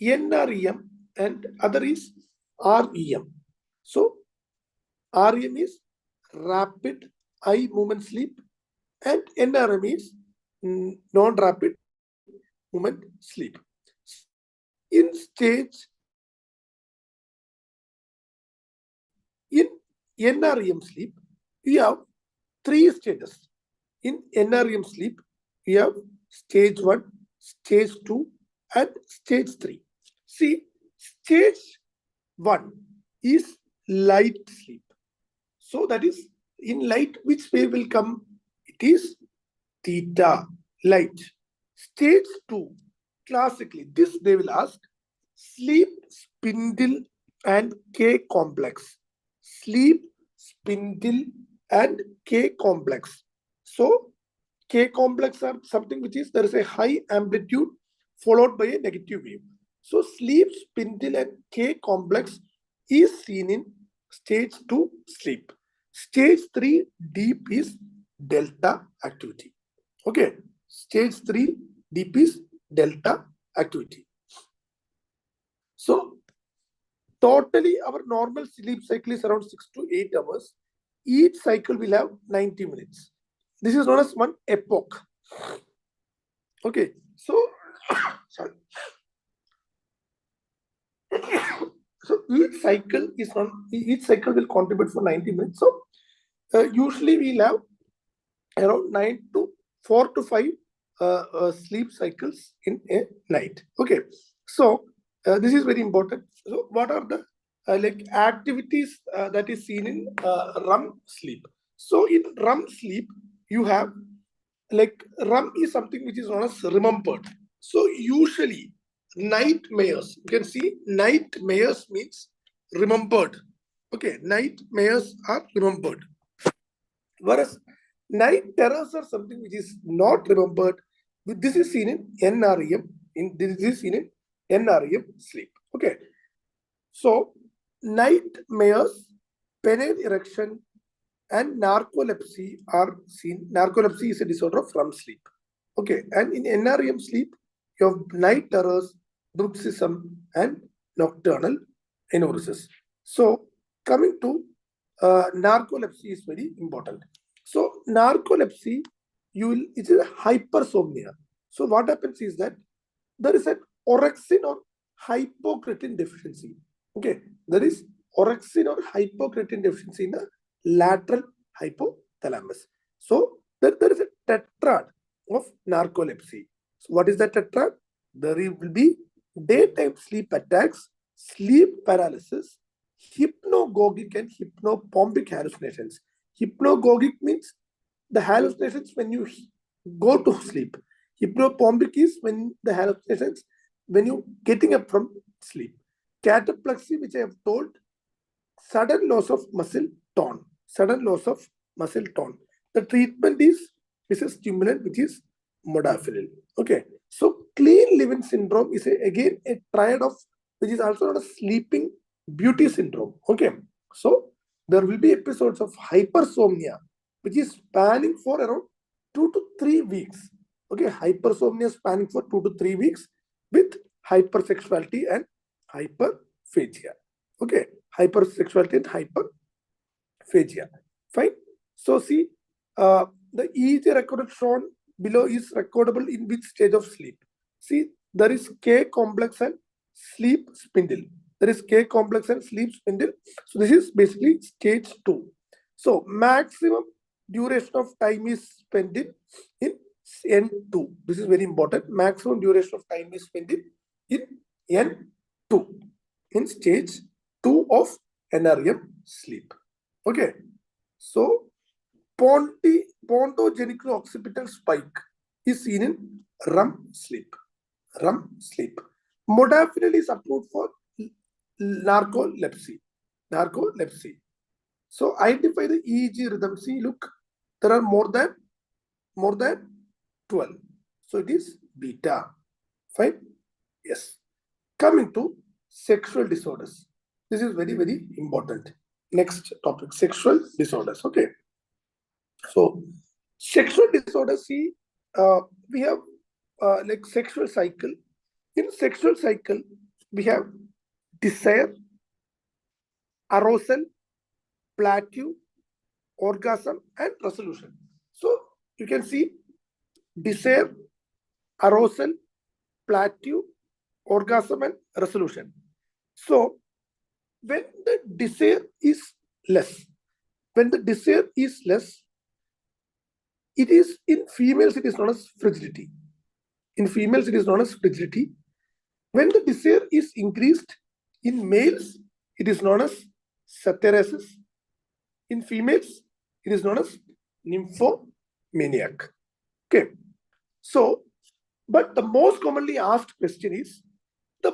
Speaker 2: NREM and other is REM. So, REM is rapid eye movement sleep and NREM is non-rapid movement sleep. In NREM sleep, we have 3 stages. In NREM sleep, we have stage 1, stage 2, and stage 3. See, stage 1 is light sleep. So that is, in light, which wave will come? It is theta, light. Stage 2, classically, this they will ask, sleep, spindle, and K complex. Sleep, spindle, and K complex. So, K complex are something which is, there is a high amplitude followed by a negative wave. So, sleep, spindle, and K complex is seen in stage 2 sleep. Stage 3 deep is delta activity. Okay, stage 3 deep is delta activity. So, totally our normal sleep cycle is around 6 to 8 hours. Each cycle will have 90 minutes. This is known as one epoch. Okay, so, sorry. So each cycle will contribute for 90 minutes. So usually we'll have around 4 to 5 sleep cycles in a night. Okay, so this is very important. So what are the like activities that is seen in REM sleep? So in REM sleep, you have like REM is something which is known as remembered. So usually nightmares, you can see nightmares means remembered. Okay, nightmares are remembered. Whereas night terrors are something which is not remembered. This is seen in NREM. This is seen in NREM sleep. Okay. So nightmares, penile erection, and narcolepsy are seen. Narcolepsy is a disorder of REM sleep. Okay. And in NREM sleep, you have night terrors, bruxism, and nocturnal enuresis. So coming to narcolepsy is very important. So narcolepsy, it is a hypersomnia. So what happens is that there is an orexin or hypocretin deficiency. Okay, there is orexin or hypocretin deficiency in the lateral hypothalamus. So there is a tetrad of narcolepsy. So what is the tetrad? There will be daytime sleep attacks, sleep paralysis, hypnagogic and hypnopompic hallucinations. Hypnagogic means the hallucinations when you go to sleep. Hypnopompic is when the hallucinations when you getting up from sleep. Cataplexy, which I have told, sudden loss of muscle tone. Sudden loss of muscle tone. The treatment is a stimulant which is modafinil. Okay. So clean living syndrome is again a triad of which is also known as sleeping beauty syndrome. Okay. So there will be episodes of hypersomnia which is spanning for around 2 to 3 weeks. Okay, hypersomnia spanning for 2 to 3 weeks with hypersexuality and hyperphagia. Okay, hypersexuality and hyperphagia. Fine. So see, the EEG record shown below is recordable in which stage of sleep. See, there is K complex and sleep spindle. There is K complex and sleep spindle. So this is basically stage 2. So maximum duration of time is spent in N2. This is very important. Maximum duration of time is spent in N2, in stage 2 of NREM sleep. Okay. So pontogenic occipital spike is seen in REM sleep. REM sleep. Modafinil is approved for narcolepsy. Narcolepsy. So identify the EEG rhythm. See, look, there are more than 12. So it is beta. Fine. Yes. Coming to sexual disorders. This is very, very important. Next topic, sexual disorders. Okay. So sexual disorders, see, we have like sexual cycle. In sexual cycle, we have desire, arousal, plateau, orgasm, and resolution. So you can see desire, arousal, plateau, orgasm, and resolution. So when the desire is less, it is in females, it is known as frigidity. In females, it is known as frigidity. When the desire is increased, in males, it is known as satyresis. In females, it is known as nymphomaniac. Okay. So, but the most commonly asked question is the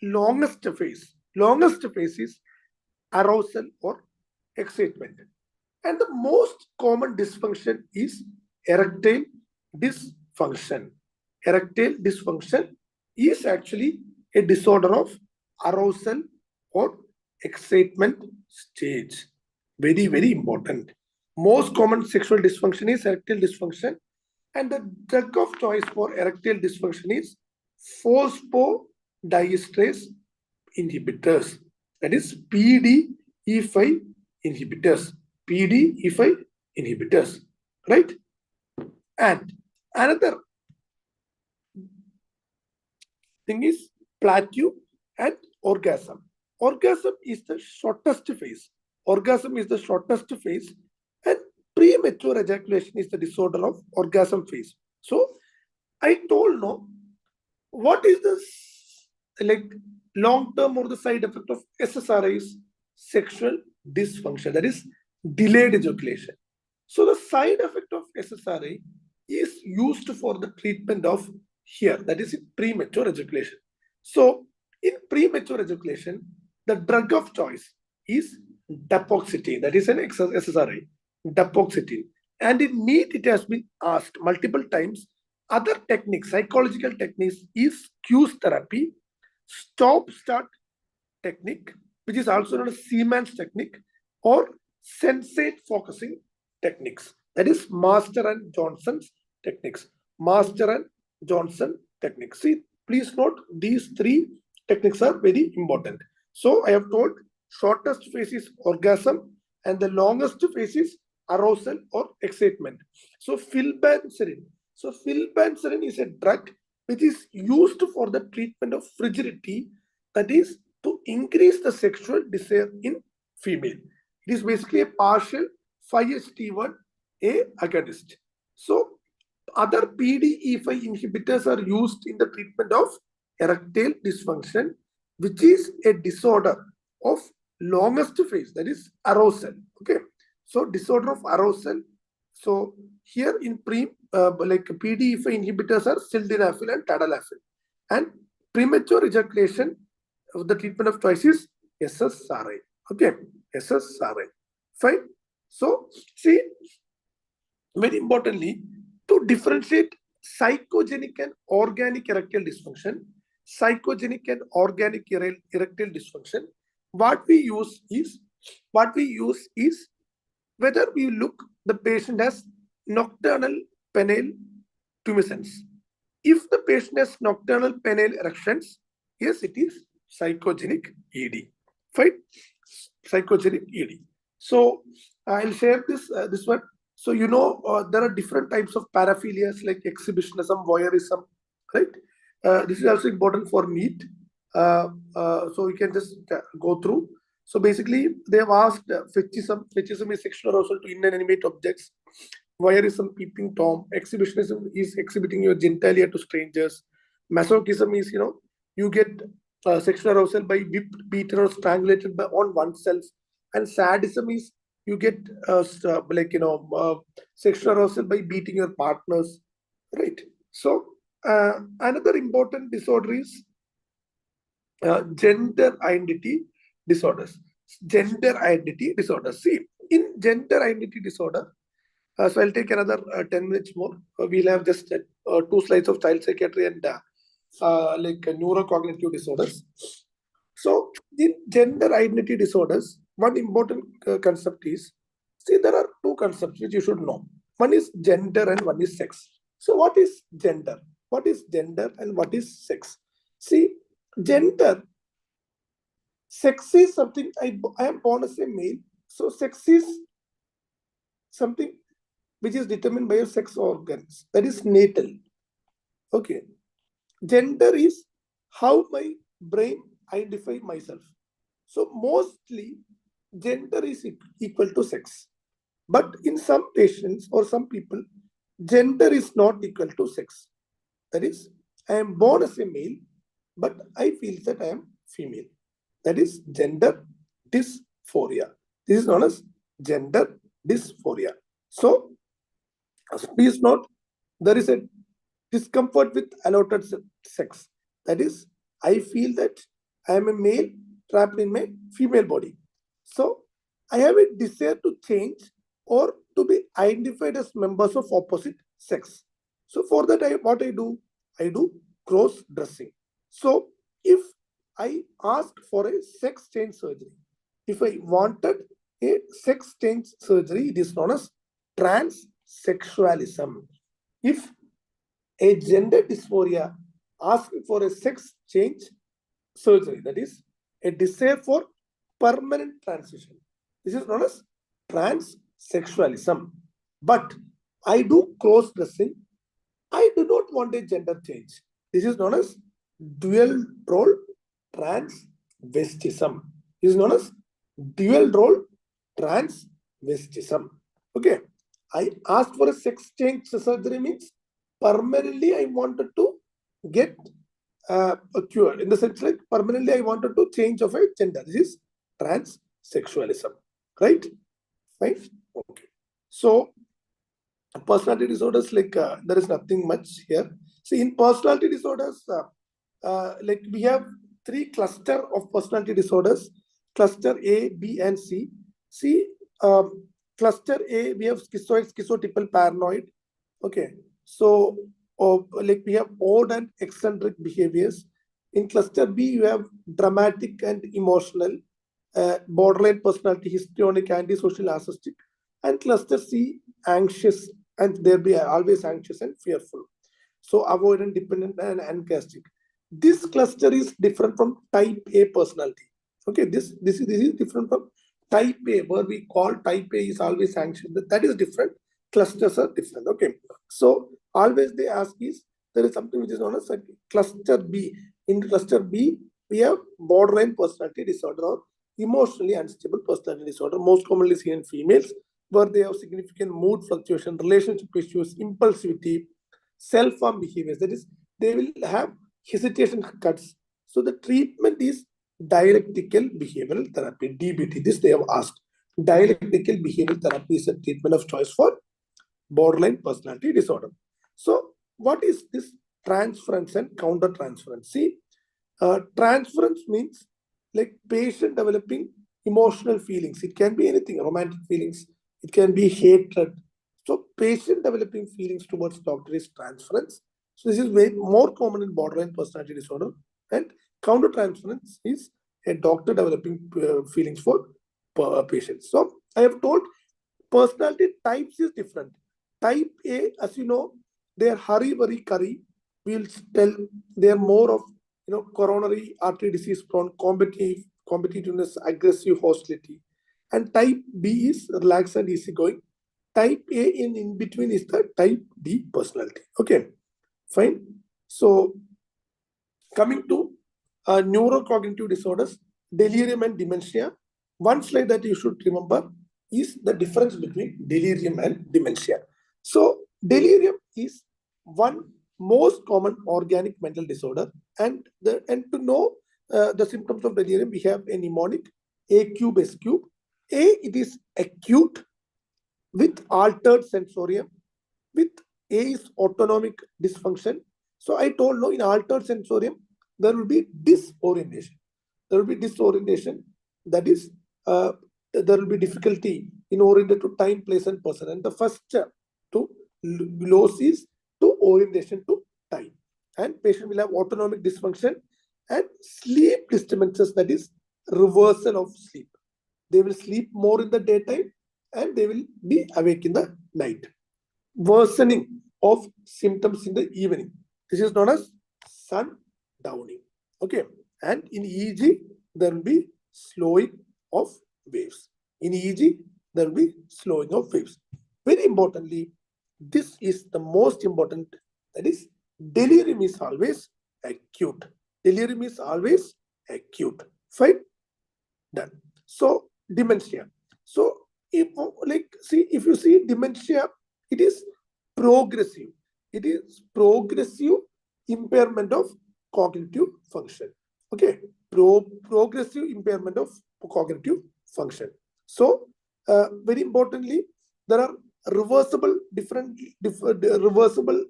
Speaker 2: longest phase is arousal or excitement. And the most common dysfunction is erectile dysfunction. Erectile dysfunction is actually a disorder of arousal or excitement stage. Very, very important. Most common sexual dysfunction is erectile dysfunction, and the drug of choice for erectile dysfunction is phosphodiesterase inhibitors. That is PDE5 inhibitors. PDE5 inhibitors, right? And another thing is plateau and orgasm. Orgasm is the shortest phase. Orgasm is the shortest phase, and premature ejaculation is the disorder of orgasm phase. So I told no, what is the like long-term or the side effect of SSRI is sexual dysfunction, that is delayed ejaculation. So the side effect of SSRI is used for the treatment of here, that is in premature ejaculation. So in premature ejaculation, the drug of choice is dapagliflozin, that is an SSRI, dapagliflozin. And in NEET, it has been asked multiple times. Other techniques, psychological techniques, is cues therapy, stop-start technique, which is also known as Siemens technique, or sensate focusing techniques. That is Master and Johnson's techniques. Master and Johnson techniques. See, please note these three techniques are very important. So I have told shortest phase is orgasm and the longest phase is arousal or excitement. So filbanserin. So filbanserin is a drug which is used for the treatment of frigidity, that is to increase the sexual desire in female. It is basically a partial 5-HT1A agonist. So other PDE5 inhibitors are used in the treatment of erectile dysfunction, which is a disorder of longest phase, that is arousal. Okay. So disorder of arousal. So here in like PDE5 inhibitors are sildenafil and tadalafil. And premature ejaculation of the treatment of choice is SSRI. Okay. SSRI. Fine. So see, very importantly, to differentiate psychogenic and organic erectile dysfunction, erectile dysfunction, what we use is whether we look the patient as nocturnal penile tumescence. If the patient has nocturnal penile erections, yes, it is psychogenic ED. Fine, psychogenic ED. So I'll share this one. So there are different types of paraphilias like exhibitionism, voyeurism, right? This is also important for NEET. So you can just go through. So basically, they have asked fetishism. Fetishism is sexual arousal to inanimate objects. Voyeurism, peeping Tom. Exhibitionism is exhibiting your genitalia to strangers. Masochism is, you get sexual arousal by whipped, beaten, or strangulated on oneself. And sadism is you get sexual arousal by beating your partners, right? So another important disorder is gender identity disorders. Gender identity disorders. See, in gender identity disorder, so I'll take another 10 minutes more. We'll have just 2 slides of child psychiatry and neurocognitive disorders. So in gender identity disorders, one important concept is, see, there are 2 concepts which you should know. One is gender and one is sex. So what is gender? What is gender and what is sex? See, gender, sex is something, I am born as a male. So sex is something which is determined by your sex organs. That is natal. Okay. Gender is how my brain identify myself. So mostly gender is equal to sex. But in some patients or some people, gender is not equal to sex. That is, I am born as a male, but I feel that I am female. That is gender dysphoria. This is known as gender dysphoria. So please note, there is a discomfort with allotted sex. That is, I feel that I am a male trapped in my female body. So I have a desire to change or to be identified as members of opposite sex. So for that, what I do cross-dressing. So if I asked for a sex change surgery, if I wanted a sex change surgery, it is known as transsexualism. If a gender dysphoria asks for a sex change surgery, that is a desire for permanent transition, this is known as transsexualism. But I do cross-dressing. I do not want a gender change. This is known as dual role transvestism. This is known as dual role transvestism. Okay. I asked for a sex change surgery means permanently I wanted to get a cure. In the sense like permanently I wanted to change of a gender. This is transsexualism. Right? Right? Okay. So personality disorders, like there is nothing much here. See, in personality disorders, like we have 3 cluster of personality disorders: cluster A, B, and C. See, cluster A, we have schizoid, schizotypal paranoid. Okay, so like we have odd and eccentric behaviors. In cluster B, you have dramatic and emotional, borderline personality, histrionic, antisocial, narcissistic. And cluster C, anxious, and they'll be always anxious and fearful. So avoidant, dependent, and ancastic. This cluster is different from type A personality. Okay, this is different from type A, where we call type A is always anxious. That is different. Clusters are different. Okay, so always they ask is, there is something which is known as cluster B. In cluster B, we have borderline personality disorder or emotionally unstable personality disorder, most commonly seen in females, where they have significant mood fluctuation, relationship issues, impulsivity, self-harm behaviors. That is, they will have hesitation cuts. So the treatment is dialectical behavioral therapy, DBT. This they have asked. Dialectical behavioral therapy is a treatment of choice for borderline personality disorder. So what is this transference and countertransference? See, transference means like patient developing emotional feelings. It can be anything, romantic feelings. It can be hatred, So patient developing feelings towards doctor is transference. So this is way more common in borderline personality disorder, and countertransference is a doctor developing feelings for patients. So I have told personality types is different. Type A, as you know, they are hurry, worry, curry. We will tell they are more of coronary artery disease prone, competitiveness, aggressive, hostility. And type B is relaxed and easygoing. Type A in between is the type D personality. Okay, fine. So coming to neurocognitive disorders, delirium and dementia. One slide that you should remember is the difference between delirium and dementia. So delirium is one most common organic mental disorder, and to know the symptoms of delirium, we have a mnemonic: A cube, S cube. A, it is acute with altered sensorium. With A is autonomic dysfunction. So I told in altered sensorium, there will be disorientation. There will be disorientation. That is, there will be difficulty in oriented to time, place, and person. And the first step to loss is to orientation to time. And patient will have autonomic dysfunction and sleep disturbances, that is reversal of sleep. They will sleep more in the daytime and they will be awake in the night. Worsening of symptoms in the evening. This is known as sundowning. Okay. And in EEG, there will be slowing of waves. In EEG, there will be slowing of waves. Very importantly, this is the most important, that is, delirium is always acute. Delirium is always acute. Fine? Done. So, dementia. So, if you see dementia, it is progressive. It is progressive impairment of cognitive function. Okay, progressive impairment of cognitive function. So, very importantly, there are reversible reversible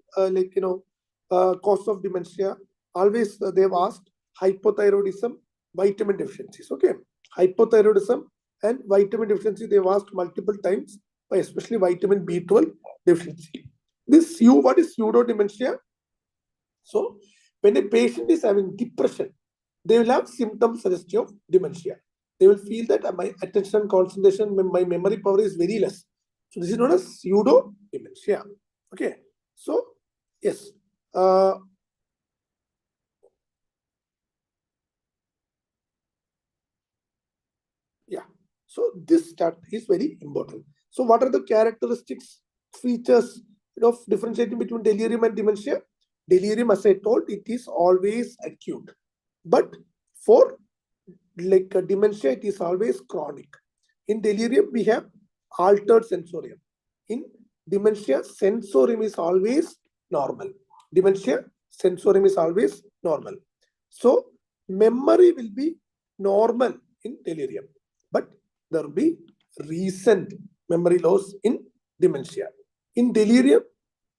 Speaker 2: cause of dementia. Always they have asked hypothyroidism, vitamin deficiencies. Okay, hypothyroidism and vitamin deficiency they have asked multiple times, especially vitamin B12 deficiency. What is pseudo dementia? So when a patient is having depression, they will have symptoms suggestive of dementia. They will feel that my attention and concentration, my memory power is very less. So this is known as pseudo dementia. Okay. So yes. Yeah. So this chart is very important. So what are the characteristics, features of differentiating between delirium and dementia? Delirium, as I told, it is always acute. But for dementia, it is always chronic. In delirium, we have altered sensorium. In dementia, sensorium is always normal. Dementia, sensorium is always normal. So memory will be normal in delirium, but there will be recent memory loss in dementia. In delirium,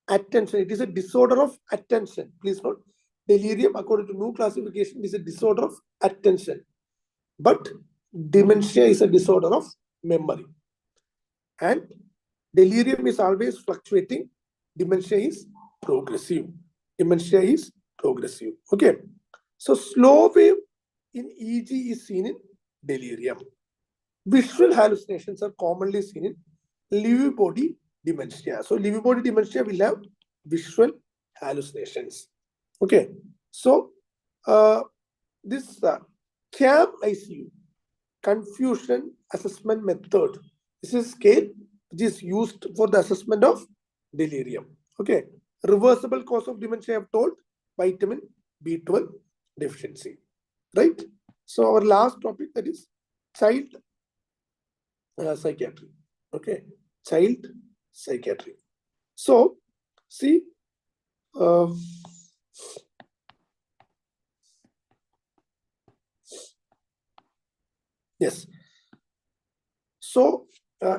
Speaker 2: attention, it is a disorder of attention. Please note, delirium, according to new classification, is a disorder of attention. But dementia is a disorder of memory. And delirium is always fluctuating. Dementia is progressive. Dementia is progressive. Okay. So slow wave in EEG is seen in delirium. Visual hallucinations are commonly seen in Lewy body dementia. So Lewy body dementia will have visual hallucinations. Okay. So this CAM ICU, confusion assessment method. This is scale which is used for the assessment of delirium. Okay. Reversible cause of dementia I have told, vitamin B12 deficiency. Right. So our last topic, that is child psychiatry. Okay. Child psychiatry. So see, yes. So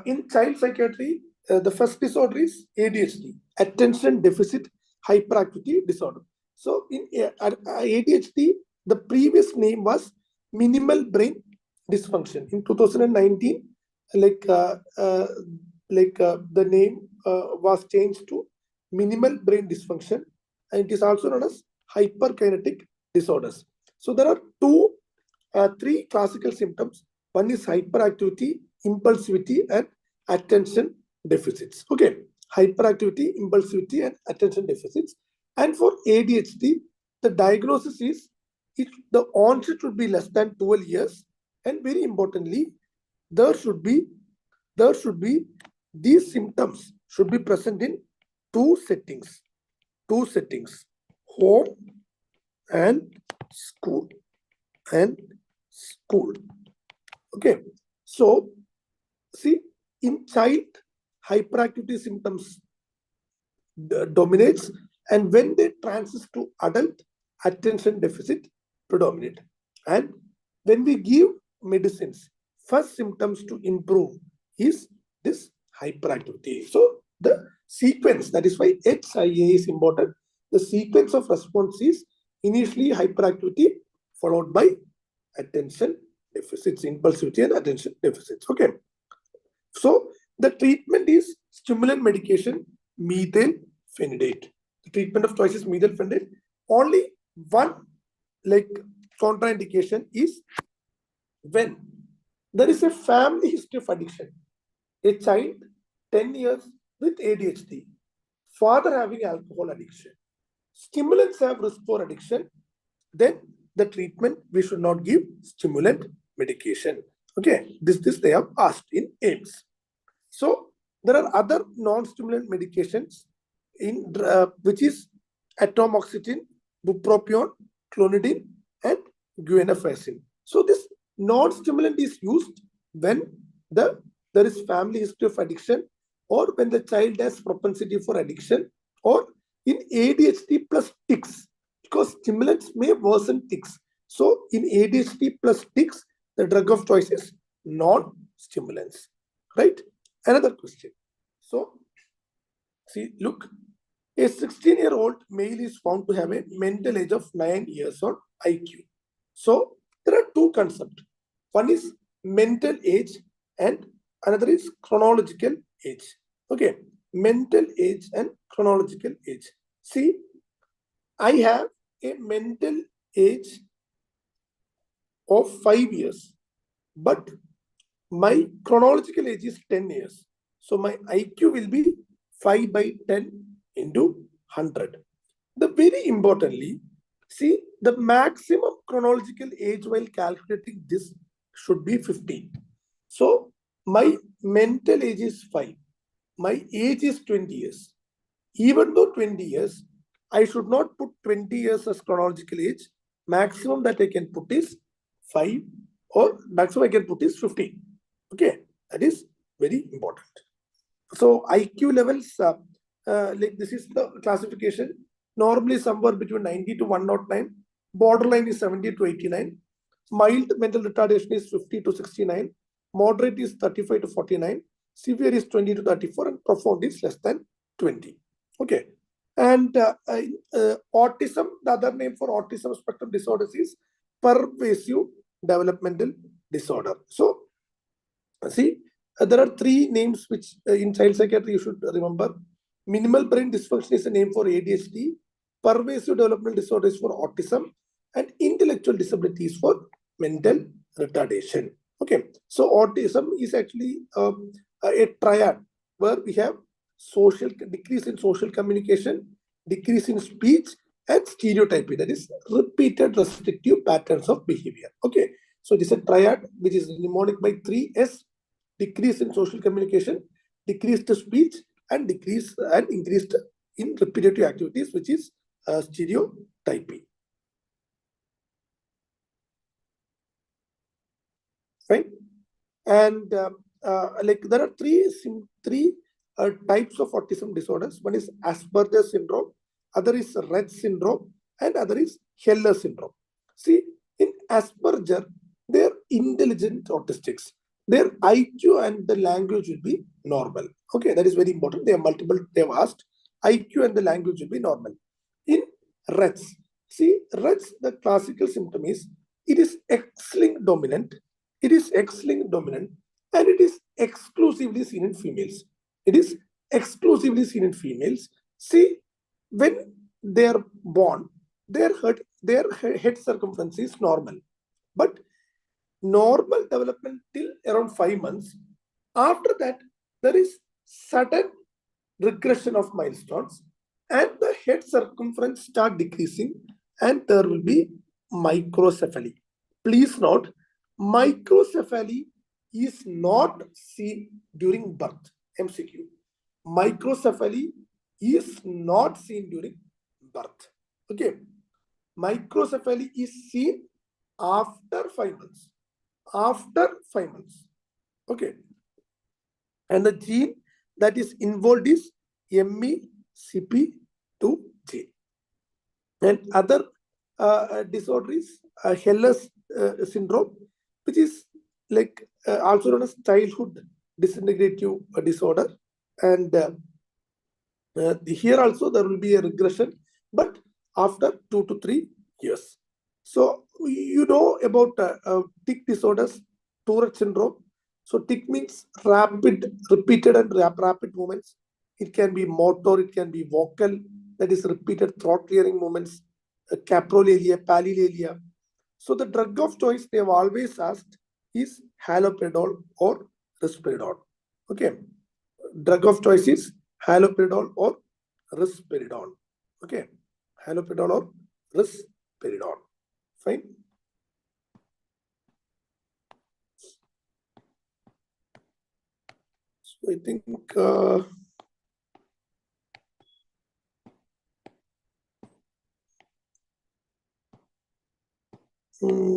Speaker 2: in child psychiatry, the first disorder is ADHD, attention deficit hyperactivity disorder. So in ADHD, the previous name was minimal brain dysfunction. In 2019, the name was changed to minimal brain dysfunction, and it is also known as hyperkinetic disorders. So there are three classical symptoms. One is hyperactivity, impulsivity, and attention deficits. Okay, hyperactivity, impulsivity, and attention deficits. And for ADHD, the diagnosis is the onset should be less than 12 years, and very importantly, there should be these symptoms should be present in two settings, home and school. Okay, so see, in child, hyperactivity symptoms dominates, and when they transit to adult, attention deficit predominate. And when we give medicines, first symptoms to improve is this hyperactivity. So the sequence, that is why HIA is important. The sequence of response is initially hyperactivity followed by attention deficits, impulsivity and attention deficits. Okay. So the treatment is stimulant medication, methylphenidate. The treatment of choice is methylphenidate. Only one contraindication is when there is a family history of addiction. A child 10 years with ADHD, father having alcohol addiction, stimulants have risk for addiction, then the treatment, we should not give stimulant medication. Okay, this they have asked in AIMS. So there are other non-stimulant medications in which is atomoxetine, bupropion, clonidine, and guanfacine. So this non-stimulant is used when there is family history of addiction, or when the child has propensity for addiction, or in ADHD plus tics, because stimulants may worsen tics. So in ADHD plus tics, the drug of choice is non-stimulants, right? Another question. So see, look, a 16-year-old male is found to have a mental age of 9 years on IQ. So there are two concepts. One is mental age and another is chronological age. Okay, mental age and chronological age. See, I have a mental age of 5 years, but my chronological age is 10 years. So my IQ will be 5 by 10 into 100. The very importantly, see, the maximum chronological age while calculating this should be 15. So my mental age is 5. My age is 20 years. Even though 20 years, I should not put 20 years as chronological age. Maximum that I can put is 5, or maximum I can put is 15. Okay, that is very important. So IQ levels, this is the classification. Normally somewhere between 90 to 109. Borderline is 70 to 89. Mild mental retardation is 50 to 69. Moderate is 35 to 49. Severe is 20 to 34, and profound is less than 20. Okay. And autism, the other name for autism spectrum disorders is pervasive developmental disorder. So see, there are three names which in child psychiatry you should remember. Minimal brain dysfunction is a name for ADHD. Pervasive developmental disorder is for autism, and intellectual disability is for mental retardation. Okay, so autism is actually a triad where we have decrease in social communication, decrease in speech, and stereotyping, that is repeated restrictive patterns of behavior. Okay, so this is a triad which is mnemonic by 3S: decrease in social communication, decreased speech, and increased in repetitive activities, which is stereotyping. Right? And there are three types of autism disorders. One is Asperger's syndrome, other is Rett syndrome, and other is Heller syndrome. See, in Asperger, they're intelligent autistics. Their IQ and the language will be normal. Okay, that is very important. They have asked IQ and the language will be normal. In Rett's, see, Rett's, the classical symptom is it is X-linked dominant. It is X-linked dominant, and it is exclusively seen in females. It is exclusively seen in females. See, when they are born, their head circumference is normal, but normal development till around 5 months. After that, there is sudden regression of milestones, and the head circumference start decreasing, and there will be microcephaly. Please note, microcephaly is not seen during birth. MCQ. Microcephaly is not seen during birth. Okay. Microcephaly is seen after 5 months. After 5 months. Okay. And the gene that is involved is MECP2 gene. And other disorder is Heller's syndrome, which is like also known as childhood disintegrative disorder. And here also there will be a regression, but after 2 to 3 years. So you know about tic disorders, Tourette syndrome. So tic means rapid, repeated and rapid movements. It can be motor, it can be vocal, that is repeated throat clearing movements, caprolalia, palilalia. So the drug of choice they have always asked is haloperidol or risperidone. Okay. Drug of choice is haloperidol or risperidone. Okay. Haloperidol or risperidone. Fine. So I think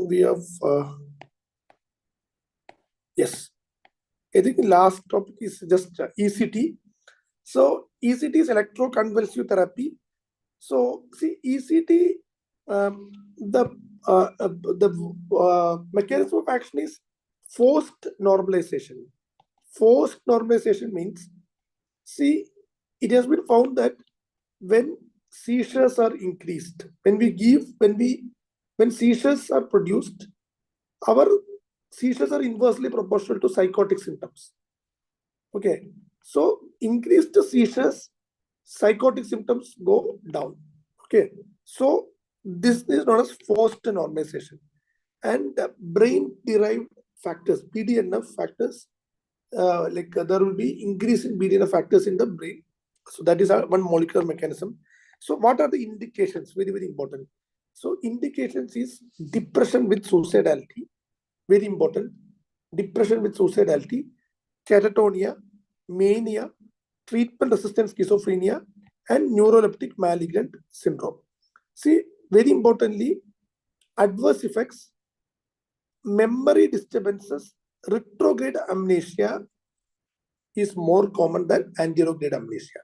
Speaker 2: we have yes. I think the last topic is just ECT. So ECT is electroconvulsive therapy. So see, ECT, the mechanism of action is forced normalization. Forced normalization means, see, it has been found that when seizures are increased, when seizures are produced, our seizures are inversely proportional to psychotic symptoms. Okay, so increased seizures, psychotic symptoms go down. Okay, so this is known as forced normalization. And brain-derived factors, BDNF factors, there will be increase in BDNF factors in the brain. So that is one molecular mechanism. So what are the indications? Very, very important. So indications is depression with suicidality. Very important. Depression with suicidality, catatonia, mania, treatment-resistant schizophrenia, and neuroleptic malignant syndrome. See, very importantly, adverse effects, memory disturbances, retrograde amnesia is more common than anterograde amnesia.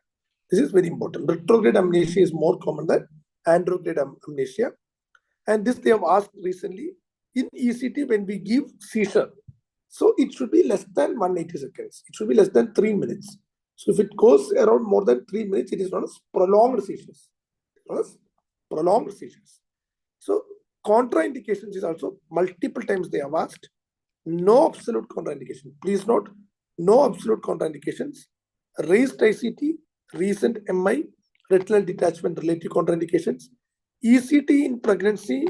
Speaker 2: This is very important. Retrograde amnesia is more common than anterograde amnesia. And this they have asked recently in ECT when we give seizure. So it should be less than 180 seconds. It should be less than 3 minutes. So if it goes around more than 3 minutes, it is known as prolonged seizures. Prolonged seizures. So contraindications is also multiple times they have asked. No absolute contraindication. Please note, no absolute contraindications. Raised ICT, recent MI, retinal detachment relative contraindications. ECT in pregnancy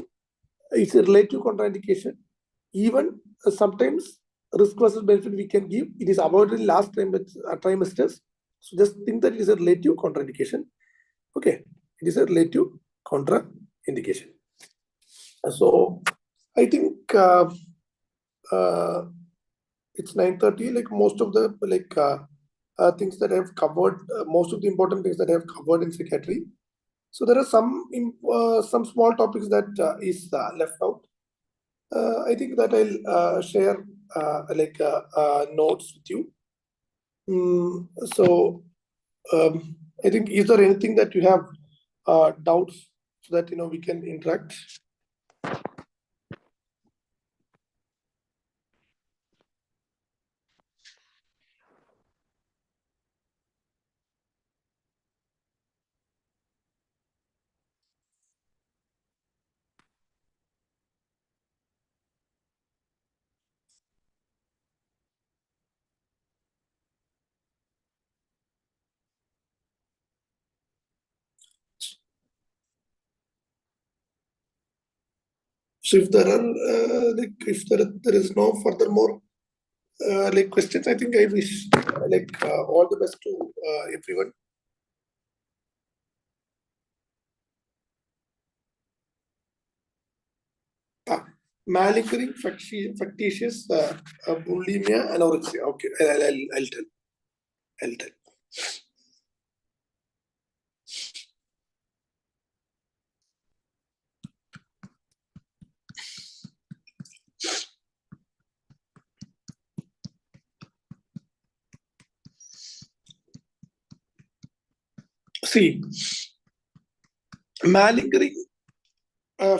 Speaker 2: is a relative contraindication. Even sometimes risk versus benefit we can give. It is avoided in last trimesters. So just think that it is a relative contraindication. Okay, it is a relative contraindication. So I think it's 9:30. Like most of the things that I have covered, most of the important things that I have covered in psychiatry. So there are some small topics that is left out. I think that I'll share notes with you. So I think, is there anything that you have doubts so that we can interact? So if there are if there is no furthermore questions, I think I wish all the best to everyone. Malingering, factitious, bulimia, anorexia. Okay, I'll tell. See, malingering,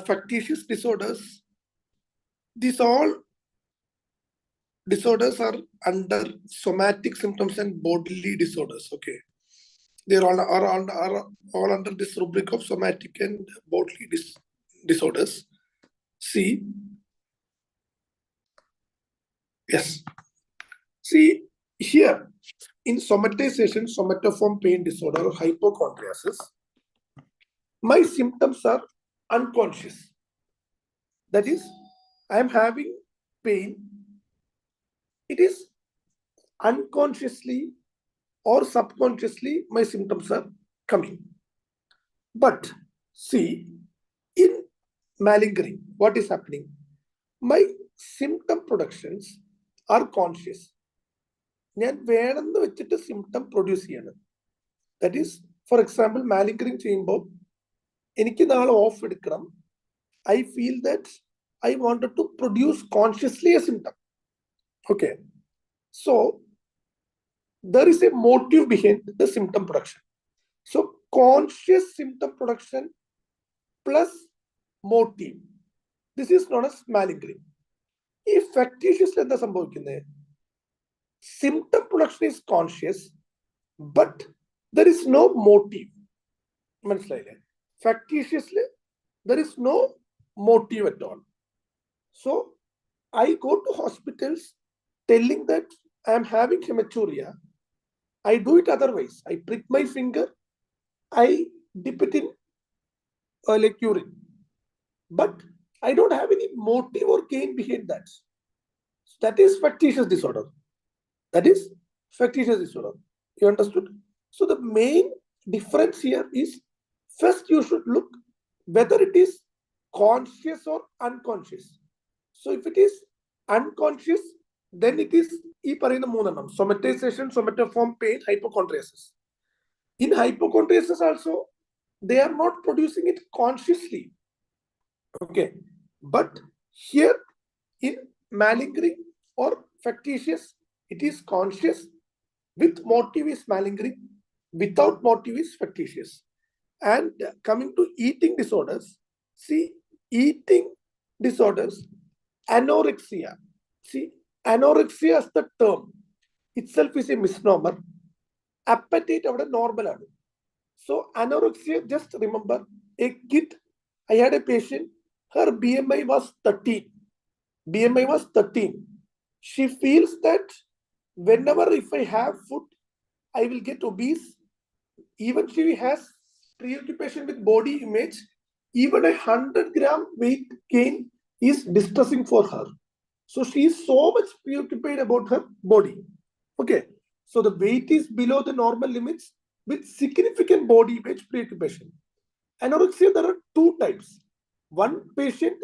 Speaker 2: factitious disorders, these all disorders are under somatic symptoms and bodily disorders. Okay, they are all under this rubric of somatic and bodily disorders. See, yes. See here, in somatization, somatoform pain disorder, or hypochondriasis, my symptoms are unconscious. That is, I am having pain. It is unconsciously or subconsciously my symptoms are coming. But see, in malingering, what is happening? My symptom productions are conscious. ഞാൻ വേണമെന്ന് വെച്ചിട്ട് symptom produce ചെയ്യണം. That is, for example, മാലിങ്കറിങ് ചെയ്യുമ്പോൾ എനിക്ക് നാളെ of എടുക്കണം. I feel that I wanted to produce consciously a symptom. Okay. So there is a motive behind the symptom production. So conscious symptom production plus motive. This is known as malingering. If factitious എന്താ സംഭവിക്കുന്നത്? Symptom production is conscious, but there is no motive. മനസ്സിലായില്ലേ? Factitiously, there is no motive at all. So I go to hospitals telling that I am having hematuria. I do it otherwise. I prick my finger, I dip it in urine, but I don't have any motive or gain behind that. That is factitious disorder. That is factitious disorder. You understood? So the main difference here is, first you should look whether it is conscious or unconscious. So if it is unconscious, then it is ഈ പറയുന്ന മൂന്നെണ്ണം: somatization, somatoform pain, hypochondriasis. In hypochondriasis also, they are not producing it consciously. Okay, but here in malingering or factitious, it is conscious. With motive is malingering, without motive is factitious. And coming to eating disorders, see, eating disorders, anorexia. See, anorexia as the term itself is a misnomer. Appetite avada normal aanu. So anorexia, just remember, a kid, I had a patient, her BMI was 13. BMI was 13. She feels that whenever if I have food, I will get obese. Even she has preoccupation with body image. Even a 100-gram weight gain is distressing for her. So she is so much preoccupied about her body. Okay. So the weight is below the normal limits with significant body image preoccupation. Anorexia, there are two types. One patient,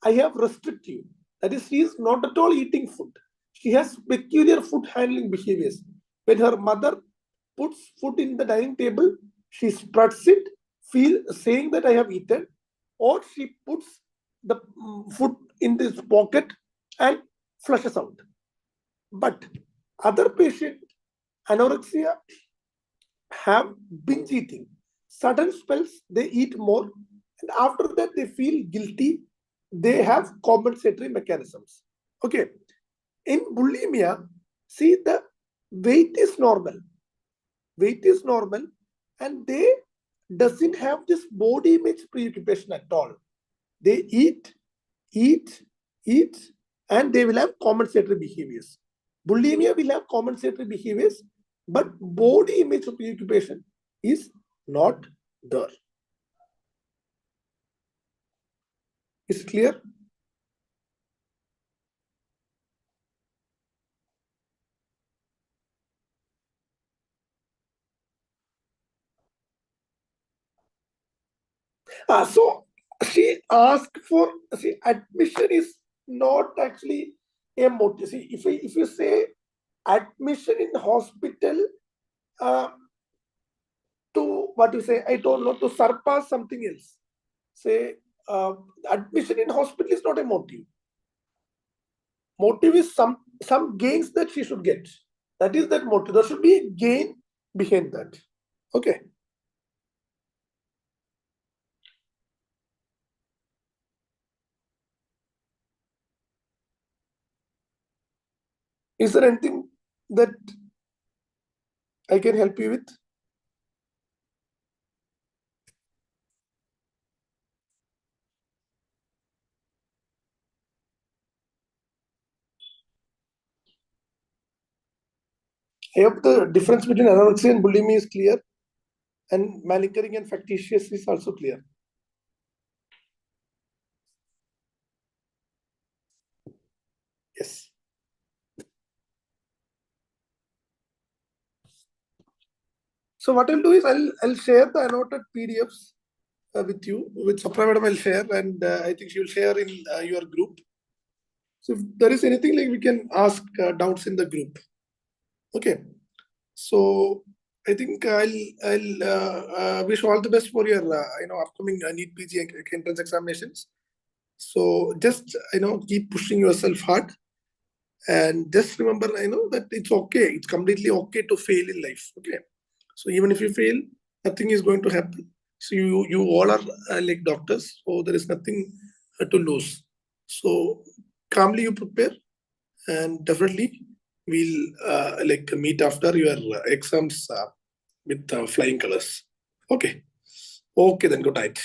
Speaker 2: I have restrictive. That is, she is not at all eating food. She has peculiar food handling behaviors. When her mother puts food in the dining table, she struts it, saying that I have eaten, or she puts the food in this pocket and flushes out. But other patient, anorexia, have binge eating. Sudden spells, they eat more, and after that they feel guilty. They have compensatory mechanisms. Okay. In bulimia, see, the weight is normal. Weight is normal, and they doesn't have this body image preoccupation at all. They eat, and they will have compensatory behaviors. Bulimia will have compensatory behaviors, but body image preoccupation is not there. Is it clear? So she asked for, see, admission is not actually a motive. See, if you say admission in hospital to what you say, I don't know, to surpass something else. Say admission in hospital is not a motive. Motive is some gains that she should get. That is that motive. There should be a gain behind that. Okay. Is there anything that I can help you with? I hope the difference between anorexia and bulimia is clear, and malingering and factitious is also clear. Yes. So what I'll do is I'll share the annotated PDFs with you. With Sapna Madam, I'll share, and I think she will share in your group. So if there is anything, like, we can ask doubts in the group. Okay. So I think I'll wish all the best for your upcoming NEET PG entrance examinations. So just keep pushing yourself hard, and just remember that it's okay. It's completely okay to fail in life. Okay. So even if you fail, nothing is going to happen. So you all are like doctors, so there is nothing to lose. So calmly you prepare, and definitely we'll meet after your exams with flying colors. Okay. Okay, then good night.